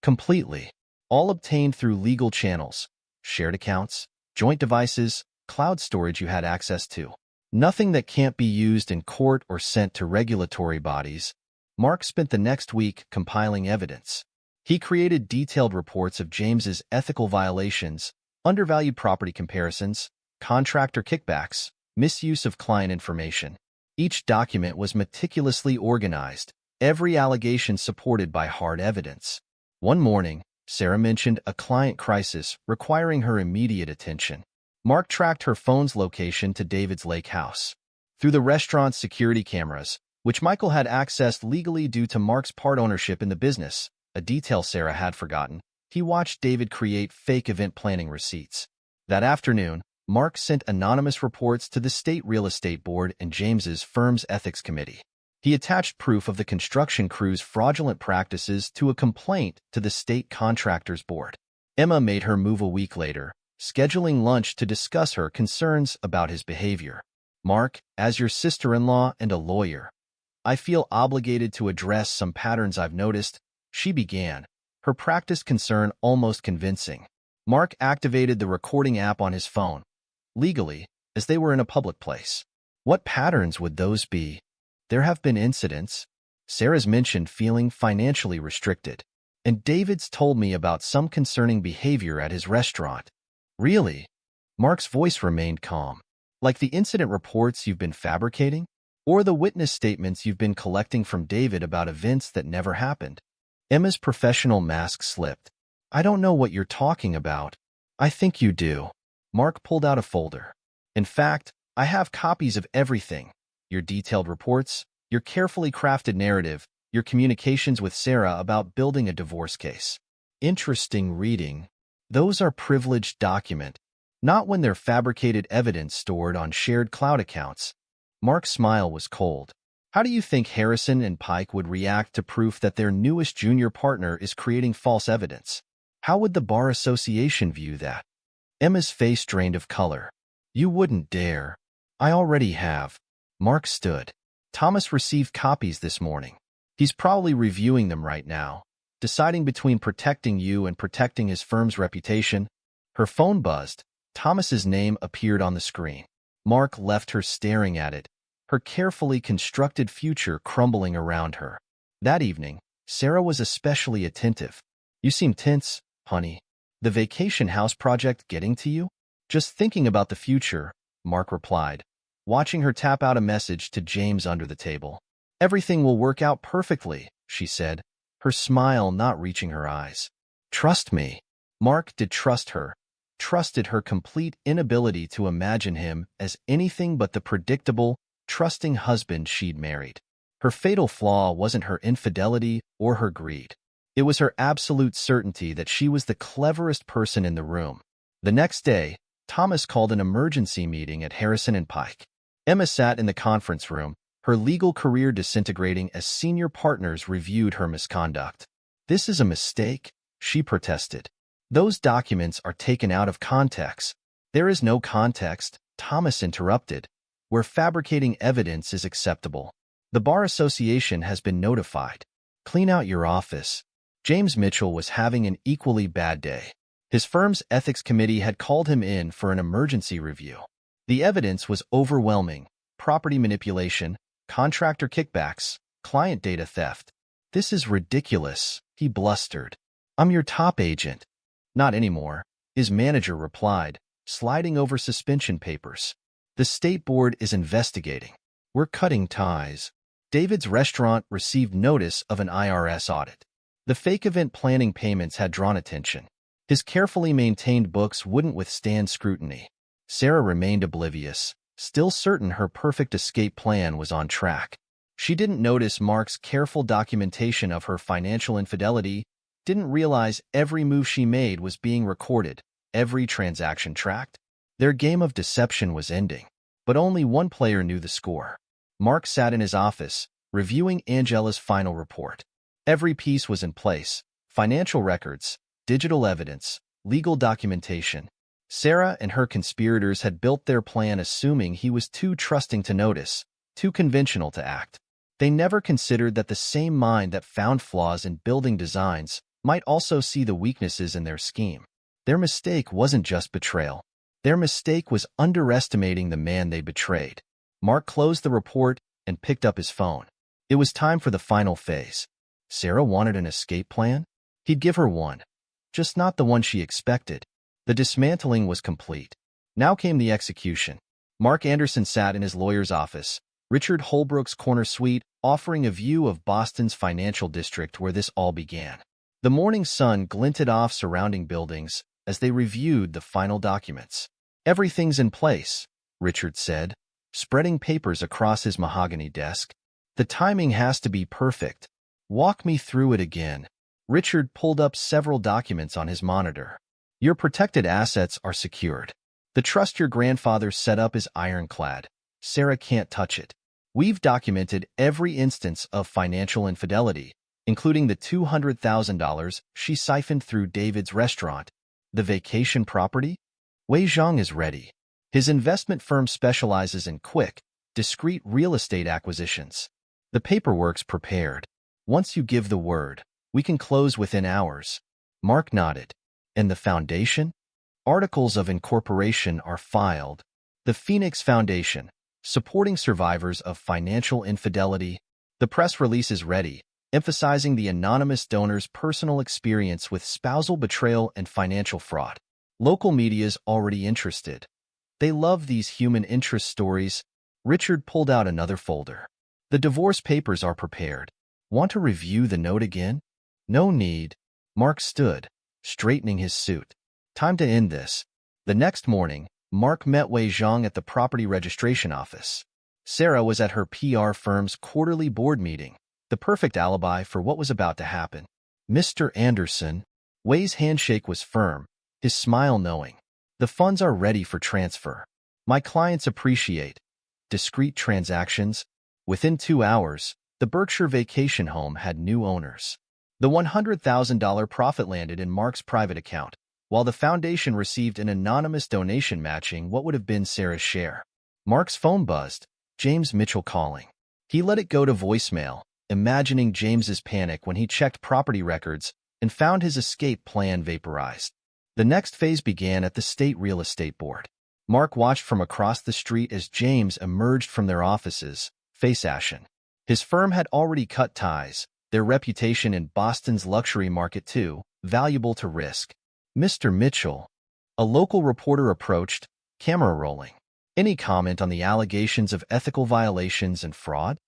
Speaker 5: Completely. All obtained through legal channels, shared accounts, joint devices, cloud storage you had access to. Nothing that can't be used in court or sent to regulatory bodies." Mark spent the next week compiling evidence. He created detailed reports of James's ethical violations, undervalued property comparisons, contractor kickbacks, misuse of client information. Each document was meticulously organized, every allegation supported by hard evidence. One morning, Sarah mentioned a client crisis requiring her immediate attention. Mark tracked her phone's location to David's lake house. Through the restaurant's security cameras, which Michael had accessed legally due to Mark's part ownership in the business, a detail Sarah had forgotten, he watched David create fake event planning receipts. That afternoon, Mark sent anonymous reports to the State Real Estate Board and James's firm's ethics committee. He attached proof of the construction crew's fraudulent practices to a complaint to the State Contractors Board. Emma made her move a week later, scheduling lunch to discuss her concerns about his behavior. "Mark, as your sister-in-law and a lawyer, I feel obligated to address some patterns I've noticed," she began, her practiced concern almost convincing. Mark activated the recording app on his phone. Legally, as they were in a public place. "What patterns would those be?" "There have been incidents. Sarah's mentioned feeling financially restricted. And David's told me about some concerning behavior at his restaurant." "Really?" Mark's voice remained calm. "Like the incident reports you've been fabricating? Or the witness statements you've been collecting from David about events that never happened?" Emma's professional mask slipped. "I don't know what you're talking about." "I think you do." Mark pulled out a folder. "In fact, I have copies of everything. Your detailed reports, your carefully crafted narrative, your communications with Sarah about building a divorce case. Interesting reading. Those are privileged document, not when they're fabricated evidence stored on shared cloud accounts." Mark's smile was cold. "How do you think Harrison and Pike would react to proof that their newest junior partner is creating false evidence? How would the Bar Association view that?" Emma's face drained of color. "You wouldn't dare." "I already have." Mark stood. "Thomas received copies this morning. He's probably reviewing them right now, deciding between protecting you and protecting his firm's reputation." Her phone buzzed. Thomas's name appeared on the screen. Mark left her staring at it, her carefully constructed future crumbling around her. That evening, Sarah was especially attentive. "You seem tense, honey. The vacation house project getting to you?" "Just thinking about the future," Mark replied, watching her tap out a message to James under the table. "Everything will work out perfectly," she said, her smile not reaching her eyes. "Trust me." Mark did trust her, trusted her complete inability to imagine him as anything but the predictable, trusting husband she'd married. Her fatal flaw wasn't her infidelity or her greed. It was her absolute certainty that she was the cleverest person in the room. The next day, Thomas called an emergency meeting at Harrison and Pike. Emma sat in the conference room, her legal career disintegrating as senior partners reviewed her misconduct. "This is a mistake," she protested. "Those documents are taken out of context." "There is no context," Thomas interrupted. "Where fabricating evidence is acceptable. The Bar Association has been notified. Clean out your office." James Mitchell was having an equally bad day. His firm's ethics committee had called him in for an emergency review. The evidence was overwhelming: property manipulation, contractor kickbacks, client data theft. "This is ridiculous," he blustered. "I'm your top agent." "Not anymore," his manager replied, sliding over suspension papers. "The state board is investigating. We're cutting ties." David's restaurant received notice of an IRS audit. The fake event planning payments had drawn attention. His carefully maintained books wouldn't withstand scrutiny. Sarah remained oblivious, still certain her perfect escape plan was on track. She didn't notice Mark's careful documentation of her financial infidelity, didn't realize every move she made was being recorded, every transaction tracked. Their game of deception was ending, but only one player knew the score. Mark sat in his office, reviewing Angela's final report. Every piece was in place: financial records, digital evidence, legal documentation. Sarah and her conspirators had built their plan assuming he was too trusting to notice, too conventional to act. They never considered that the same mind that found flaws in building designs might also see the weaknesses in their scheme. Their mistake wasn't just betrayal. Their mistake was underestimating the man they betrayed. Mark closed the report and picked up his phone. It was time for the final phase. Sarah wanted an escape plan? He'd give her one. Just not the one she expected. The dismantling was complete. Now came the execution. Mark Anderson sat in his lawyer's office, Richard Holbrook's corner suite, offering a view of Boston's financial district where this all began. The morning sun glinted off surrounding buildings as they reviewed the final documents. "Everything's in place," Richard said, spreading papers across his mahogany desk. "The timing has to be perfect. Walk me through it again." Richard pulled up several documents on his monitor. "Your protected assets are secured. The trust your grandfather set up is ironclad. Sarah can't touch it. We've documented every instance of financial infidelity, including the $200,000 she siphoned through David's restaurant. The vacation property? Wei Zhang is ready. His investment firm specializes in quick, discreet real estate acquisitions. The paperwork's prepared. Once you give the word, we can close within hours." Mark nodded. "And the foundation? Articles of incorporation are filed. The Phoenix Foundation, supporting survivors of financial infidelity. The press release is ready, emphasizing the anonymous donor's personal experience with spousal betrayal and financial fraud. Local media's already interested. They love these human interest stories." Richard pulled out another folder. "The divorce papers are prepared. Want to review the note again?" "No need." Mark stood, straightening his suit. "Time to end this." The next morning, Mark met Wei Zhang at the property registration office. Sarah was at her PR firm's quarterly board meeting, the perfect alibi for what was about to happen. "Mr. Anderson." Wei's handshake was firm, his smile knowing. "The funds are ready for transfer. My clients appreciate discreet transactions." Within 2 hours, the Berkshire Vacation Home had new owners. The $100,000 profit landed in Mark's private account, while the foundation received an anonymous donation matching what would have been Sarah's share. Mark's phone buzzed, James Mitchell calling. He let it go to voicemail, imagining James's panic when he checked property records and found his escape plan vaporized. The next phase began at the State Real Estate Board. Mark watched from across the street as James emerged from their offices, face ashen. His firm had already cut ties, their reputation in Boston's luxury market too valuable to risk. "Mr. Mitchell," a local reporter approached, camera rolling. "Any comment on the allegations of ethical violations and fraud?"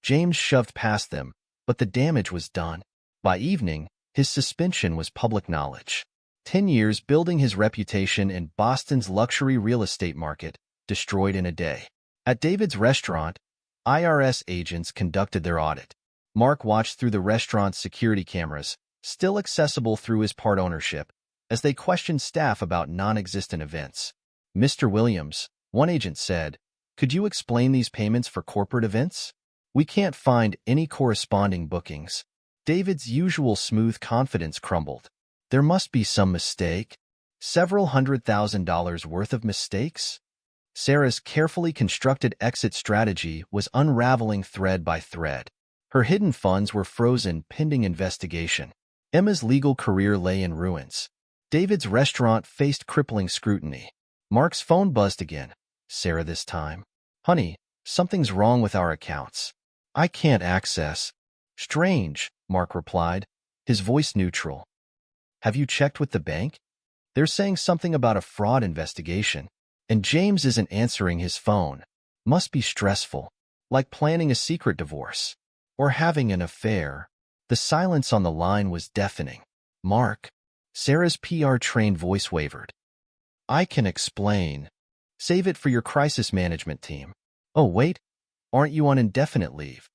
Speaker 5: James shoved past them, but the damage was done. By evening, his suspension was public knowledge. 10 years building his reputation in Boston's luxury real estate market, destroyed in a day. At David's restaurant, IRS agents conducted their audit. Mark watched through the restaurant's security cameras, still accessible through his part ownership, as they questioned staff about non-existent events. "Mr. Williams," one agent said, "could you explain these payments for corporate events? We can't find any corresponding bookings." David's usual smooth confidence crumbled. There must be some mistake. Several $100,000 worth of mistakes? Sarah's carefully constructed exit strategy was unraveling thread by thread. Her hidden funds were frozen pending investigation. Emma's legal career lay in ruins. David's restaurant faced crippling scrutiny. Mark's phone buzzed again. Sarah this time. "Honey, something's wrong with our accounts. I can't access." "Strange," Mark replied, his voice neutral. "Have you checked with the bank? They're saying something about a fraud investigation, and James isn't answering his phone. Must be stressful, like planning a secret divorce, or having an affair." The silence on the line was deafening. "Mark," Sarah's PR-trained voice wavered. "I can explain. Save it for your crisis management team." "Oh, wait, aren't you on indefinite leave?"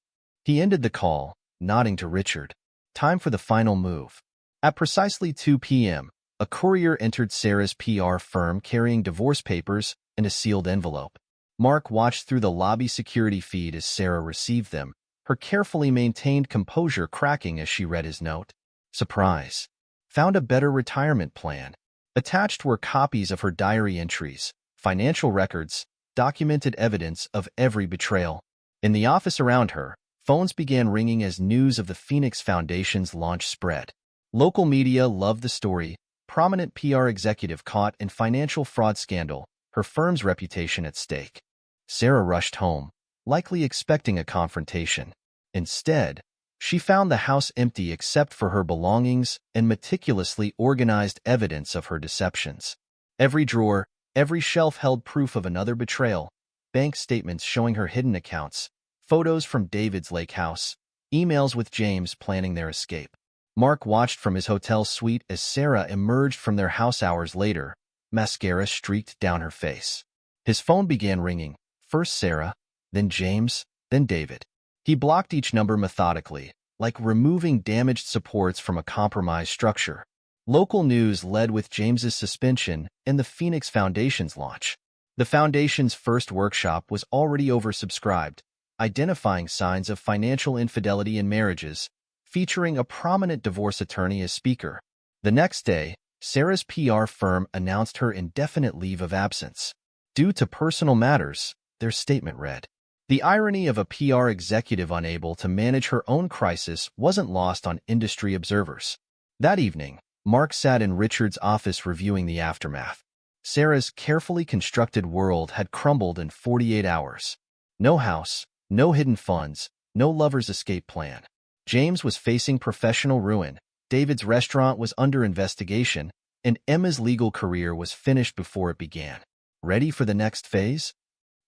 Speaker 5: He ended the call, nodding to Richard. Time for the final move. At precisely 2 p.m., a courier entered Sarah's PR firm carrying divorce papers and a sealed envelope. Mark watched through the lobby security feed as Sarah received them, her carefully maintained composure cracking as she read his note. Surprise. Found a better retirement plan. Attached were copies of her diary entries, financial records, documented evidence of every betrayal. In the office around her, phones began ringing as news of the Phoenix Foundation's launch spread. Local media loved the story. Prominent PR executive caught in financial fraud scandal, her firm's reputation at stake. Sarah rushed home, likely expecting a confrontation. Instead, she found the house empty except for her belongings and meticulously organized evidence of her deceptions. Every drawer, every shelf held proof of another betrayal, bank statements showing her hidden accounts, photos from David's lake house, emails with James planning their escape. Mark watched from his hotel suite as Sarah emerged from their house hours later, mascara streaked down her face. His phone began ringing, first Sarah, then James, then David. He blocked each number methodically, like removing damaged supports from a compromised structure. Local news led with James's suspension and the Phoenix Foundation's launch. The Foundation's first workshop was already oversubscribed, identifying signs of financial infidelity in marriages, featuring a prominent divorce attorney as speaker. The next day, Sarah's PR firm announced her indefinite leave of absence. Due to personal matters, their statement read. The irony of a PR executive unable to manage her own crisis wasn't lost on industry observers. That evening, Mark sat in Richard's office reviewing the aftermath. Sarah's carefully constructed world had crumbled in 48 hours. No house, no hidden funds, no lover's escape plan. James was facing professional ruin, David's restaurant was under investigation, and Emma's legal career was finished before it began. "Ready for the next phase?"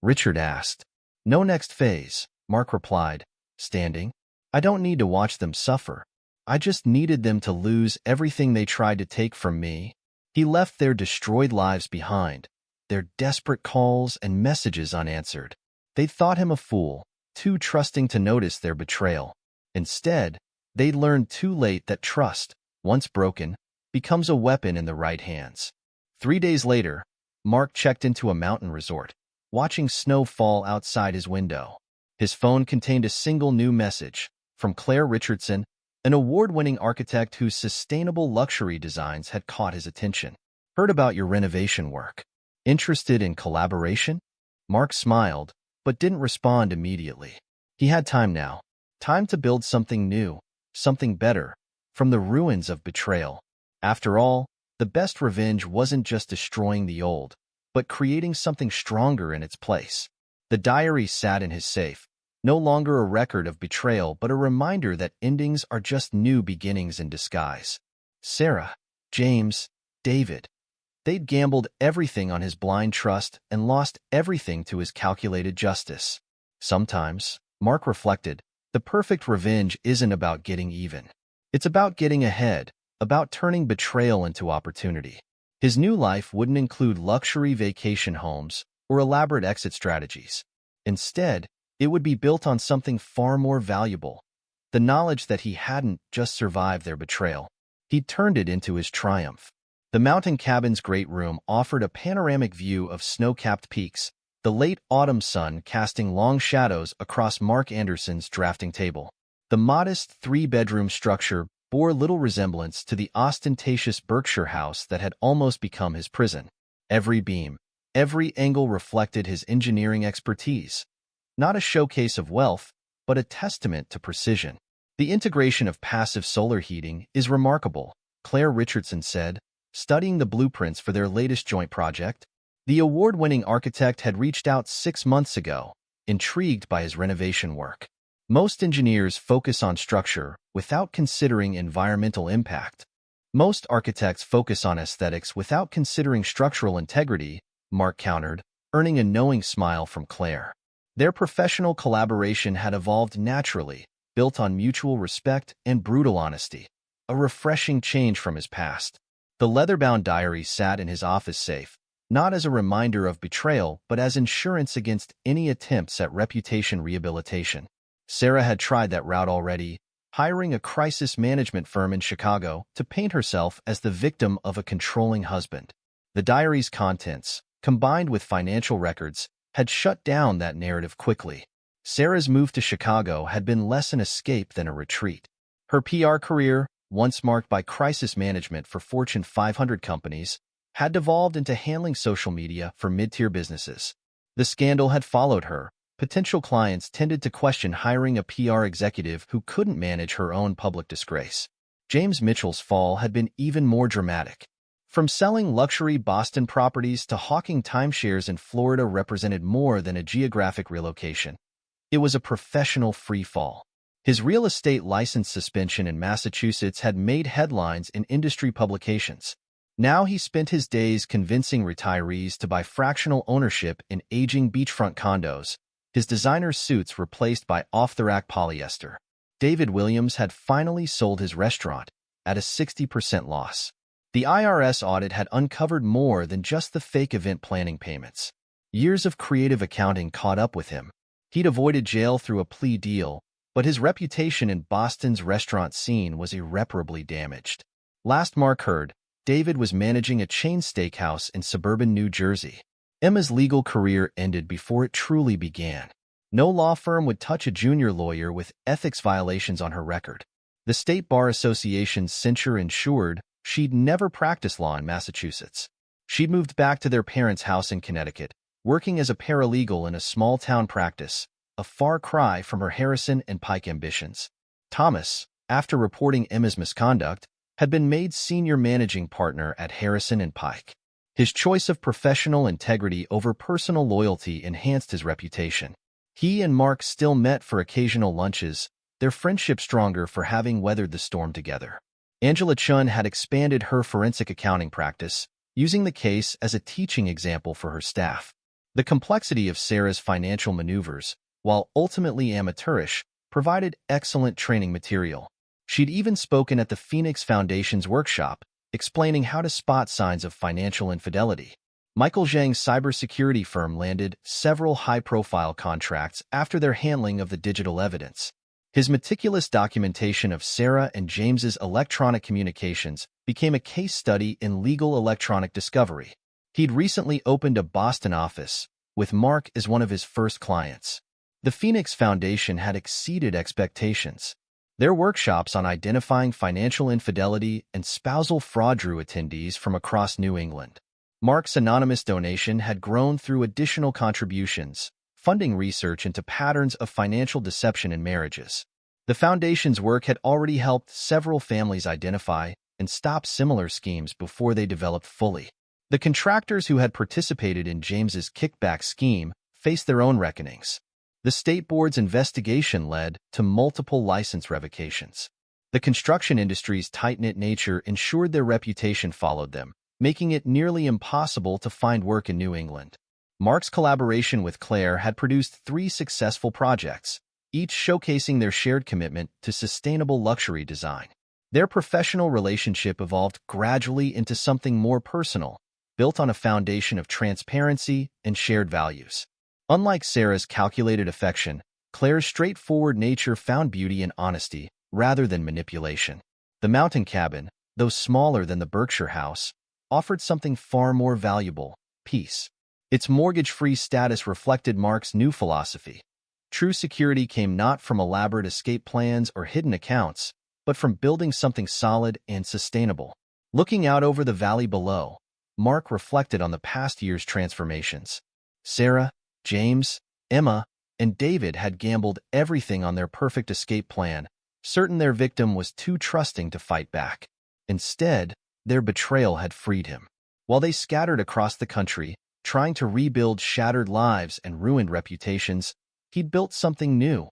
Speaker 5: Richard asked. "No next phase," Mark replied, standing. "I don't need to watch them suffer. I just needed them to lose everything they tried to take from me." He left their destroyed lives behind, their desperate calls and messages unanswered. They'd thought him a fool, too trusting to notice their betrayal. Instead, they'd learned too late that trust, once broken, becomes a weapon in the right hands. 3 days later, Mark checked into a mountain resort, watching snow fall outside his window. His phone contained a single new message from Claire Richardson, an award-winning architect whose sustainable luxury designs had caught his attention. "Heard about your renovation work. Interested in collaboration?" Mark smiled, but didn't respond immediately. He had time now. Time to build something new, something better, from the ruins of betrayal. After all, the best revenge wasn't just destroying the old, but creating something stronger in its place. The diary sat in his safe, no longer a record of betrayal but a reminder that endings are just new beginnings in disguise. Sarah, James, David. They'd gambled everything on his blind trust and lost everything to his calculated justice. Sometimes, Mark reflected, the perfect revenge isn't about getting even. It's about getting ahead, about turning betrayal into opportunity. His new life wouldn't include luxury vacation homes or elaborate exit strategies. Instead, it would be built on something far more valuable, the knowledge that he hadn't just survived their betrayal. He'd turned it into his triumph. The mountain cabin's great room offered a panoramic view of snow-capped peaks, the late autumn sun casting long shadows across Mark Anderson's drafting table. The modest three-bedroom structure bore little resemblance to the ostentatious Berkshire house that had almost become his prison. Every beam, every angle reflected his engineering expertise. Not a showcase of wealth, but a testament to precision. The integration of passive solar heating is remarkable, Claire Richardson said, studying the blueprints for their latest joint project. The award-winning architect had reached out 6 months ago, intrigued by his renovation work. Most engineers focus on structure without considering environmental impact. Most architects focus on aesthetics without considering structural integrity, Mark countered, earning a knowing smile from Claire. Their professional collaboration had evolved naturally, built on mutual respect and brutal honesty. A refreshing change from his past. The leather-bound diary sat in his office safe, not as a reminder of betrayal but as insurance against any attempts at reputation rehabilitation. Sarah had tried that route already, hiring a crisis management firm in Chicago to paint herself as the victim of a controlling husband. The diary's contents, combined with financial records, had shut down that narrative quickly. Sarah's move to Chicago had been less an escape than a retreat. Her PR career, once marked by crisis management for Fortune 500 companies, had devolved into handling social media for mid-tier businesses. The scandal had followed her. Potential clients tended to question hiring a PR executive who couldn't manage her own public disgrace. James Mitchell's fall had been even more dramatic. From selling luxury Boston properties to hawking timeshares in Florida represented more than a geographic relocation. It was a professional free fall. His real estate license suspension in Massachusetts had made headlines in industry publications. Now he spent his days convincing retirees to buy fractional ownership in aging beachfront condos, his designer suits replaced by off-the-rack polyester. David Williams had finally sold his restaurant at a 60% loss. The IRS audit had uncovered more than just the fake event planning payments. Years of creative accounting caught up with him. He'd avoided jail through a plea deal, but his reputation in Boston's restaurant scene was irreparably damaged. Last Mark heard, David was managing a chain steakhouse in suburban New Jersey. Emma's legal career ended before it truly began. No law firm would touch a junior lawyer with ethics violations on her record. The State Bar Association's censure ensured she'd never practiced law in Massachusetts. She'd moved back to their parents' house in Connecticut, working as a paralegal in a small-town practice, a far cry from her Harrison and Pike ambitions. Thomas, after reporting Emma's misconduct, had been made senior managing partner at Harrison and Pike. His choice of professional integrity over personal loyalty enhanced his reputation. He and Mark still met for occasional lunches, their friendship stronger for having weathered the storm together. Angela Chun had expanded her forensic accounting practice, using the case as a teaching example for her staff. The complexity of Sarah's financial maneuvers, while ultimately amateurish, provided excellent training material. She'd even spoken at the Phoenix Foundation's workshop, explaining how to spot signs of financial infidelity. Michael Zhang's cybersecurity firm landed several high-profile contracts after their handling of the digital evidence. His meticulous documentation of Sarah and James's electronic communications became a case study in legal electronic discovery. He'd recently opened a Boston office, with Mark as one of his first clients. The Phoenix Foundation had exceeded expectations. Their workshops on identifying financial infidelity and spousal fraud drew attendees from across New England. Mark's anonymous donation had grown through additional contributions, funding research into patterns of financial deception in marriages. The Foundation's work had already helped several families identify and stop similar schemes before they developed fully. The contractors who had participated in James's kickback scheme faced their own reckonings. The state board's investigation led to multiple license revocations. The construction industry's tight-knit nature ensured their reputation followed them, making it nearly impossible to find work in New England. Mark's collaboration with Claire had produced 3 successful projects, each showcasing their shared commitment to sustainable luxury design. Their professional relationship evolved gradually into something more personal, built on a foundation of transparency and shared values. Unlike Sarah's calculated affection, Claire's straightforward nature found beauty in honesty rather than manipulation. The mountain cabin, though smaller than the Berkshire house, offered something far more valuable: peace. Its mortgage-free status reflected Mark's new philosophy. True security came not from elaborate escape plans or hidden accounts, but from building something solid and sustainable. Looking out over the valley below, Mark reflected on the past year's transformations. Sarah, James, Emma, and David had gambled everything on their perfect escape plan, certain their victim was too trusting to fight back. Instead, their betrayal had freed him. While they scattered across the country, trying to rebuild shattered lives and ruined reputations, he'd built something new,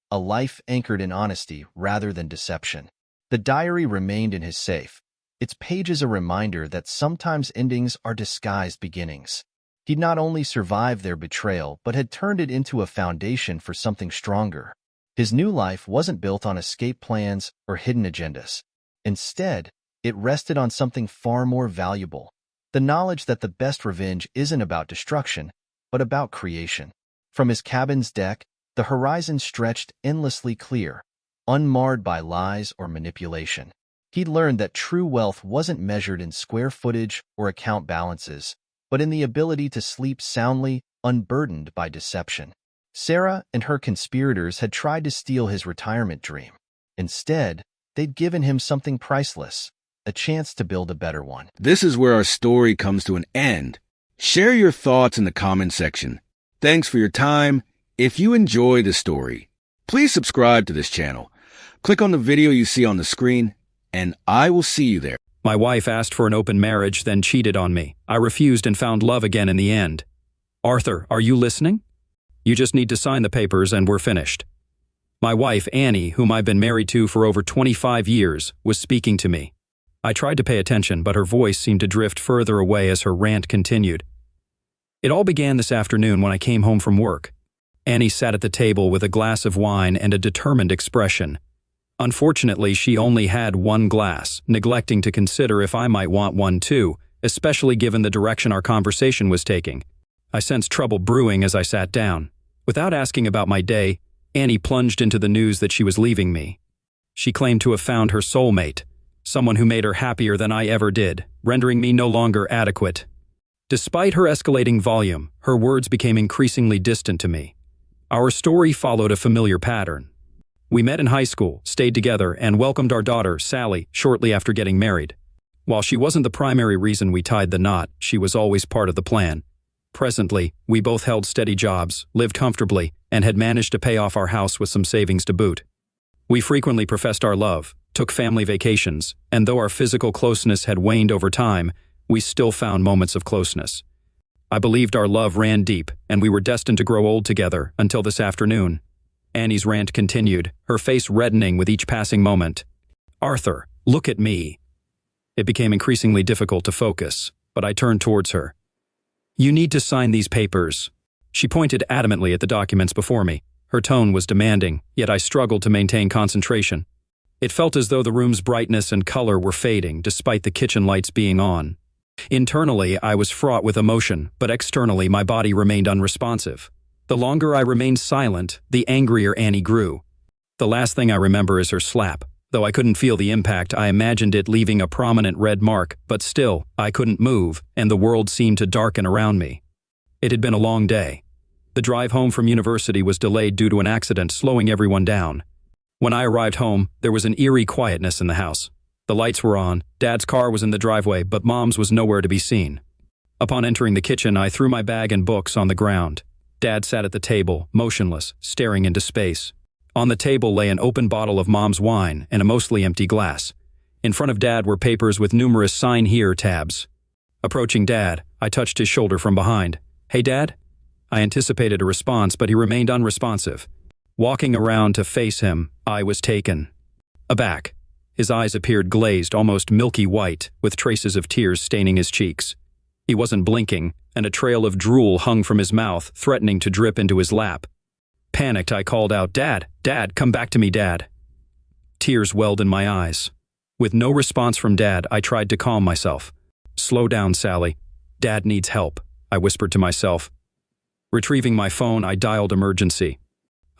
Speaker 5: a life anchored in honesty rather than deception. The diary remained in his safe, its pages a reminder that sometimes endings are disguised beginnings. He'd not only survived their betrayal, but had turned it into a foundation for something stronger. His new life wasn't built on escape plans or hidden agendas. Instead, it rested on something far more valuable: the knowledge that the best revenge isn't about destruction, but about creation. From his cabin's deck, the horizon stretched endlessly clear, unmarred by lies or manipulation. He'd learned that true wealth wasn't measured in square footage or account balances, but in the ability to sleep soundly, unburdened by deception. Sarah and her conspirators had tried to steal his retirement dream. Instead, they'd given him something priceless: a chance to build a better one.
Speaker 6: This is where our story comes to an end. Share your thoughts in the comment section. Thanks for your time. If you enjoy the story, please subscribe to this channel. Click on the video you see on the screen, and I will see you there.
Speaker 3: My wife asked for an open marriage, then cheated on me. I refused and found love again in the end. Arthur, are you listening? You just need to sign the papers and we're finished. My wife, Annie, whom I've been married to for over 25 years, was speaking to me. I tried to pay attention, but her voice seemed to drift further away as her rant continued. It all began this afternoon when I came home from work. Annie sat at the table with a glass of wine and a determined expression. Unfortunately, she only had one glass, neglecting to consider if I might want one too, especially given the direction our conversation was taking. I sensed trouble brewing as I sat down. Without asking about my day, Annie plunged into the news that she was leaving me. She claimed to have found her soulmate, someone who made her happier than I ever did, rendering me no longer adequate. Despite her escalating volume, her words became increasingly distant to me. Our story followed a familiar pattern. We met in high school, stayed together, and welcomed our daughter, Sally, shortly after getting married. While she wasn't the primary reason we tied the knot, she was always part of the plan. Presently, we both held steady jobs, lived comfortably, and had managed to pay off our house with some savings to boot. We frequently professed our love, took family vacations, and though our physical closeness had waned over time, we still found moments of closeness. I believed our love ran deep, and we were destined to grow old together until this afternoon. Annie's rant continued, her face reddening with each passing moment. Arthur, look at me. It became increasingly difficult to focus, but I turned towards her. You need to sign these papers. She pointed adamantly at the documents before me. Her tone was demanding, yet I struggled to maintain concentration. It felt as though the room's brightness and color were fading, despite the kitchen lights being on. Internally, I was fraught with emotion, but externally my body remained unresponsive. The longer I remained silent, the angrier Annie grew. The last thing I remember is her slap. Though I couldn't feel the impact, I imagined it leaving a prominent red mark, but still, I couldn't move, and the world seemed to darken around me. It had been a long day. The drive home from university was delayed due to an accident, slowing everyone down. When I arrived home, there was an eerie quietness in the house. The lights were on, Dad's car was in the driveway, but Mom's was nowhere to be seen. Upon entering the kitchen, I threw my bag and books on the ground. Dad sat at the table, motionless, staring into space. On the table lay an open bottle of Mom's wine and a mostly empty glass. In front of Dad were papers with numerous "Sign Here" tabs. Approaching Dad, I touched his shoulder from behind. Hey, Dad? I anticipated a response, but he remained unresponsive. Walking around to face him, I was taken aback. His eyes appeared glazed, almost milky white, with traces of tears staining his cheeks. He wasn't blinking, and a trail of drool hung from his mouth, threatening to drip into his lap. Panicked, I called out, Dad, Dad, come back to me, Dad. Tears welled in my eyes. With no response from Dad, I tried to calm myself. Slow down, Sally. Dad needs help, I whispered to myself. Retrieving my phone, I dialed emergency.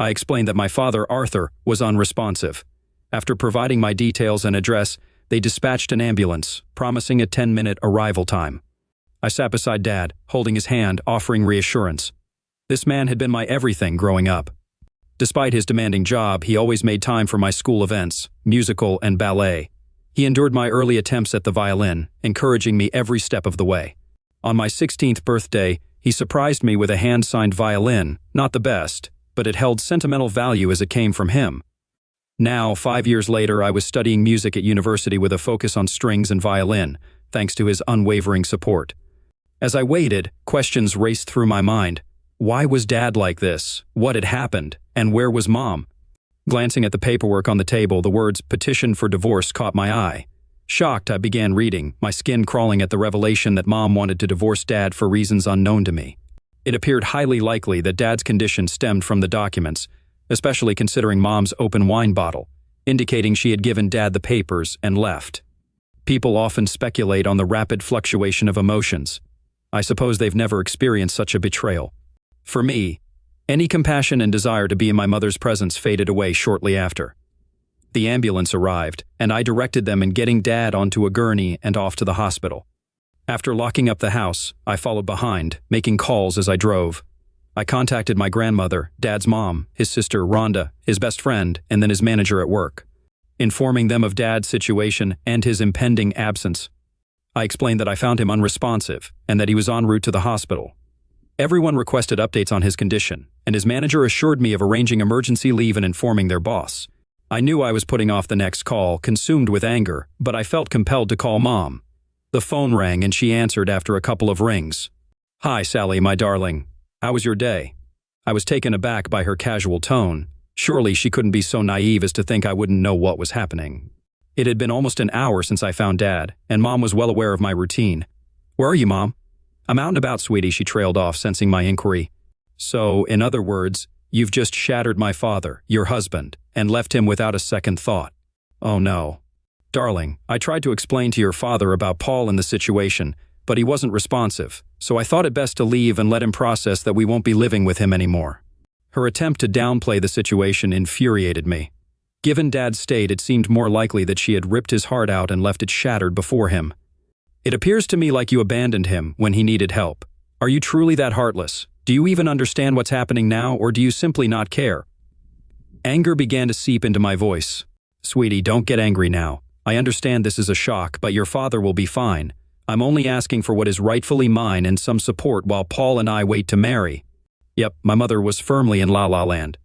Speaker 3: I explained that my father, Arthur, was unresponsive. After providing my details and address, they dispatched an ambulance, promising a 10-minute arrival time. I sat beside Dad, holding his hand, offering reassurance. This man had been my everything growing up. Despite his demanding job, he always made time for my school events, musical and ballet. He endured my early attempts at the violin, encouraging me every step of the way. On my 16th birthday, he surprised me with a hand-signed violin, not the best, but it held sentimental value as it came from him. Now, 5 years later, I was studying music at university with a focus on strings and violin, thanks to his unwavering support. As I waited, questions raced through my mind. Why was Dad like this? What had happened? And where was Mom? Glancing at the paperwork on the table, the words "petition for divorce" caught my eye. Shocked, I began reading, my skin crawling at the revelation that Mom wanted to divorce Dad for reasons unknown to me. It appeared highly likely that Dad's condition stemmed from the documents, especially considering Mom's open wine bottle, indicating she had given Dad the papers and left. People often speculate on the rapid fluctuation of emotions. I suppose they've never experienced such a betrayal. For me, any compassion and desire to be in my mother's presence faded away shortly after. The ambulance arrived, and I directed them in getting Dad onto a gurney and off to the hospital. After locking up the house, I followed behind, making calls as I drove. I contacted my grandmother, Dad's mom, his sister Rhonda, his best friend, and then his manager at work, informing them of Dad's situation and his impending absence. I explained that I found him unresponsive and that he was en route to the hospital. Everyone requested updates on his condition, and his manager assured me of arranging emergency leave and informing their boss. I knew I was putting off the next call, consumed with anger, but I felt compelled to call Mom. The phone rang and she answered after a couple of rings. "Hi, Sally, my darling. How was your day?" I was taken aback by her casual tone. Surely she couldn't be so naive as to think I wouldn't know what was happening. It had been almost an hour since I found Dad, and Mom was well aware of my routine. "Where are you, Mom?" "I'm out and about, sweetie," she trailed off, sensing my inquiry. "So, in other words, you've just shattered my father, your husband, and left him without a second thought." "Oh no." "Darling, I tried to explain to your father about Paul and the situation, but he wasn't responsive, so I thought it best to leave and let him process that we won't be living with him anymore." Her attempt to downplay the situation infuriated me. Given Dad's state, it seemed more likely that she had ripped his heart out and left it shattered before him. "It appears to me like you abandoned him when he needed help. Are you truly that heartless? Do you even understand what's happening now, or do you simply not care?" Anger began to seep into my voice. "Sweetie, don't get angry now. I understand this is a shock, but your father will be fine. I'm only asking for what is rightfully mine and some support while Paul and I wait to marry." Yep, my mother was firmly in La-La Land.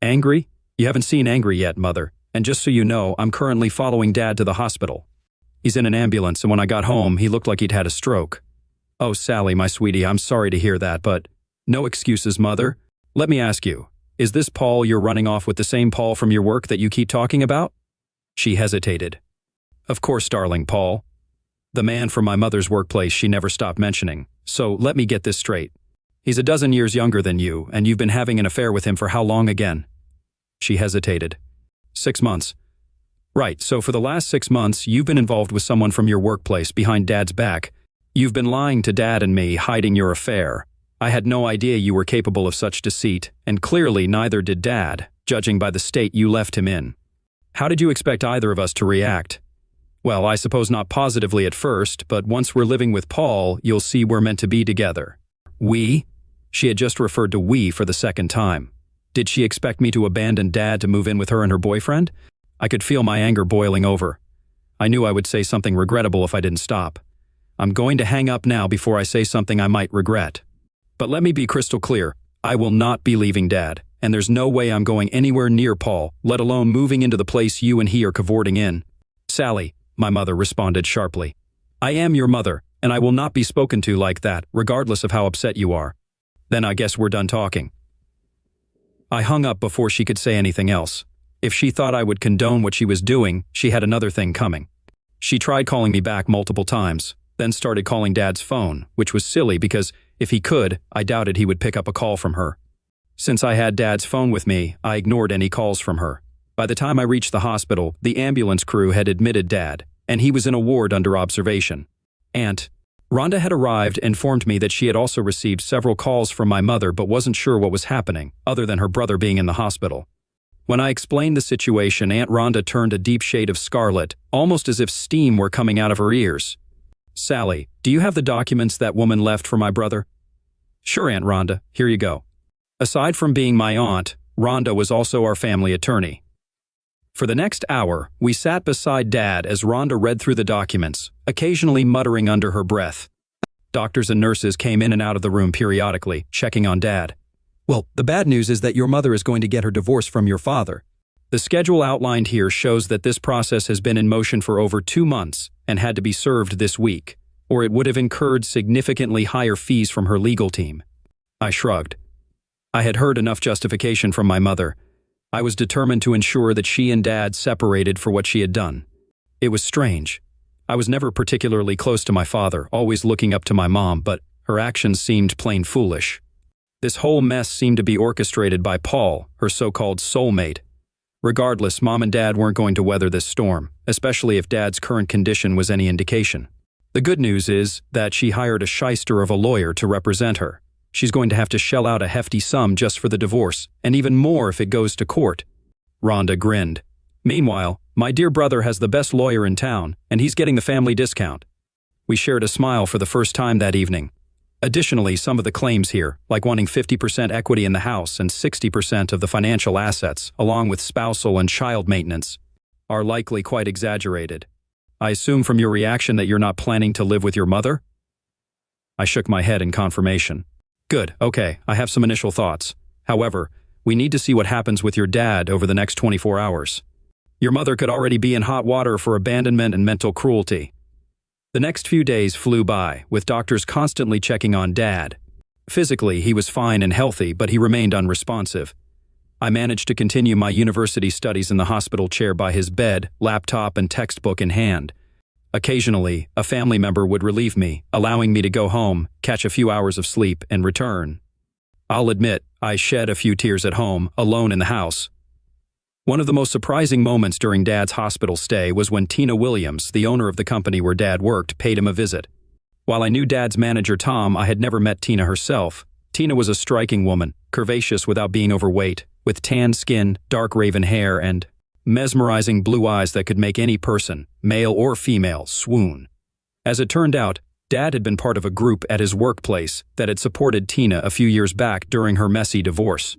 Speaker 3: "Angry? You haven't seen angry yet, Mother. And just so you know, I'm currently following Dad to the hospital. He's in an ambulance, and when I got home, he looked like he'd had a stroke." "Oh, Sally, my sweetie, I'm sorry to hear that, but..." "No excuses, Mother. Let me ask you, is this Paul you're running off with the same Paul from your work that you keep talking about?" She hesitated. "Of course, darling, Paul. The man from my mother's workplace she never stopped mentioning. So let me get this straight. He's a dozen years younger than you, and you've been having an affair with him for how long again?" She hesitated. 6 months. "Right, so for the last 6 months, you've been involved with someone from your workplace behind Dad's back. You've been lying to Dad and me, hiding your affair. I had no idea you were capable of such deceit, and clearly neither did Dad, judging by the state you left him in. How did you expect either of us to react? Well, I suppose not positively at first, but once we're living with Paul, you'll see we're meant to be together." "We?" She had just referred to "we" for the second time. Did she expect me to abandon Dad to move in with her and her boyfriend? I could feel my anger boiling over. I knew I would say something regrettable if I didn't stop. I'm going to hang up now before I say something I might regret. But let me be crystal clear. I will not be leaving Dad, and there's no way I'm going anywhere near Paul, let alone moving into the place you and he are cavorting in. "Sally," my mother responded sharply. "I am your mother, and I will not be spoken to like that, regardless of how upset you are." "Then I guess we're done talking." I hung up before she could say anything else. If she thought I would condone what she was doing, she had another thing coming. She tried calling me back multiple times, then started calling Dad's phone, which was silly because, if he could, I doubted he would pick up a call from her. Since I had Dad's phone with me, I ignored any calls from her. By the time I reached the hospital, the ambulance crew had admitted Dad, and he was in a ward under observation. "Aunt, Rhonda had arrived and informed me that she had also received several calls from my mother but wasn't sure what was happening, other than her brother being in the hospital. When I explained the situation, Aunt Rhonda turned a deep shade of scarlet, almost as if steam were coming out of her ears. "Sally, do you have the documents that woman left for my brother?" "Sure, Aunt Rhonda, here you go." Aside from being my aunt, Rhonda was also our family attorney. For the next hour, we sat beside Dad as Rhonda read through the documents, occasionally muttering under her breath. Doctors and nurses came in and out of the room periodically, checking on Dad. "Well, the bad news is that your mother is going to get her divorce from your father." The schedule outlined here shows that this process has been in motion for over 2 months and had to be served this week, or it would have incurred significantly higher fees from her legal team. I shrugged. I had heard enough justification from my mother. I was determined to ensure that she and Dad separated for what she had done. It was strange. I was never particularly close to my father, always looking up to my mom, but her actions seemed plain foolish. This whole mess seemed to be orchestrated by Paul, her so-called soulmate. Regardless, Mom and Dad weren't going to weather this storm, especially if Dad's current condition was any indication. The good news is that she hired a shyster of a lawyer to represent her. She's going to have to shell out a hefty sum just for the divorce, and even more if it goes to court. Rhonda grinned. "Meanwhile, my dear brother has the best lawyer in town, and he's getting the family discount." We shared a smile for the first time that evening. Additionally, some of the claims here, like wanting 50% equity in the house and 60% of the financial assets, along with spousal and child maintenance, are likely quite exaggerated. "I assume from your reaction that you're not planning to live with your mother?" I shook my head in confirmation. "Good, okay, I have some initial thoughts. However, we need to see what happens with your dad over the next 24 hours. Your mother could already be in hot water for abandonment and mental cruelty." The next few days flew by, with doctors constantly checking on Dad. Physically, he was fine and healthy, but he remained unresponsive. I managed to continue my university studies in the hospital chair by his bed, laptop, and textbook in hand. Occasionally, a family member would relieve me, allowing me to go home, catch a few hours of sleep, and return. I'll admit, I shed a few tears at home, alone in the house. One of the most surprising moments during Dad's hospital stay was when Tina Williams, the owner of the company where Dad worked, paid him a visit. While I knew Dad's manager Tom, I had never met Tina herself. Tina was a striking woman, curvaceous without being overweight, with tan skin, dark raven hair, and mesmerizing blue eyes that could make any person, male or female, swoon. As it turned out, Dad had been part of a group at his workplace that had supported Tina a few years back during her messy divorce.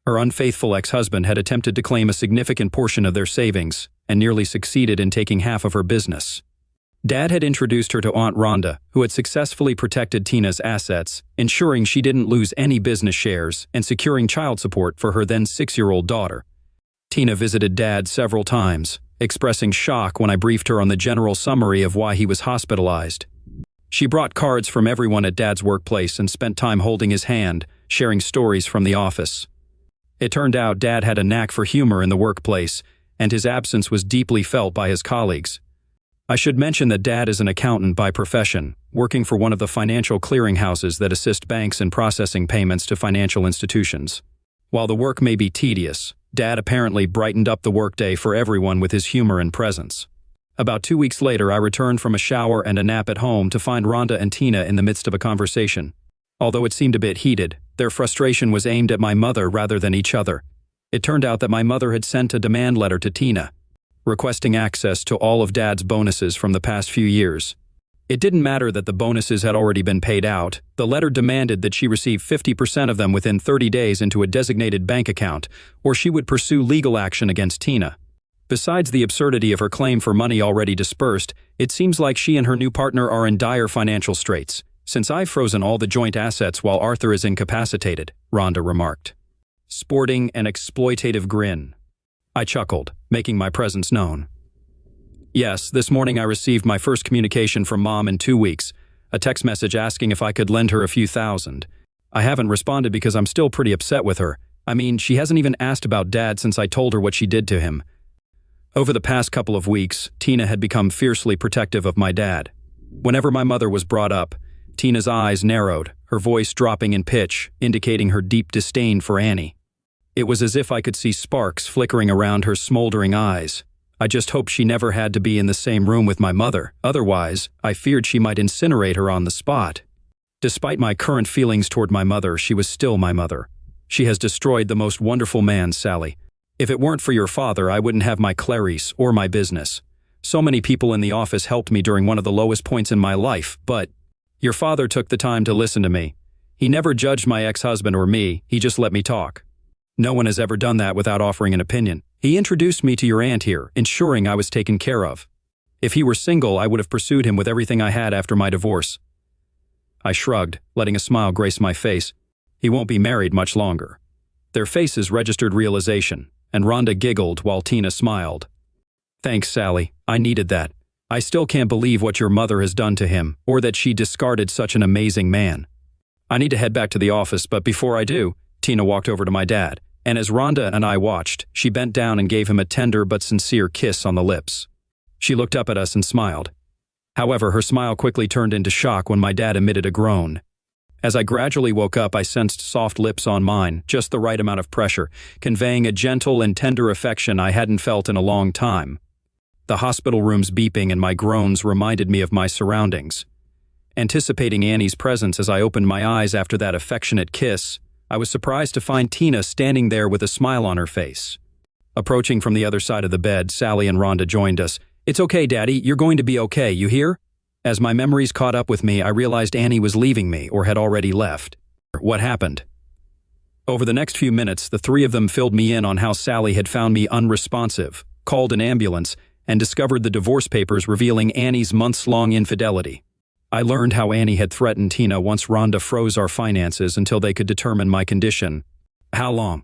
Speaker 3: Her unfaithful ex-husband had attempted to claim a significant portion of their savings and nearly succeeded in taking half of her business. Dad had introduced her to Aunt Rhonda, who had successfully protected Tina's assets, ensuring she didn't lose any business shares and securing child support for her then 6-year-old daughter. Tina visited Dad several times, expressing shock when I briefed her on the general summary of why he was hospitalized. She brought cards from everyone at Dad's workplace and spent time holding his hand, sharing stories from the office. It turned out Dad had a knack for humor in the workplace, and his absence was deeply felt by his colleagues. I should mention that Dad is an accountant by profession, working for one of the financial clearinghouses that assist banks in processing payments to financial institutions. While the work may be tedious, Dad apparently brightened up the workday for everyone with his humor and presence. About 2 weeks later, I returned from a shower and a nap at home to find Rhonda and Tina in the midst of a conversation. Although it seemed a bit heated, their frustration was aimed at my mother rather than each other. It turned out that my mother had sent a demand letter to Tina, requesting access to all of Dad's bonuses from the past few years. It didn't matter that the bonuses had already been paid out. The letter demanded that she receive 50% of them within 30 days into a designated bank account, or she would pursue legal action against Tina. Besides the absurdity of her claim for money already dispersed, it seems like she and her new partner are in dire financial straits, since I've frozen all the joint assets while Arthur is incapacitated, Rhonda remarked, sporting an exploitative grin. I chuckled, making my presence known. Yes, this morning I received my first communication from Mom in 2 weeks, a text message asking if I could lend her a few thousand. I haven't responded because I'm still pretty upset with her. I mean, she hasn't even asked about Dad since I told her what she did to him. Over the past couple of weeks, Tina had become fiercely protective of my dad. Whenever my mother was brought up, Tina's eyes narrowed, her voice dropping in pitch, indicating her deep disdain for Annie. It was as if I could see sparks flickering around her smoldering eyes, I just hoped she never had to be in the same room with my mother. Otherwise, I feared she might incinerate her on the spot. Despite my current feelings toward my mother, she was still my mother. She has destroyed the most wonderful man, Sally. If it weren't for your father, I wouldn't have my Clarice or my business. So many people in the office helped me during one of the lowest points in my life, but your father took the time to listen to me. He never judged my ex-husband or me, he just let me talk. No one has ever done that without offering an opinion. He introduced me to your aunt here, ensuring I was taken care of. If he were single, I would have pursued him with everything I had after my divorce. I shrugged, letting a smile grace my face. He won't be married much longer. Their faces registered realization, and Rhonda giggled while Tina smiled. Thanks, Sally. I needed that. I still can't believe what your mother has done to him, or that she discarded such an amazing man. I need to head back to the office, but before I do, Tina walked over to my dad, and as Rhonda and I watched, she bent down and gave him a tender but sincere kiss on the lips. She looked up at us and smiled. However, her smile quickly turned into shock when my dad emitted a groan. As I gradually woke up, I sensed soft lips on mine, just the right amount of pressure, conveying a gentle and tender affection I hadn't felt in a long time. The hospital room's beeping and my groans reminded me of my surroundings. Anticipating Annie's presence as I opened my eyes after that affectionate kiss, I was surprised to find Tina standing there with a smile on her face. Approaching from the other side of the bed, Sally and Rhonda joined us. "It's okay, Daddy, you're going to be okay, you hear?" As my memories caught up with me, I realized Annie was leaving me or had already left. What happened? Over the next few minutes, the three of them filled me in on how Sally had found me unresponsive, called an ambulance, and discovered the divorce papers revealing Annie's months-long infidelity. I learned how Annie had threatened Tina once Rhonda froze our finances until they could determine my condition. "How long?"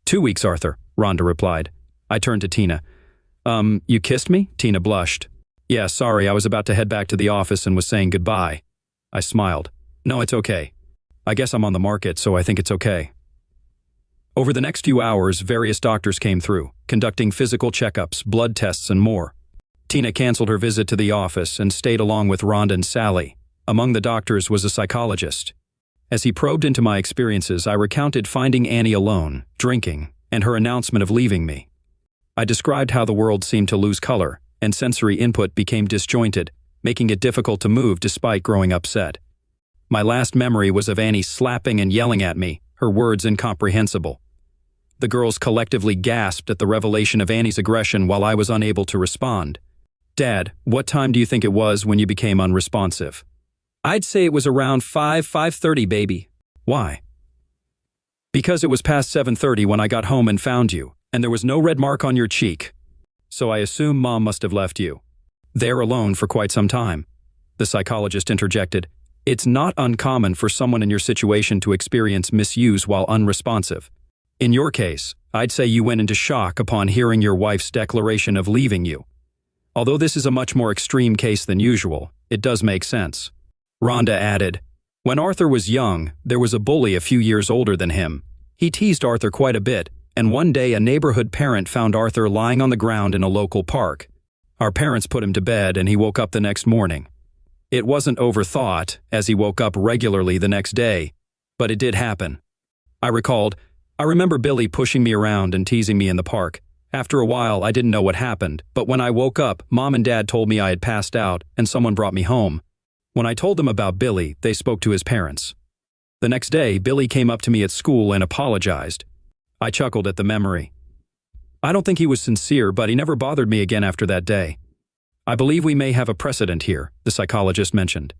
Speaker 3: 2 weeks, Arthur," Rhonda replied. I turned to Tina. You kissed me?" Tina blushed. "Yeah, sorry, I was about to head back to the office and was saying goodbye." I smiled. "No, it's okay. I guess I'm on the market, so I think it's okay." Over the next few hours, various doctors came through, conducting physical checkups, blood tests, and more. Tina canceled her visit to the office and stayed along with Rhonda and Sally. Among the doctors was a psychologist. As he probed into my experiences, I recounted finding Annie alone, drinking, and her announcement of leaving me. I described how the world seemed to lose color, and sensory input became disjointed, making it difficult to move despite growing upset. My last memory was of Annie slapping and yelling at me, her words incomprehensible. The girls collectively gasped at the revelation of Annie's aggression while I was unable to respond. "Dad, what time do you think it was when you became unresponsive?" "I'd say it was around 5:30, baby." "Why?" "Because it was past 7:30 when I got home and found you, and there was no red mark on your cheek. So I assume Mom must have left you there alone for quite some time." The psychologist interjected. "It's not uncommon for someone in your situation to experience misuse while unresponsive. In your case, I'd say you went into shock upon hearing your wife's declaration of leaving you. Although this is a much more extreme case than usual, it does make sense." Rhonda added, "When Arthur was young, there was a bully a few years older than him. He teased Arthur quite a bit, and one day a neighborhood parent found Arthur lying on the ground in a local park. Our parents put him to bed and he woke up the next morning. It wasn't overthought, as he woke up regularly the next day, but it did happen." I recalled, "I remember Billy pushing me around and teasing me in the park. After a while, I didn't know what happened, but when I woke up, Mom and Dad told me I had passed out and someone brought me home. When I told them about Billy, they spoke to his parents. The next day, Billy came up to me at school and apologized." I chuckled at the memory. "I don't think he was sincere, but he never bothered me again after that day." "I believe we may have a precedent here," the psychologist mentioned.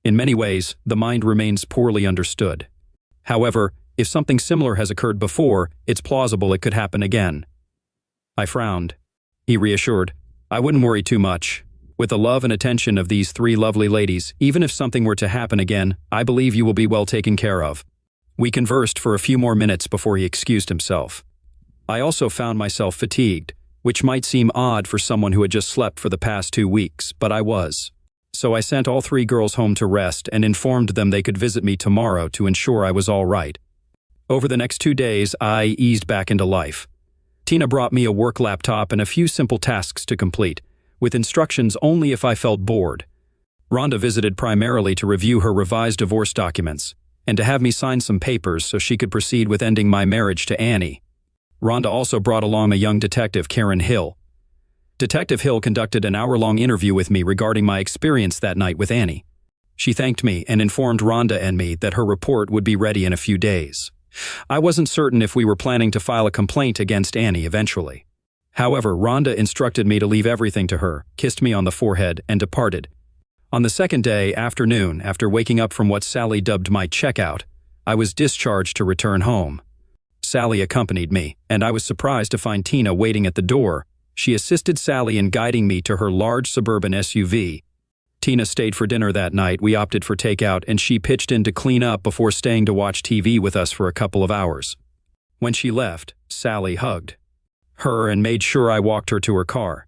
Speaker 3: "In many ways, the mind remains poorly understood. However, if something similar has occurred before, it's plausible it could happen again." I frowned. He reassured, "I wouldn't worry too much. With the love and attention of these three lovely ladies, even if something were to happen again, I believe you will be well taken care of." We conversed for a few more minutes before he excused himself. I also found myself fatigued, which might seem odd for someone who had just slept for the past 2 weeks, but I was. So I sent all three girls home to rest and informed them they could visit me tomorrow to ensure I was all right. Over the next 2 days, I eased back into life. Tina brought me a work laptop and a few simple tasks to complete, with instructions only if I felt bored. Rhonda visited primarily to review her revised divorce documents, and to have me sign some papers so she could proceed with ending my marriage to Annie. Rhonda also brought along a young detective, Karen Hill. Detective Hill conducted an hour-long interview with me regarding my experience that night with Annie. She thanked me and informed Rhonda and me that her report would be ready in a few days. I wasn't certain if we were planning to file a complaint against Annie eventually. However, Rhonda instructed me to leave everything to her, kissed me on the forehead, and departed. On the second day, afternoon, after waking up from what Sally dubbed my checkout, I was discharged to return home. Sally accompanied me, and I was surprised to find Tina waiting at the door. She assisted Sally in guiding me to her large suburban SUV. Tina stayed for dinner that night. We opted for takeout, and she pitched in to clean up before staying to watch TV with us for a couple of hours. When she left, Sally hugged her and made sure I walked her to her car.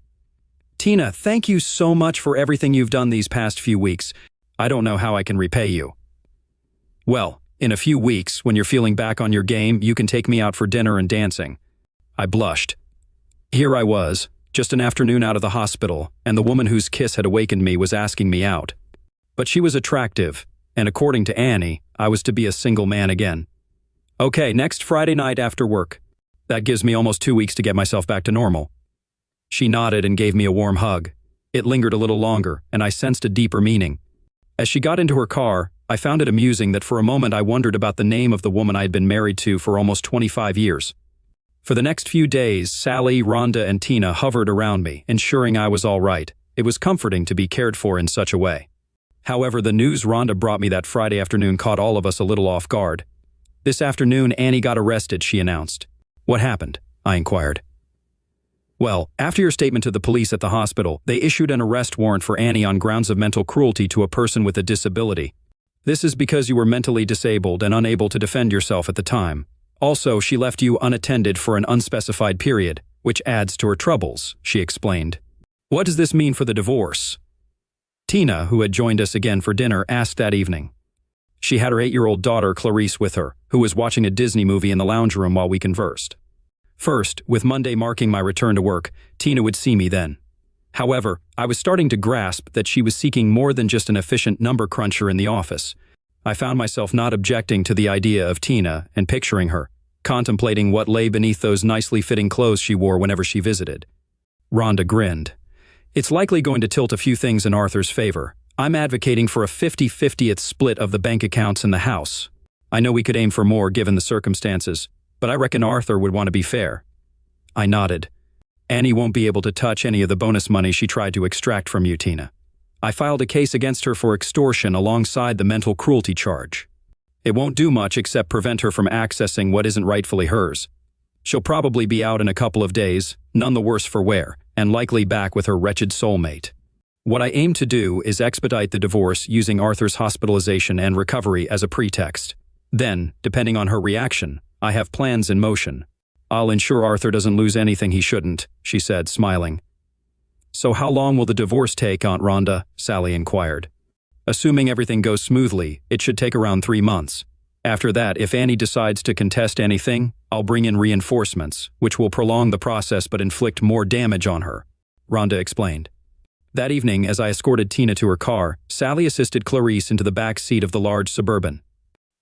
Speaker 3: "Tina, thank you so much for everything you've done these past few weeks. I don't know how I can repay you." "Well, in a few weeks, when you're feeling back on your game, you can take me out for dinner and dancing." I blushed. Here I was, just an afternoon out of the hospital, and the woman whose kiss had awakened me was asking me out. But she was attractive, and according to Annie, I was to be a single man again. "Okay, next Friday night after work. That gives me almost 2 weeks to get myself back to normal." She nodded and gave me a warm hug. It lingered a little longer, and I sensed a deeper meaning. As she got into her car, I found it amusing that for a moment I wondered about the name of the woman I had been married to for almost 25 years. For the next few days, Sally, Rhonda, and Tina hovered around me, ensuring I was all right. It was comforting to be cared for in such a way. However, the news Rhonda brought me that Friday afternoon caught all of us a little off guard. "This afternoon, Annie got arrested," she announced. "What happened?" I inquired. "Well, after your statement to the police at the hospital, they issued an arrest warrant for Annie on grounds of mental cruelty to a person with a disability. This is because you were mentally disabled and unable to defend yourself at the time. Also, she left you unattended for an unspecified period, which adds to her troubles," she explained. "What does this mean for the divorce?" Tina, who had joined us again for dinner, asked that evening. She had her 8-year-old daughter, Clarice, with her, who was watching a Disney movie in the lounge room while we conversed. First, with Monday marking my return to work, Tina would see me then. However, I was starting to grasp that she was seeking more than just an efficient number cruncher in the office. I found myself not objecting to the idea of Tina and picturing her, contemplating what lay beneath those nicely fitting clothes she wore whenever she visited. Rhonda grinned. "It's likely going to tilt a few things in Arthur's favor. I'm advocating for a 50-50th split of the bank accounts in the house. I know we could aim for more given the circumstances, but I reckon Arthur would want to be fair." I nodded. "Annie won't be able to touch any of the bonus money she tried to extract from you, Tina. I filed a case against her for extortion alongside the mental cruelty charge. It won't do much except prevent her from accessing what isn't rightfully hers. She'll probably be out in a couple of days, none the worse for wear, and likely back with her wretched soulmate. What I aim to do is expedite the divorce using Arthur's hospitalization and recovery as a pretext. Then, depending on her reaction, I have plans in motion. I'll ensure Arthur doesn't lose anything he shouldn't," she said, smiling. "So how long will the divorce take, Aunt Rhonda?" Sally inquired. "Assuming everything goes smoothly, it should take around 3 months. After that, if Annie decides to contest anything, I'll bring in reinforcements, which will prolong the process but inflict more damage on her," Rhonda explained. That evening, as I escorted Tina to her car, Sally assisted Clarice into the back seat of the large Suburban.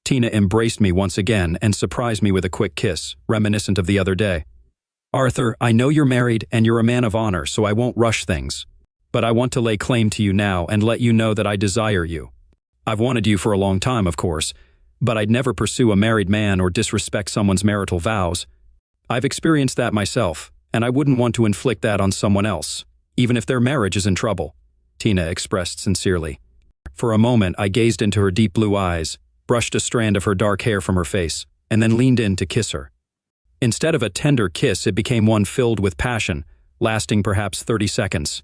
Speaker 3: Tina embraced me once again and surprised me with a quick kiss, reminiscent of the other day. "Arthur, I know you're married and you're a man of honor, so I won't rush things. But I want to lay claim to you now and let you know that I desire you. I've wanted you for a long time, of course, but I'd never pursue a married man or disrespect someone's marital vows. I've experienced that myself, and I wouldn't want to inflict that on someone else, even if their marriage is in trouble," Tina expressed sincerely. For a moment, I gazed into her deep blue eyes, brushed a strand of her dark hair from her face, and then leaned in to kiss her. Instead of a tender kiss, it became one filled with passion, lasting perhaps 30 seconds.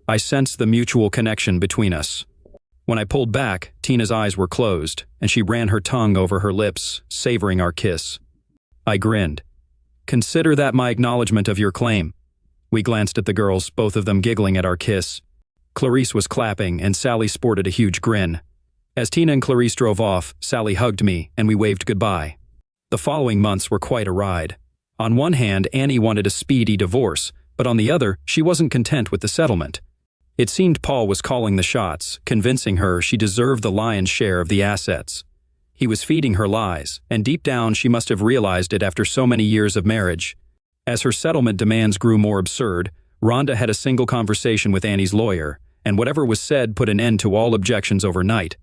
Speaker 3: I sensed the mutual connection between us. When I pulled back, Tina's eyes were closed, and she ran her tongue over her lips, savoring our kiss. I grinned. "Consider that my acknowledgement of your claim." We glanced at the girls, both of them giggling at our kiss. Clarice was clapping, and Sally sported a huge grin. As Tina and Clarice drove off, Sally hugged me, and we waved goodbye. The following months were quite a ride. On one hand, Annie wanted a speedy divorce, but on the other, she wasn't content with the settlement. It seemed Paul was calling the shots, convincing her she deserved the lion's share of the assets. He was feeding her lies, and deep down she must have realized it after so many years of marriage. As her settlement demands grew more absurd, Rhonda had a single conversation with Annie's lawyer, and whatever was said put an end to all objections overnight.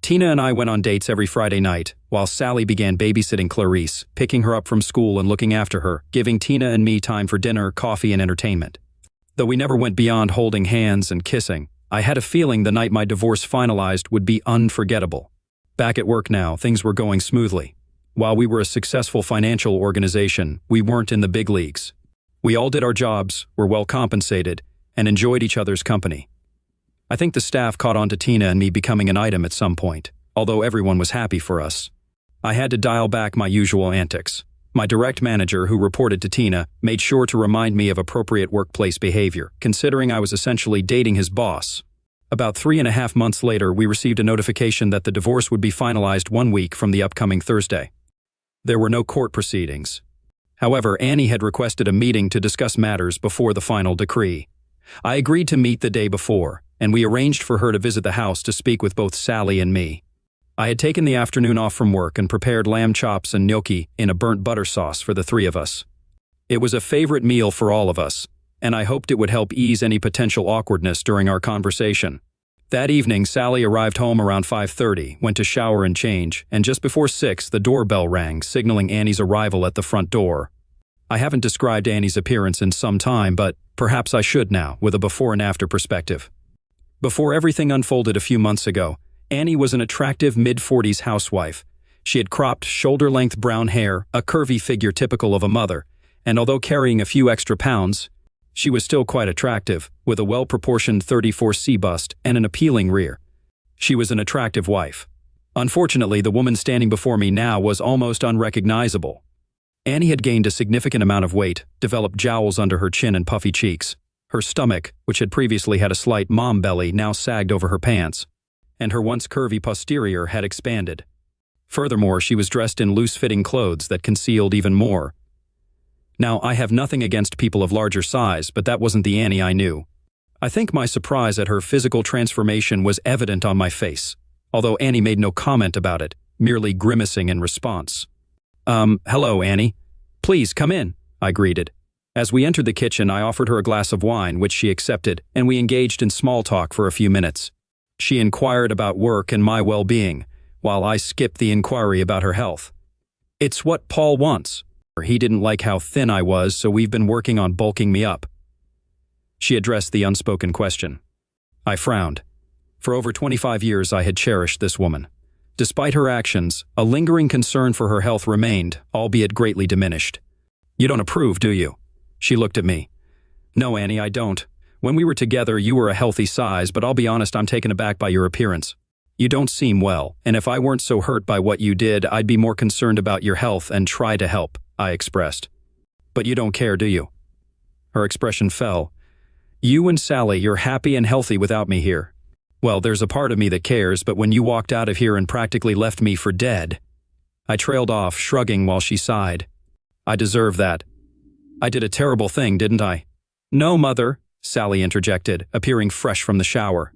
Speaker 3: Tina and I went on dates every Friday night, while Sally began babysitting Clarice, picking her up from school and looking after her, giving Tina and me time for dinner, coffee, and entertainment. Though we never went beyond holding hands and kissing, I had a feeling the night my divorce finalized would be unforgettable. Back at work now, things were going smoothly. While we were a successful financial organization, we weren't in the big leagues. We all did our jobs, were well compensated, and enjoyed each other's company. I think the staff caught on to Tina and me becoming an item at some point, although everyone was happy for us. I had to dial back my usual antics. My direct manager, who reported to Tina, made sure to remind me of appropriate workplace behavior, considering I was essentially dating his boss. About 3.5 months later, we received a notification that the divorce would be finalized 1 week from the upcoming Thursday. There were no court proceedings. However, Annie had requested a meeting to discuss matters before the final decree. I agreed to meet the day before, and we arranged for her to visit the house to speak with both Sally and me. I had taken the afternoon off from work and prepared lamb chops and gnocchi in a burnt butter sauce for the three of us. It was a favorite meal for all of us, and I hoped it would help ease any potential awkwardness during our conversation. That evening, Sally arrived home around 5:30, went to shower and change, and just before 6, the doorbell rang, signaling Annie's arrival at the front door. I haven't described Annie's appearance in some time, but perhaps I should now, with a before and after perspective. Before everything unfolded a few months ago, Annie was an attractive mid-40s housewife. She had cropped, shoulder-length brown hair, a curvy figure typical of a mother, and although carrying a few extra pounds, she was still quite attractive, with a well-proportioned 34C bust and an appealing rear. She was an attractive wife. Unfortunately, the woman standing before me now was almost unrecognizable. Annie had gained a significant amount of weight, developed jowls under her chin and puffy cheeks. Her stomach, which had previously had a slight mom belly, now sagged over her pants, and her once curvy posterior had expanded. Furthermore, she was dressed in loose-fitting clothes that concealed even more. Now, I have nothing against people of larger size, but that wasn't the Annie I knew. I think my surprise at her physical transformation was evident on my face, although Annie made no comment about it, merely grimacing in response. Hello, Annie. Please, come in, I greeted. As we entered the kitchen, I offered her a glass of wine, which she accepted, and we engaged in small talk for a few minutes. She inquired about work and my well-being, while I skipped the inquiry about her health. It's what Paul wants. He didn't like how thin I was, so we've been working on bulking me up. She addressed the unspoken question. I frowned. For over 25 years, I had cherished this woman. Despite her actions, a lingering concern for her health remained, albeit greatly diminished. You don't approve, do you? She looked at me. No, Annie, I don't. When we were together, you were a healthy size, but I'll be honest, I'm taken aback by your appearance. You don't seem well, and if I weren't so hurt by what you did, I'd be more concerned about your health and try to help, I expressed. But you don't care, do you? Her expression fell. You and Sally, you're happy and healthy without me here. Well, there's a part of me that cares, but when you walked out of here and practically left me for dead. I trailed off, shrugging while she sighed. I deserve that. I did a terrible thing, didn't I? No, Mother, Sally interjected, appearing fresh from the shower.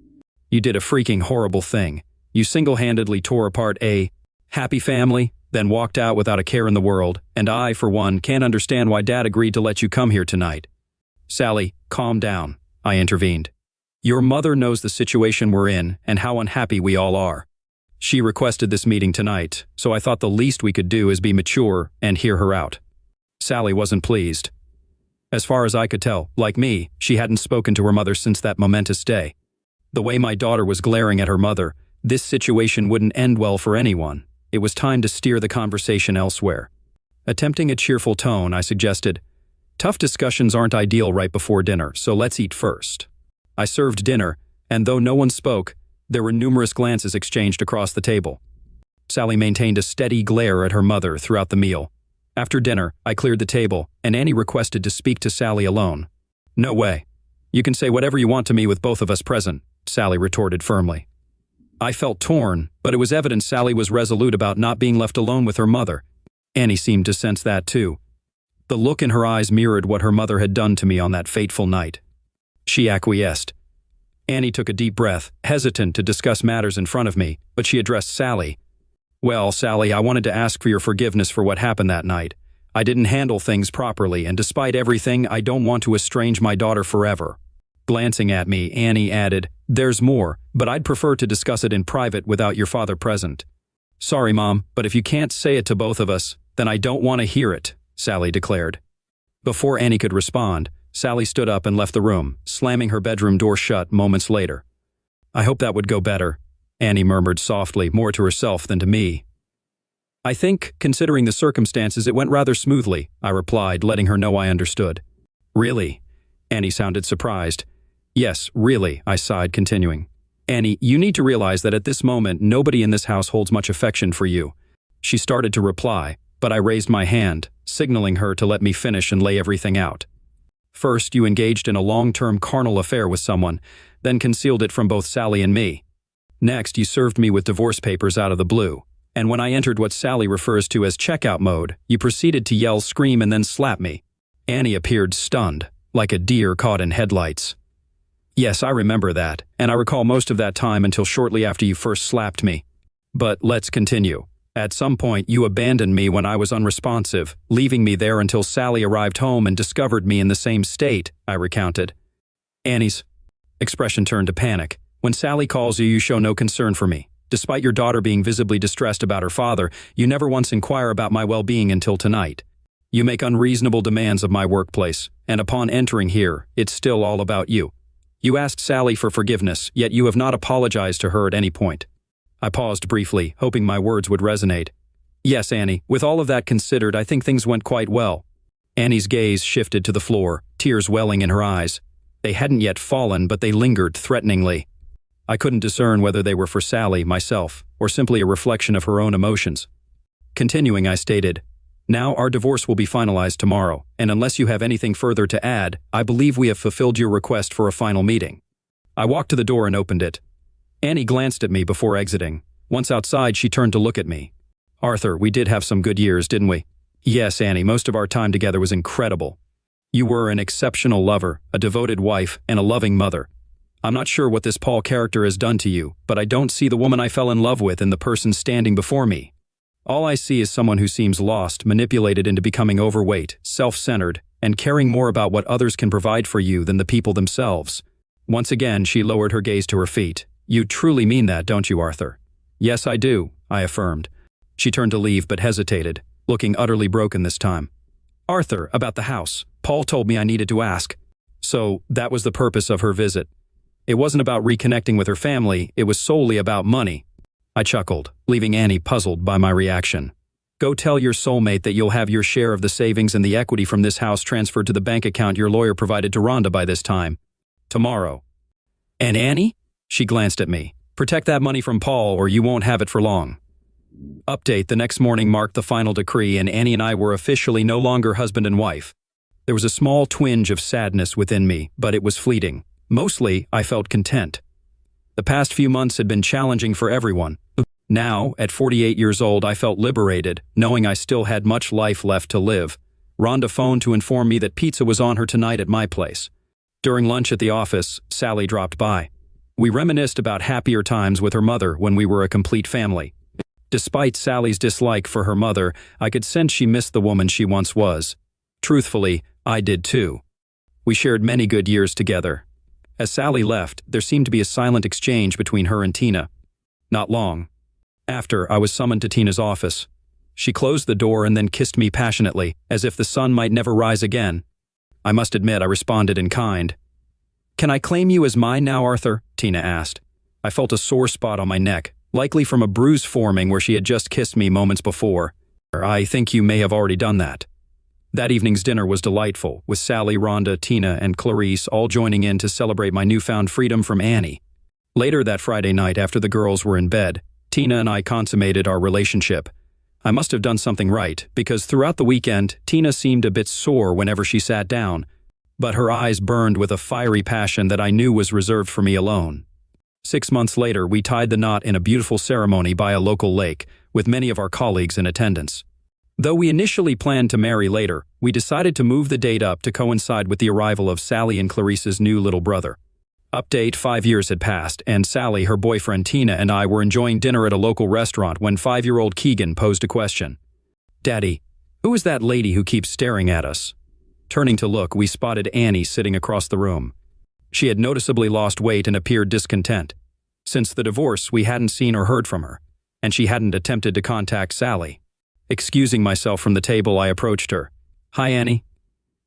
Speaker 3: You did a freaking horrible thing. You single-handedly tore apart a happy family, then walked out without a care in the world, and I, for one, can't understand why Dad agreed to let you come here tonight. Sally, calm down, I intervened. Your mother knows the situation we're in and how unhappy we all are. She requested this meeting tonight, so I thought the least we could do is be mature and hear her out. Sally wasn't pleased. As far as I could tell, like me, she hadn't spoken to her mother since that momentous day. The way my daughter was glaring at her mother, this situation wouldn't end well for anyone. It was time to steer the conversation elsewhere. Attempting a cheerful tone, I suggested, tough discussions aren't ideal right before dinner, so let's eat first. I served dinner, and though no one spoke, there were numerous glances exchanged across the table. Sally maintained a steady glare at her mother throughout the meal. After dinner, I cleared the table, and Annie requested to speak to Sally alone. No way. You can say whatever you want to me with both of us present, Sally retorted firmly. I felt torn, but it was evident Sally was resolute about not being left alone with her mother. Annie seemed to sense that too. The look in her eyes mirrored what her mother had done to me on that fateful night. She acquiesced. Annie took a deep breath, hesitant to discuss matters in front of me, but she addressed Sally. Well, Sally, I wanted to ask for your forgiveness for what happened that night. I didn't handle things properly, and despite everything, I don't want to estrange my daughter forever. Glancing at me, Annie added, "There's more, but I'd prefer to discuss it in private without your father present." "Sorry, Mom, but if you can't say it to both of us, then I don't want to hear it," Sally declared. Before Annie could respond, Sally stood up and left the room, slamming her bedroom door shut moments later. "I hope that would go better," Annie murmured softly, more to herself than to me. "I think, considering the circumstances, it went rather smoothly," I replied, letting her know I understood. "Really?" Annie sounded surprised. "Yes, really," I sighed, continuing. "Annie, you need to realize that at this moment, nobody in this house holds much affection for you." She started to reply, but I raised my hand, signaling her to let me finish and lay everything out. "First, you engaged in a long-term carnal affair with someone, then concealed it from both Sally and me. Next, you served me with divorce papers out of the blue. And when I entered what Sally refers to as checkout mode, you proceeded to yell, scream, and then slap me." Annie appeared stunned, like a deer caught in headlights. "Yes, I remember that, and I recall most of that time until shortly after you first slapped me. But let's continue. At some point, you abandoned me when I was unresponsive, leaving me there until Sally arrived home and discovered me in the same state," I recounted. Annie's expression turned to panic. "When Sally calls you, you show no concern for me. Despite your daughter being visibly distressed about her father, you never once inquire about my well-being until tonight. You make unreasonable demands of my workplace, and upon entering here, it's still all about you. You asked Sally for forgiveness, yet you have not apologized to her at any point." I paused briefly, hoping my words would resonate. "Yes, Annie, with all of that considered, I think things went quite well." Annie's gaze shifted to the floor, tears welling in her eyes. They hadn't yet fallen, but they lingered threateningly. I couldn't discern whether they were for Sally, myself, or simply a reflection of her own emotions. Continuing, I stated, "Now our divorce will be finalized tomorrow, and unless you have anything further to add, I believe we have fulfilled your request for a final meeting." I walked to the door and opened it. Annie glanced at me before exiting. Once outside, she turned to look at me. "Arthur, we did have some good years, didn't we?" "Yes, Annie, most of our time together was incredible. You were an exceptional lover, a devoted wife, and a loving mother. I'm not sure what this Paul character has done to you, but I don't see the woman I fell in love with in the person standing before me. All I see is someone who seems lost, manipulated into becoming overweight, self-centered, and caring more about what others can provide for you than the people themselves." Once again, she lowered her gaze to her feet. "You truly mean that, don't you, Arthur?" "Yes, I do," I affirmed. She turned to leave but hesitated, looking utterly broken this time. "Arthur, about the house. Paul told me I needed to ask." So, that was the purpose of her visit. It wasn't about reconnecting with her family, it was solely about money. I chuckled, leaving Annie puzzled by my reaction. "Go tell your soulmate that you'll have your share of the savings and the equity from this house transferred to the bank account your lawyer provided to Rhonda by this time. Tomorrow." "And Annie?" She glanced at me. "Protect that money from Paul or you won't have it for long." Update: the next morning marked the final decree and Annie and I were officially no longer husband and wife. There was a small twinge of sadness within me, but it was fleeting. Mostly, I felt content. The past few months had been challenging for everyone. Now, at 48 years old, I felt liberated, knowing I still had much life left to live. Rhonda phoned to inform me that pizza was on her tonight at my place. During lunch at the office, Sally dropped by. We reminisced about happier times with her mother when we were a complete family. Despite Sally's dislike for her mother, I could sense she missed the woman she once was. Truthfully, I did too. We shared many good years together. As Sally left, there seemed to be a silent exchange between her and Tina. Not long after, I was summoned to Tina's office. She closed the door and then kissed me passionately, as if the sun might never rise again. I must admit I responded in kind. "Can I claim you as mine now, Arthur?" Tina asked. I felt a sore spot on my neck, likely from a bruise forming where she had just kissed me moments before. "I think you may have already done that." That evening's dinner was delightful, with Sally, Rhonda, Tina, and Clarice all joining in to celebrate my newfound freedom from Annie. Later that Friday night, after the girls were in bed, Tina and I consummated our relationship. I must have done something right, because throughout the weekend, Tina seemed a bit sore whenever she sat down, but her eyes burned with a fiery passion that I knew was reserved for me alone. 6 months later, we tied the knot in a beautiful ceremony by a local lake, with many of our colleagues in attendance. Though we initially planned to marry later, we decided to move the date up to coincide with the arrival of Sally and Clarice's new little brother. Update: 5 years had passed, and Sally, her boyfriend Tina, and I were enjoying dinner at a local restaurant when 5-year-old Keegan posed a question. "Daddy, Who is that lady who keeps staring at us? Turning to look, we spotted Annie sitting across the room. She had noticeably lost weight and appeared discontent. Since the divorce, we hadn't seen or heard from her, and she hadn't attempted to contact Sally. Excusing myself from the table, I approached her. "Hi, Annie."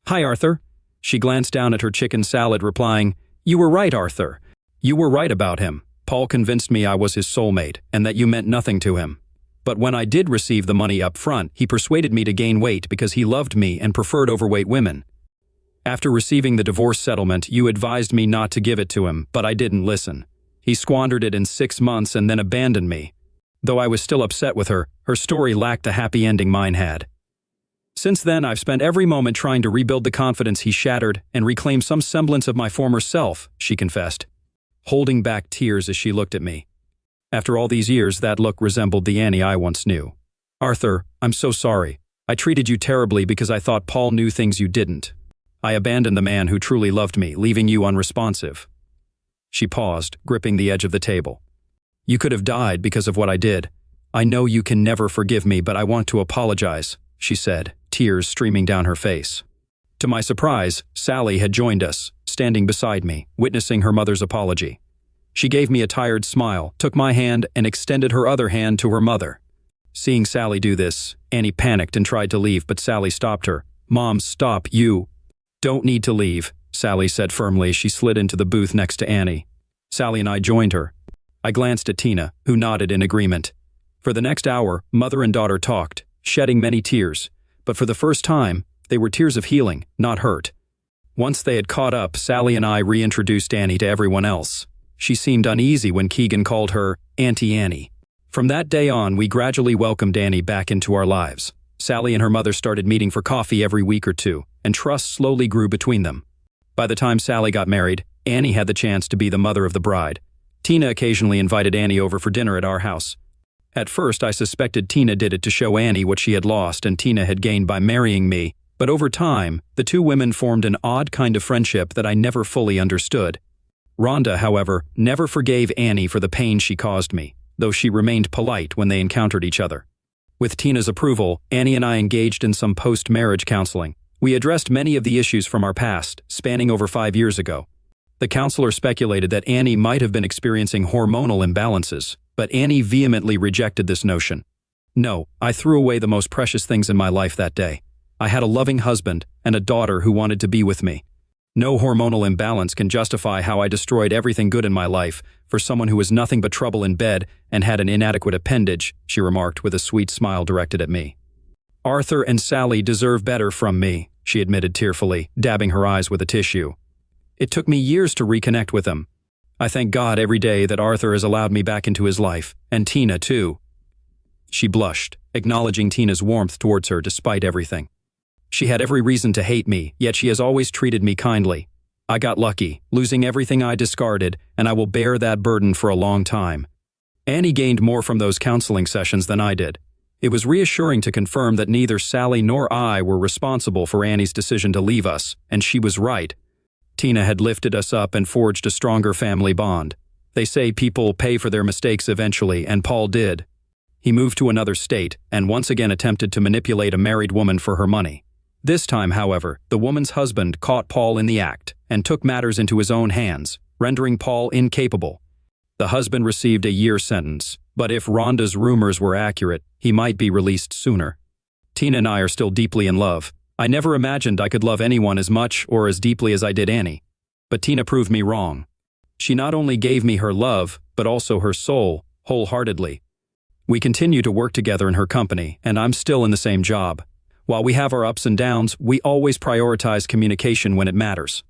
Speaker 3: "Hi, Arthur." She glanced down at her chicken salad, replying, "You were right, Arthur. You were right about him. Paul convinced me I was his soulmate, and that you meant nothing to him. But when I did receive the money up front, he persuaded me to gain weight because he loved me and preferred overweight women. After receiving the divorce settlement, you advised me not to give it to him, but I didn't listen. He squandered it in 6 months and then abandoned me. Though I was still upset with her, her story lacked the happy ending mine had. Since then, I've spent every moment trying to rebuild the confidence he shattered and reclaim some semblance of my former self," she confessed, holding back tears as she looked at me. After all these years, that look resembled the Annie I once knew. "Arthur, I'm so sorry. I treated you terribly because I thought Paul knew things you didn't. I abandoned the man who truly loved me, leaving you unresponsive." She paused, gripping the edge of the table. "You could have died because of what I did. I know you can never forgive me, but I want to apologize," she said, tears streaming down her face. To my surprise, Sally had joined us, standing beside me, witnessing her mother's apology. She gave me a tired smile, took my hand, and extended her other hand to her mother. Seeing Sally do this, Annie panicked and tried to leave, but Sally stopped her. "Mom, stop, you don't need to leave," Sally said firmly as she slid into the booth next to Annie. Sally and I joined her. I glanced at Tina, who nodded in agreement. For the next hour, mother and daughter talked, shedding many tears, but for the first time, they were tears of healing, not hurt. Once they had caught up, Sally and I reintroduced Annie to everyone else. She seemed uneasy when Keegan called her Auntie Annie. From that day on, we gradually welcomed Annie back into our lives. Sally and her mother started meeting for coffee every week or two, and trust slowly grew between them. By the time Sally got married, Annie had the chance to be the mother of the bride. Tina occasionally invited Annie over for dinner at our house. At first, I suspected Tina did it to show Annie what she had lost and Tina had gained by marrying me, but over time, the two women formed an odd kind of friendship that I never fully understood. Rhonda, however, never forgave Annie for the pain she caused me, though she remained polite when they encountered each other. With Tina's approval, Annie and I engaged in some post-marriage counseling. We addressed many of the issues from our past, spanning over 5 years ago. The counselor speculated that Annie might have been experiencing hormonal imbalances, but Annie vehemently rejected this notion. "No, I threw away the most precious things in my life that day. I had a loving husband and a daughter who wanted to be with me. No hormonal imbalance can justify how I destroyed everything good in my life for someone who was nothing but trouble in bed and had an inadequate appendage," she remarked with a sweet smile directed at me. "Arthur and Sally deserve better from me," she admitted tearfully, dabbing her eyes with a tissue. "It took me years to reconnect with them. I thank God every day that Arthur has allowed me back into his life, and Tina too." She blushed, acknowledging Tina's warmth towards her despite everything. "She had every reason to hate me, yet she has always treated me kindly. I got lucky, losing everything I discarded, and I will bear that burden for a long time." Annie gained more from those counseling sessions than I did. It was reassuring to confirm that neither Sally nor I were responsible for Annie's decision to leave us, and she was right. Tina had lifted us up and forged a stronger family bond. They say people pay for their mistakes eventually, and Paul did. He moved to another state and once again attempted to manipulate a married woman for her money. This time, however, the woman's husband caught Paul in the act and took matters into his own hands, rendering Paul incapable. The husband received a year sentence, but if Rhonda's rumors were accurate, he might be released sooner. Tina and I are still deeply in love. I never imagined I could love anyone as much or as deeply as I did Annie. But Tina proved me wrong. She not only gave me her love, but also her soul, wholeheartedly. We continue to work together in her company, and I'm still in the same job. While we have our ups and downs, we always prioritize communication when it matters.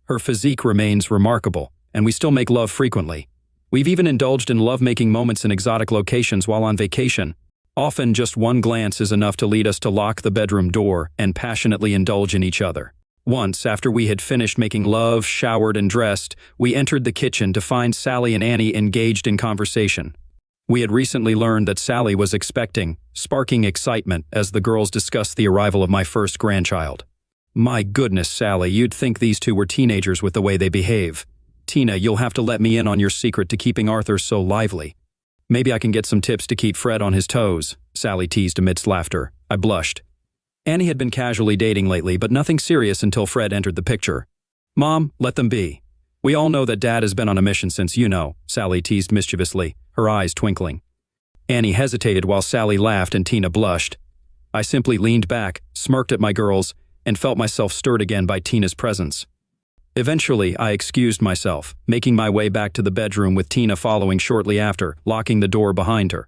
Speaker 3: Her physique remains remarkable, and we still make love frequently. We've even indulged in love-making moments in exotic locations while on vacation. Often just one glance is enough to lead us to lock the bedroom door and passionately indulge in each other. Once, after we had finished making love, showered, and dressed, we entered the kitchen to find Sally and Annie engaged in conversation. We had recently learned that Sally was expecting, sparking excitement as the girls discussed the arrival of my first grandchild. "My goodness, Sally, you'd think these two were teenagers with the way they behave. Tina, you'll have to let me in on your secret to keeping Arthur so lively. Maybe I can get some tips to keep Fred on his toes," Sally teased amidst laughter. I blushed. Annie had been casually dating lately, but nothing serious until Fred entered the picture. "Mom, let them be. We all know that Dad has been on a mission since you know," Sally teased mischievously, her eyes twinkling. Annie hesitated while Sally laughed and Tina blushed. I simply leaned back, smirked at my girls, and felt myself stirred again by Tina's presence. Eventually, I excused myself, making my way back to the bedroom with Tina following shortly after, locking the door behind her.